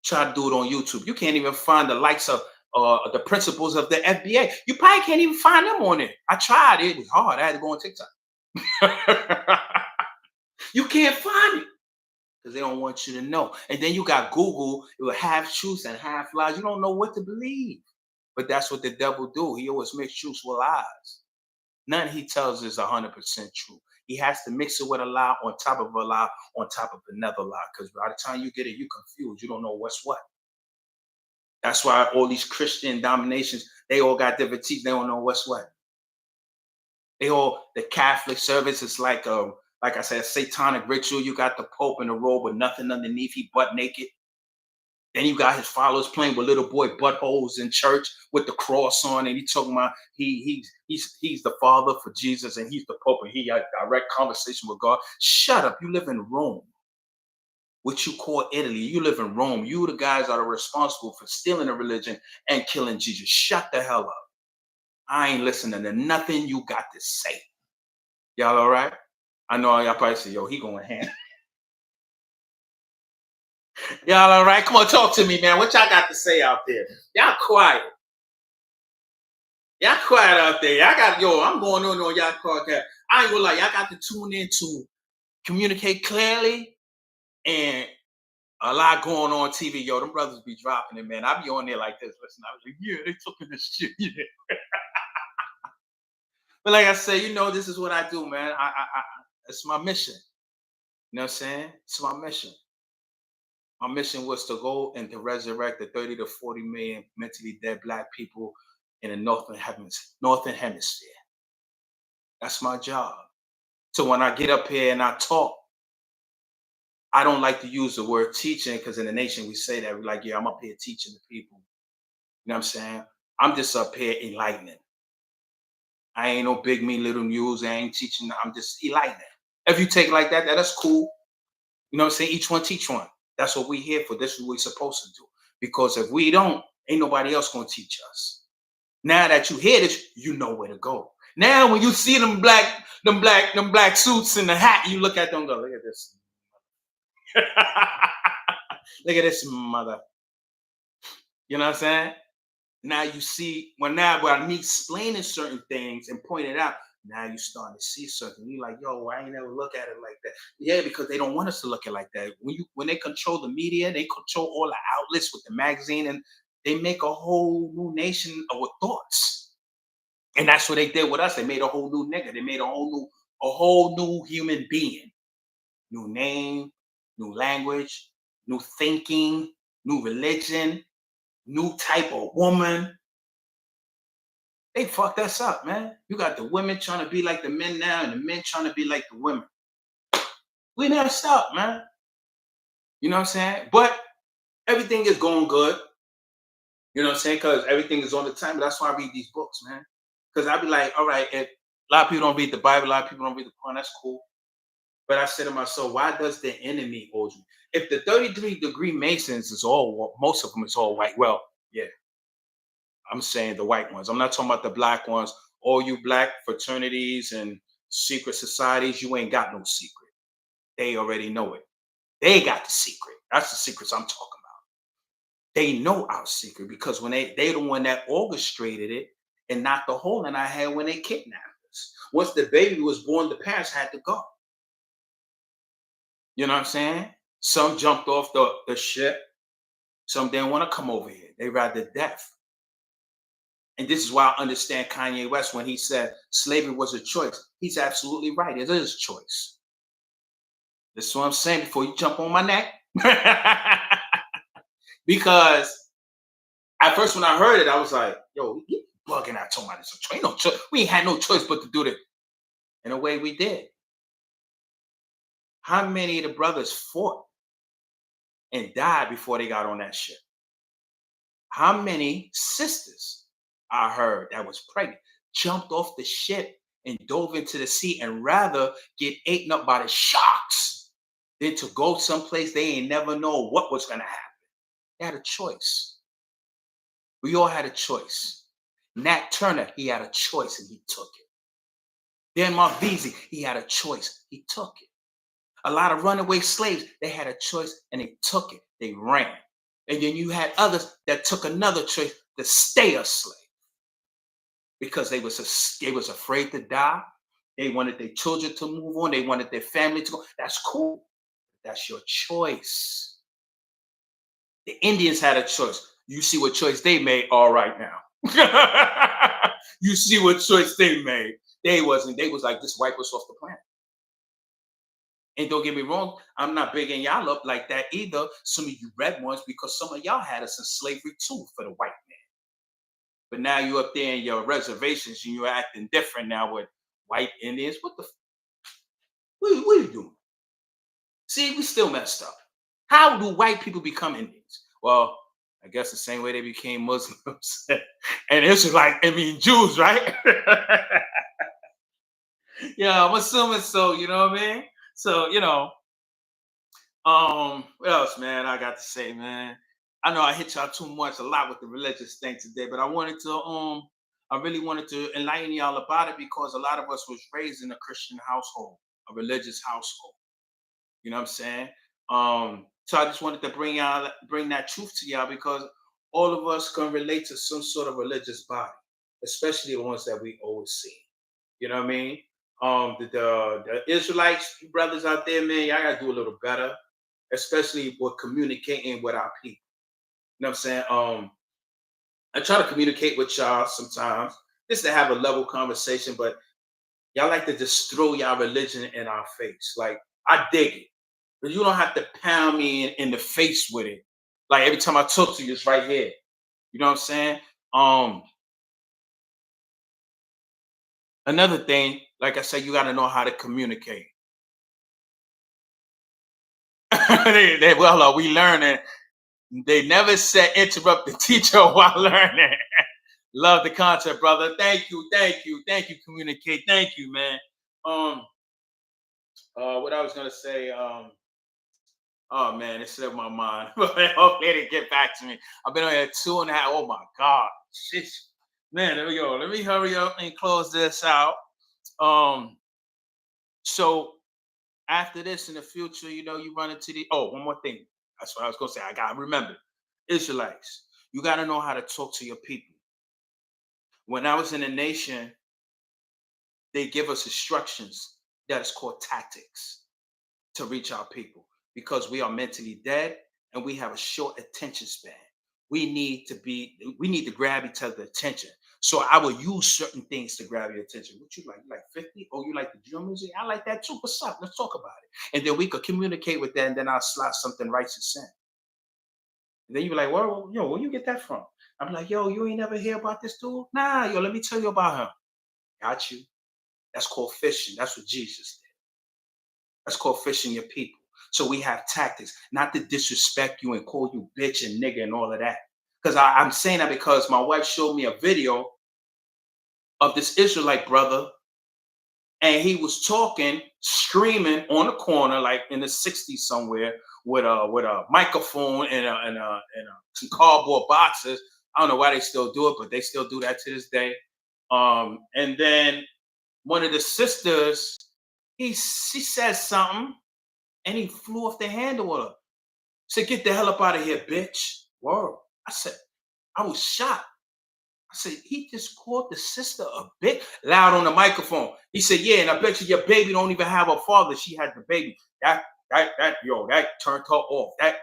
Try to do it on YouTube. You can't even find the likes of the principles of the FBA. You probably can't even find them on it. I tried. It was hard. I had to go on TikTok. You can't find it because they don't want you to know. And then you got Google with half truths and half lies. You don't know what to believe. But that's what the devil do. He always makes truths with lies. None he tells is 100% true. He has to mix it with a lie on top of a lie on top of another lie. Because by the time you get it, you're confused. You don't know what's what. That's why all these Christian dominations, they all got different teeth. They don't know what's what. The Catholic service is like I said, a satanic ritual. You got the Pope in the robe with nothing underneath. He butt naked. Then you got his followers playing with little boy buttholes in church with the cross on, and he talking about he's the father for Jesus and he's the Pope and he had direct conversation with God. Shut up! You live in Rome, what you call Italy. You live in Rome. You the guys that are responsible for stealing a religion and killing Jesus. Shut the hell up! I ain't listening to nothing you got to say. Y'all all right? I know y'all probably say, yo, he going hand. Y'all all right? Come on, talk to me, man. What y'all got to say out there? Y'all quiet. Y'all quiet out there. I'm going on y'all podcast. I ain't gonna lie, y'all got to tune in to communicate clearly and a lot going on TV. Yo, them brothers be dropping it, man. I be on there like this. Listen, I was like, yeah, they talking this shit. Yeah. But like I say, this is what I do, man. It's my mission. You know what I'm saying? It's my mission. My mission was to go and to resurrect the 30 to 40 million mentally dead Black people in the Northern Hemisphere. That's my job. So when I get up here and I talk, I don't like to use the word teaching because in the nation we say that. We're like, yeah, I'm up here teaching the people. You know what I'm saying? I'm just up here enlightening. I ain't no big me, little news. I ain't teaching. I'm just enlightening. If you take it like that, that's cool. You know what I'm saying? Each one teach one. That's what we're here for. This is what we're supposed to do. Because if we don't, ain't nobody else gonna teach us. Now that you hear this, you know where to go. Now when you see them black suits and the hat, you look at them and go, look at this. Look at this mother. You know what I'm saying? Now you see, by me explaining certain things and pointing it out, now you starting to see something. You're like, yo, I ain't never look at it like that. Yeah, because they don't want us to look at it like that. When they control the media, they control all the outlets with the magazine, and they make a whole new nation with thoughts. And that's what they did with us. They made a whole new nigga. They made a whole new human being. New name, new language, new thinking, new religion, new type of woman. They fucked us up, man. You got the women trying to be like the men now and the men trying to be like the women. We messed up, man. You know what I'm saying? But everything is going good. You know what I'm saying? Because everything is on the time. That's why I read these books, man. Because I be like, all right, if a lot of people don't read the Bible, a lot of people don't read the Quran, that's cool. But I said to myself, why does the enemy hold you? If the 33-degree Masons most of them is all white, well, yeah. I'm saying the white ones. I'm not talking about the black ones. All you black fraternities and secret societies, you ain't got no secret. They already know it. They got the secret. That's the secrets I'm talking about. They know our secret because when they the one that orchestrated it and knocked the hole in our head when they kidnapped us. Once the baby was born, the parents had to go. You know what I'm saying? Some jumped off the ship. Some didn't want to come over here. They rather death. And this is why I understand Kanye West when he said slavery was a choice. He's absolutely right. It is a choice. That's what I'm saying before you jump on my neck. Because at first when I heard it, I was like, yo, you bugging out talking about this. Ain't no choice. We ain't had no choice but to do this. In a way we did. How many of the brothers fought and died before they got on that ship? How many sisters I heard that was pregnant jumped off the ship and dove into the sea and rather get eaten up by the sharks than to go someplace they ain't never know what was going to happen? They had a choice. We all had a choice. Nat Turner, he had a choice and he took it. Dan Marvisi, he had a choice. He took it. A lot of runaway slaves, they had a choice and they took it. They ran. And then you had others that took another choice to stay a slave because they was afraid to die. They wanted their children to move on. They wanted their family to go. That's cool. That's your choice. The Indians had a choice. You see what choice they made all right now. You see what choice they made. They was like, just wipe us off the planet. And don't get me wrong, I'm not bigging y'all up like that either, some of you red ones, because some of y'all had us in slavery too for the white man. But now you up there in your reservations and you're acting different now with white Indians. What are you doing? See, we still messed up. How do white people become Indians? Well, I guess the same way they became Muslims. And it's like, Jews, right? Yeah, I'm assuming so, you know what I mean? So, what else, man? I got to say, man. I know I hit y'all too much, a lot with the religious thing today, but I really wanted to enlighten y'all about it because a lot of us was raised in a Christian household, a religious household. You know what I'm saying? So I just wanted to bring that truth to y'all because all of us can relate to some sort of religious body, especially the ones that we always see. You know what I mean? The Israelites, you brothers out there, man, y'all gotta do a little better, especially with communicating with our people. You know what I'm saying? I try to communicate with y'all sometimes just to have a level conversation, but y'all like to just throw y'all religion in our face. Like, I dig it, but you don't have to pound me in the face with it. Like every time I talk to you, it's right here. You know what I'm saying? Another thing, like I said, you got to know how to communicate. We learning. They never said interrupt the teacher while learning. Love the concept, brother. Thank you. Communicate. Thank you, man. What I was gonna say, oh man, it slipped my mind. Hopefully they get back to me. I've been on here 2.5. Oh my God. Shit. Man, there we go. Let me hurry up and close this out. So after this in the future, you run into one more thing. That's what I was gonna say. I gotta remember. Israelites, you gotta know how to talk to your people. When I was in the nation, they give us instructions that is called tactics to reach our people because we are mentally dead and we have a short attention span. We need to grab each other's attention. So I will use certain things to grab your attention. What you like? You like 50? Oh, you like the drum music? I like that too. What's up? Let's talk about it. And then we could communicate with that, and then I'll slot something righteous in. And then you be like, well, where you get that from? I'm like, yo, you ain't never hear about this dude? Nah, let me tell you about him. Got you. That's called fishing. That's what Jesus did. That's called fishing your people. So we have tactics, not to disrespect you and call you bitch and nigga and all of that. Because I'm saying that because my wife showed me a video of this Israelite brother, and he was talking, screaming on the corner, like in the 60s somewhere, with a microphone and some cardboard boxes. I don't know why they still do it, but they still do that to this day. And then one of the sisters, she said something, and he flew off the handle with her. Said, "Get the hell up out of here, bitch." Whoa. I was shocked. I said, he just called the sister a bitch loud on the microphone. He said, yeah, and I bet you your baby don't even have a father. She had the baby. That turned her off. That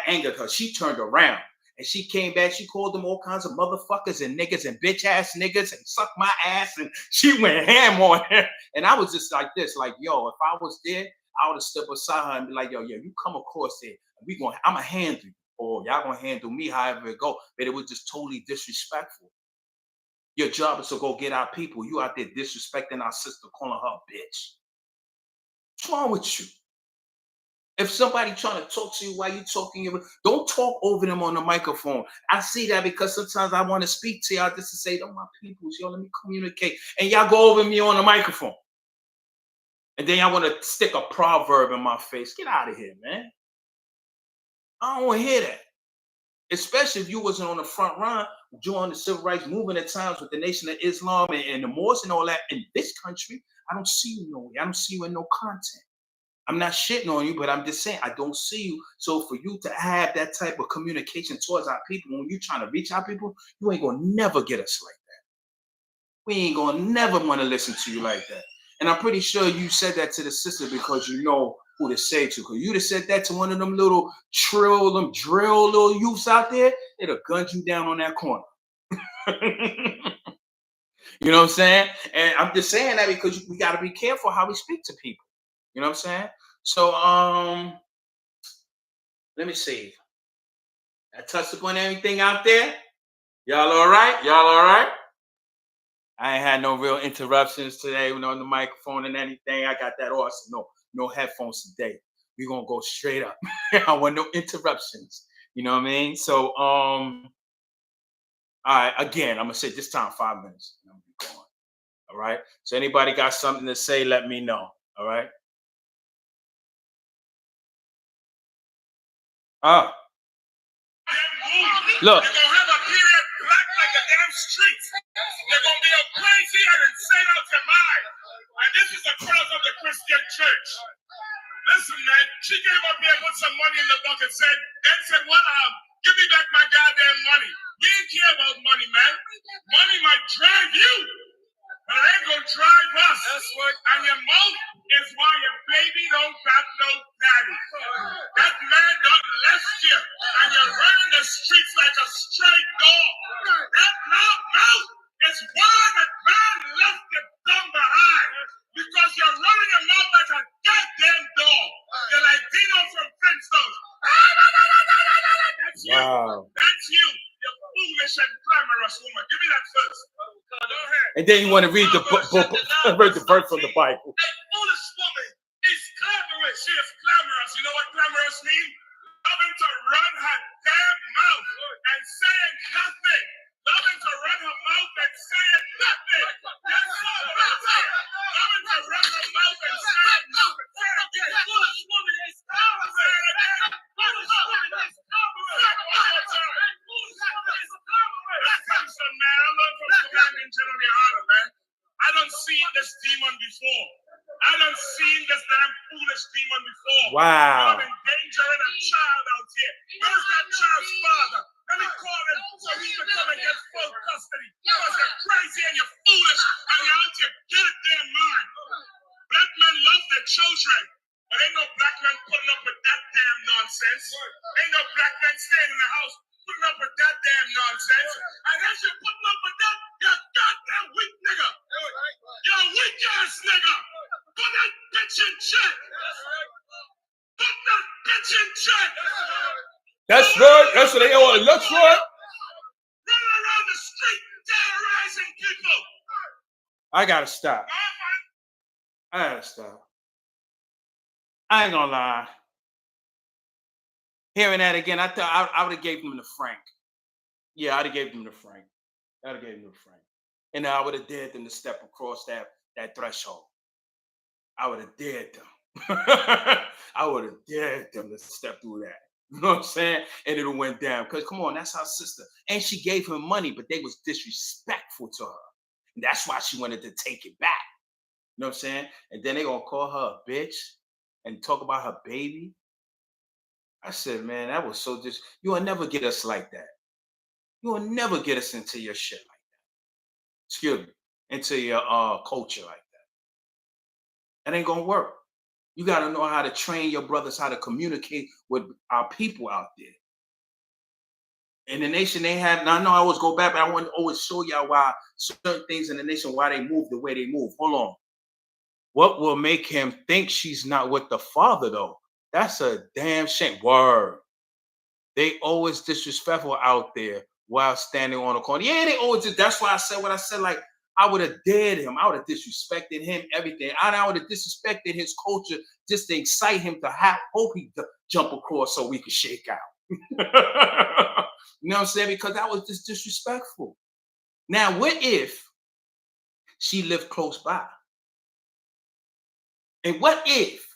angered her. She turned around and she came back. She called them all kinds of motherfuckers and niggas and bitch ass niggas and sucked my ass. And she went ham on him. And I was just like this, like, yo, if I was there, I would have stepped beside her and be like, yo, you come across there. I'm going to handle you. Or y'all going to handle me however it go. But it was just totally disrespectful. Your job is to go get our people. You out there disrespecting our sister, calling her a bitch. What's wrong with you? If somebody trying to talk to you while you talking, don't talk over them on the microphone. I see that because sometimes I want to speak to y'all just to say, oh, my peoples, yo, let me communicate. And y'all go over me on the microphone. And then y'all want to stick a proverb in my face. Get out of here, man. I don't want to hear that. Especially if you wasn't on the front line during the civil rights movement at times with the Nation of Islam and the Moors and all that. In this country, I don't see you nowhere. I don't see you in no content. I'm not shitting on you, but I'm just saying I don't see you. So for you to have that type of communication towards our people, when you're trying to reach our people, you ain't gonna never get us like that. We ain't gonna never want to listen to you like that. And I'm pretty sure you said that to the sister because you know who to say to. Because you'd have said that to one of them little drill little youths out there, they'd have gunned you down on that corner. You know what I'm saying? And I'm just saying that because we got to be careful how we speak to people. You know what I'm saying? So let me see. I touched upon everything out there. Y'all all right? Y'all all right? I ain't had no real interruptions today, on the microphone and anything. I got that awesome. No headphones today. We're gonna go straight up. I want no interruptions. You know what I mean? So all right, again, I'm gonna say this time 5 minutes. And I'm gonna be going. All right. So anybody got something to say, let me know. All right. Look. You're gonna have a period black like the damn streets. You're gonna be a crazier than say out your mind. And this is the cross of the Christian church. Listen, man, she came up here and put some money in the bucket, then said, what give me back my goddamn money. We ain't care about money, man. Money might drive you, but it ain't gonna drive us. That's right. And your mouth is why your baby don't got no daddy. That man done left you, and you're running the streets like a stray dog. That mouth is why that man left you dumb behind. Because you're running your mouth like a goddamn dog. You're like Dino from Flintstones. That's you. Wow. That's you. You foolish and clamorous woman. Give me that first. Go ahead. And then you want to read the verse from the Bible. A foolish woman is clamorous. She is clamorous. You know what clamorous means? Loving to run her damn mouth and saying nothing. Loving to run her mouth and saying nothing. That's so nothing. Loving to run her mouth and saying nothing. A foolish woman is clamorous. Foolish woman is Listen, man, I love from Commanding General Hunter, man. I done seen this demon before. I done seen this damn foolish demon before. Wow. You're endangering a child out here. Where's that child's father? Let me call him so he can come and get full custody. Because you're crazy and you're foolish and you're out your goddamn mind. Black men love their children. But ain't no black man putting up with that damn nonsense. Ain't no black man staying in the house putting up with that damn nonsense. And as you're putting up with that, you're a goddamn weak nigga. You're a weak ass nigga. Put that bitch in check. Put that bitch in check. That's right. That's what they all look for. Running around the street terrorizing people. I gotta stop. I ain't gonna lie. Hearing that again, I thought I would have gave him the Frank. Yeah, I'd have gave him the Frank. And I would have dared them to step across that threshold. I would have dared them. I would have dared them to step through that. You know what I'm saying? And it went down. Because come on, that's our sister. And she gave him money, but they was disrespectful to her. And that's why she wanted to take it back. You know what I'm saying? And then they gonna call her a bitch and talk about her baby. I said, man, that was so you will never get us like that. You will never get us into your shit like that. Excuse me, into your culture like that. That ain't gonna work. You got to know how to train your brothers how to communicate with our people out there. In the nation, they have. Now I know I always go back, but I want to always show y'all why certain things in the nation, why they move the way they move. Hold on. What will make him think she's not with the father, though? That's a damn shame. Word. They always disrespectful out there while standing on the corner. Yeah, they always did. That's why I said what I said. Like, I would have dared him. I would have disrespected him, everything. I would have disrespected his culture just to excite him to hope he jump across so we could shake out. You know what I'm saying? Because that was just disrespectful. Now, what if she lived close by? And what if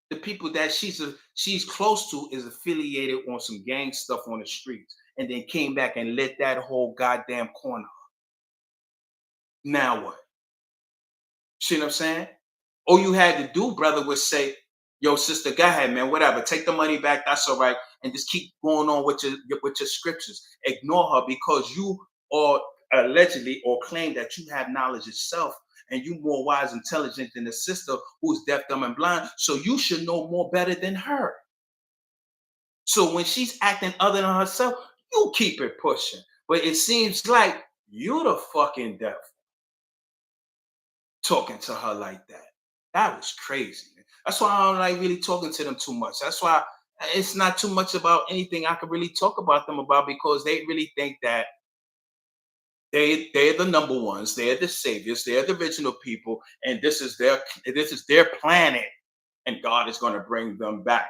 the people that she's close to is affiliated on some gang stuff on the streets and then came back and lit that whole goddamn corner up? Now what? See what I'm saying? All you had to do, brother, was say, yo, sister, go ahead, man, whatever. Take the money back. That's all right. And just keep going on with your scriptures. Ignore her because you are allegedly or claim that you have knowledge yourself and you more wise, intelligent than the sister who's deaf, dumb, and blind. So you should know more better than her. So when she's acting other than herself, you keep it pushing. But it seems like you're the fucking devil talking to her like that. That was crazy. Man. That's why I don't like really talking to them too much. That's why it's not too much about anything I could really talk about them about because they really think that they're the number ones, they're the saviors, they're the original people, and this is their planet, and God is going to bring them back.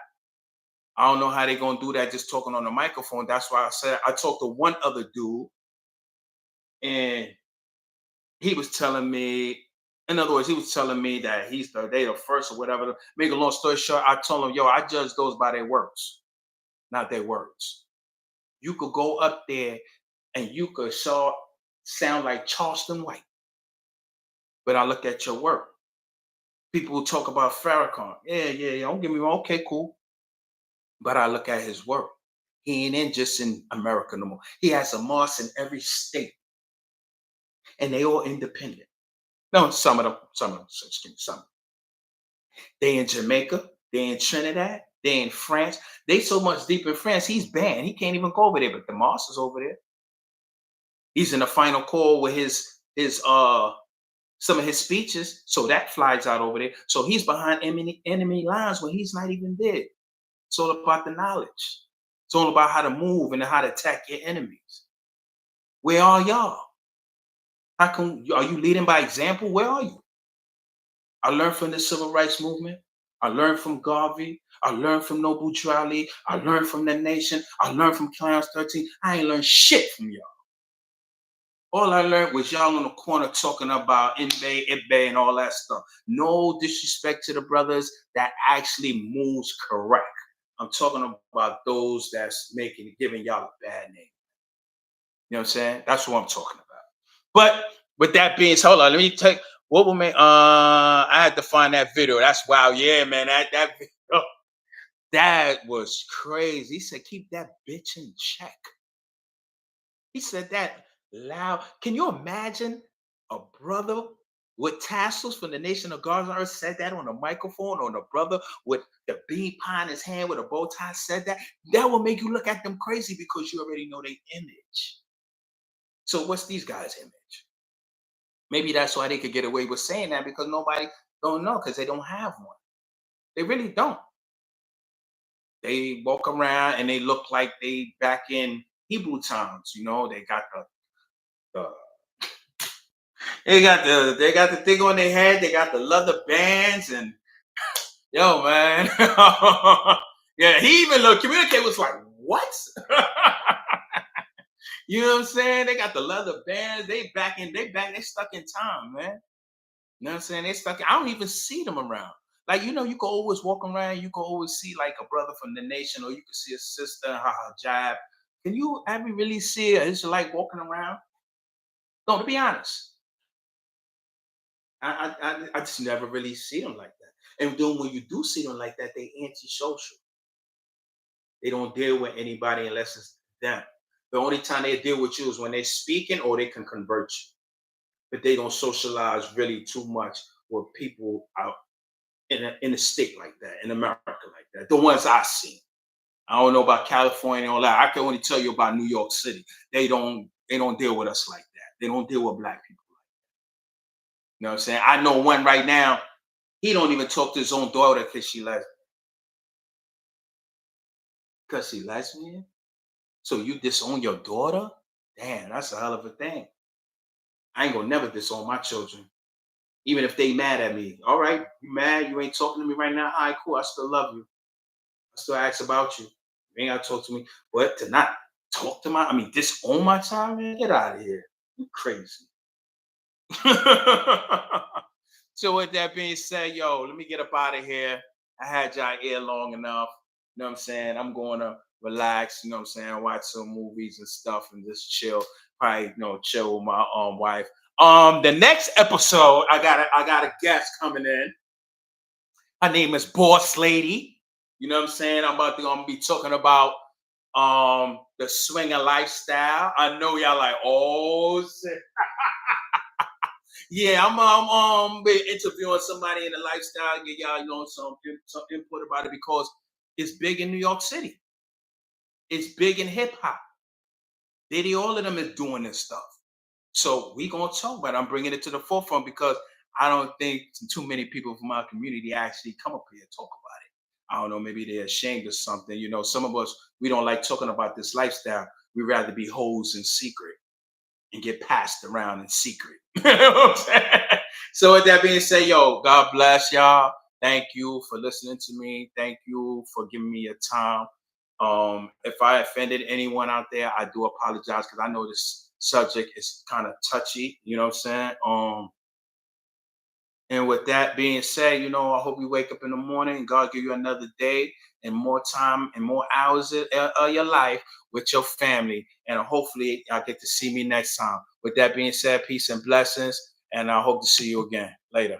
I don't know how they're going to do that just talking on the microphone. That's why I said I talked to one other dude, and he was telling me, in other words, he was telling me that they the first or whatever. Make a long story short, I told him, yo, I judge those by their works, not their words. You could go up there and you could sound like Charleston White, but I look at your work. People will talk about Farrakhan. Yeah. Don't get me wrong. Okay, cool. But I look at his work. He ain't just in America no more. He has a mosque in every state, and they all independent. No, some of them. Some. They in Jamaica. They in Trinidad. They in France. They so much deep in France. He's banned. He can't even go over there. But the mosque is over there. He's in the final call with his some of his speeches, so that flies out over there. So he's behind enemy lines when he's not even there. It's all about the knowledge. It's all about how to move and how to attack your enemies. Where are y'all? Are you leading by example? Where are you? I learned from the civil rights movement. I learned from Garvey. I learned from Noble Drew Ali. I learned from the nation. I learned from Clarence 13. I ain't learned shit from y'all. All I learned was y'all on the corner talking about Ibbe, and all that stuff. No disrespect to the brothers that actually moves correct. I'm talking about those that's giving y'all a bad name. You know what I'm saying? That's what I'm talking about. But with that being said, hold on, let me take what will make I had to find that video. That's wow, yeah, man. That video, that was crazy. He said, keep that bitch in check. He said that loud. Can you imagine a brother with tassels from the nation of Gaza said that on a microphone, or a brother with the bean pie in his hand with a bow tie said that? That will make you look at them crazy because you already know their image. So what's these guys' image? Maybe that's why they could get away with saying that, because nobody don't know, because they don't have one. They really don't. They walk around and they look like they back in Hebrew times. You know, they got the they got the thing on their head. They got the leather bands, and yo, man, yeah. He even communicate was like, what? You know what I'm saying? They got the leather bands. They stuck in time, man. You know what I'm saying? They stuck. I don't even see them around. Like, you know, you can always walk around. You can always see like a brother from the nation, or you can see a sister, her hijab. Can you ever really see an Israelite walking around? No, to be honest. I just never really see them like that. And then when you do see them like that, they antisocial. They don't deal with anybody unless it's them. The only time they deal with you is when they're speaking or they can convert you. But they don't socialize really too much with people out in a state like that, in America like that. The ones I see. I don't know about California and all that. I can only tell you about New York City. They don't deal with us like that. They don't deal with black people like that. You know what I'm saying? I know one right now, he don't even talk to his own daughter because she lesbian. Because she lesbian? So you disown your daughter? Damn, that's a hell of a thing. I ain't gonna never disown my children. Even if they mad at me. All right, you mad? You ain't talking to me right now? All right, cool. I still love you. I still ask about you. You ain't gotta talk to me. But to not talk to disown my child, man, get out of here. You crazy. So with that being said, yo, let me get up out of here. I had y'all ear long enough. You know what I'm saying? I'm going to relax, you know what I'm saying? Watch some movies and stuff and just chill. Probably, chill with my wife. The next episode, I got a guest coming in. Her name is Boss Lady. You know what I'm saying? I'm about to be talking about the swinger lifestyle. I know y'all like, oh shit. Yeah, I'm be interviewing somebody in the lifestyle, get y'all some input about it because it's big in New York City. It's big in hip hop. All of them is doing this stuff. So we gonna talk about it. I'm bringing it to the forefront because I don't think too many people from our community actually come up here and talk about it. I don't know, maybe they're ashamed of something. Some of us, we don't like talking about this lifestyle. We rather be hoes in secret and get passed around in secret. You know what I'm saying? So with that being said, yo, God bless y'all. Thank you for listening to me. Thank you for giving me your time. If I offended anyone out there, I do apologize because I know this subject is kind of touchy. You know what I'm saying? And with that being said, I hope you wake up in the morning and God give you another day and more time and more hours of your life with your family. And hopefully y'all get to see me next time. With that being said, peace and blessings. And I hope to see you again later.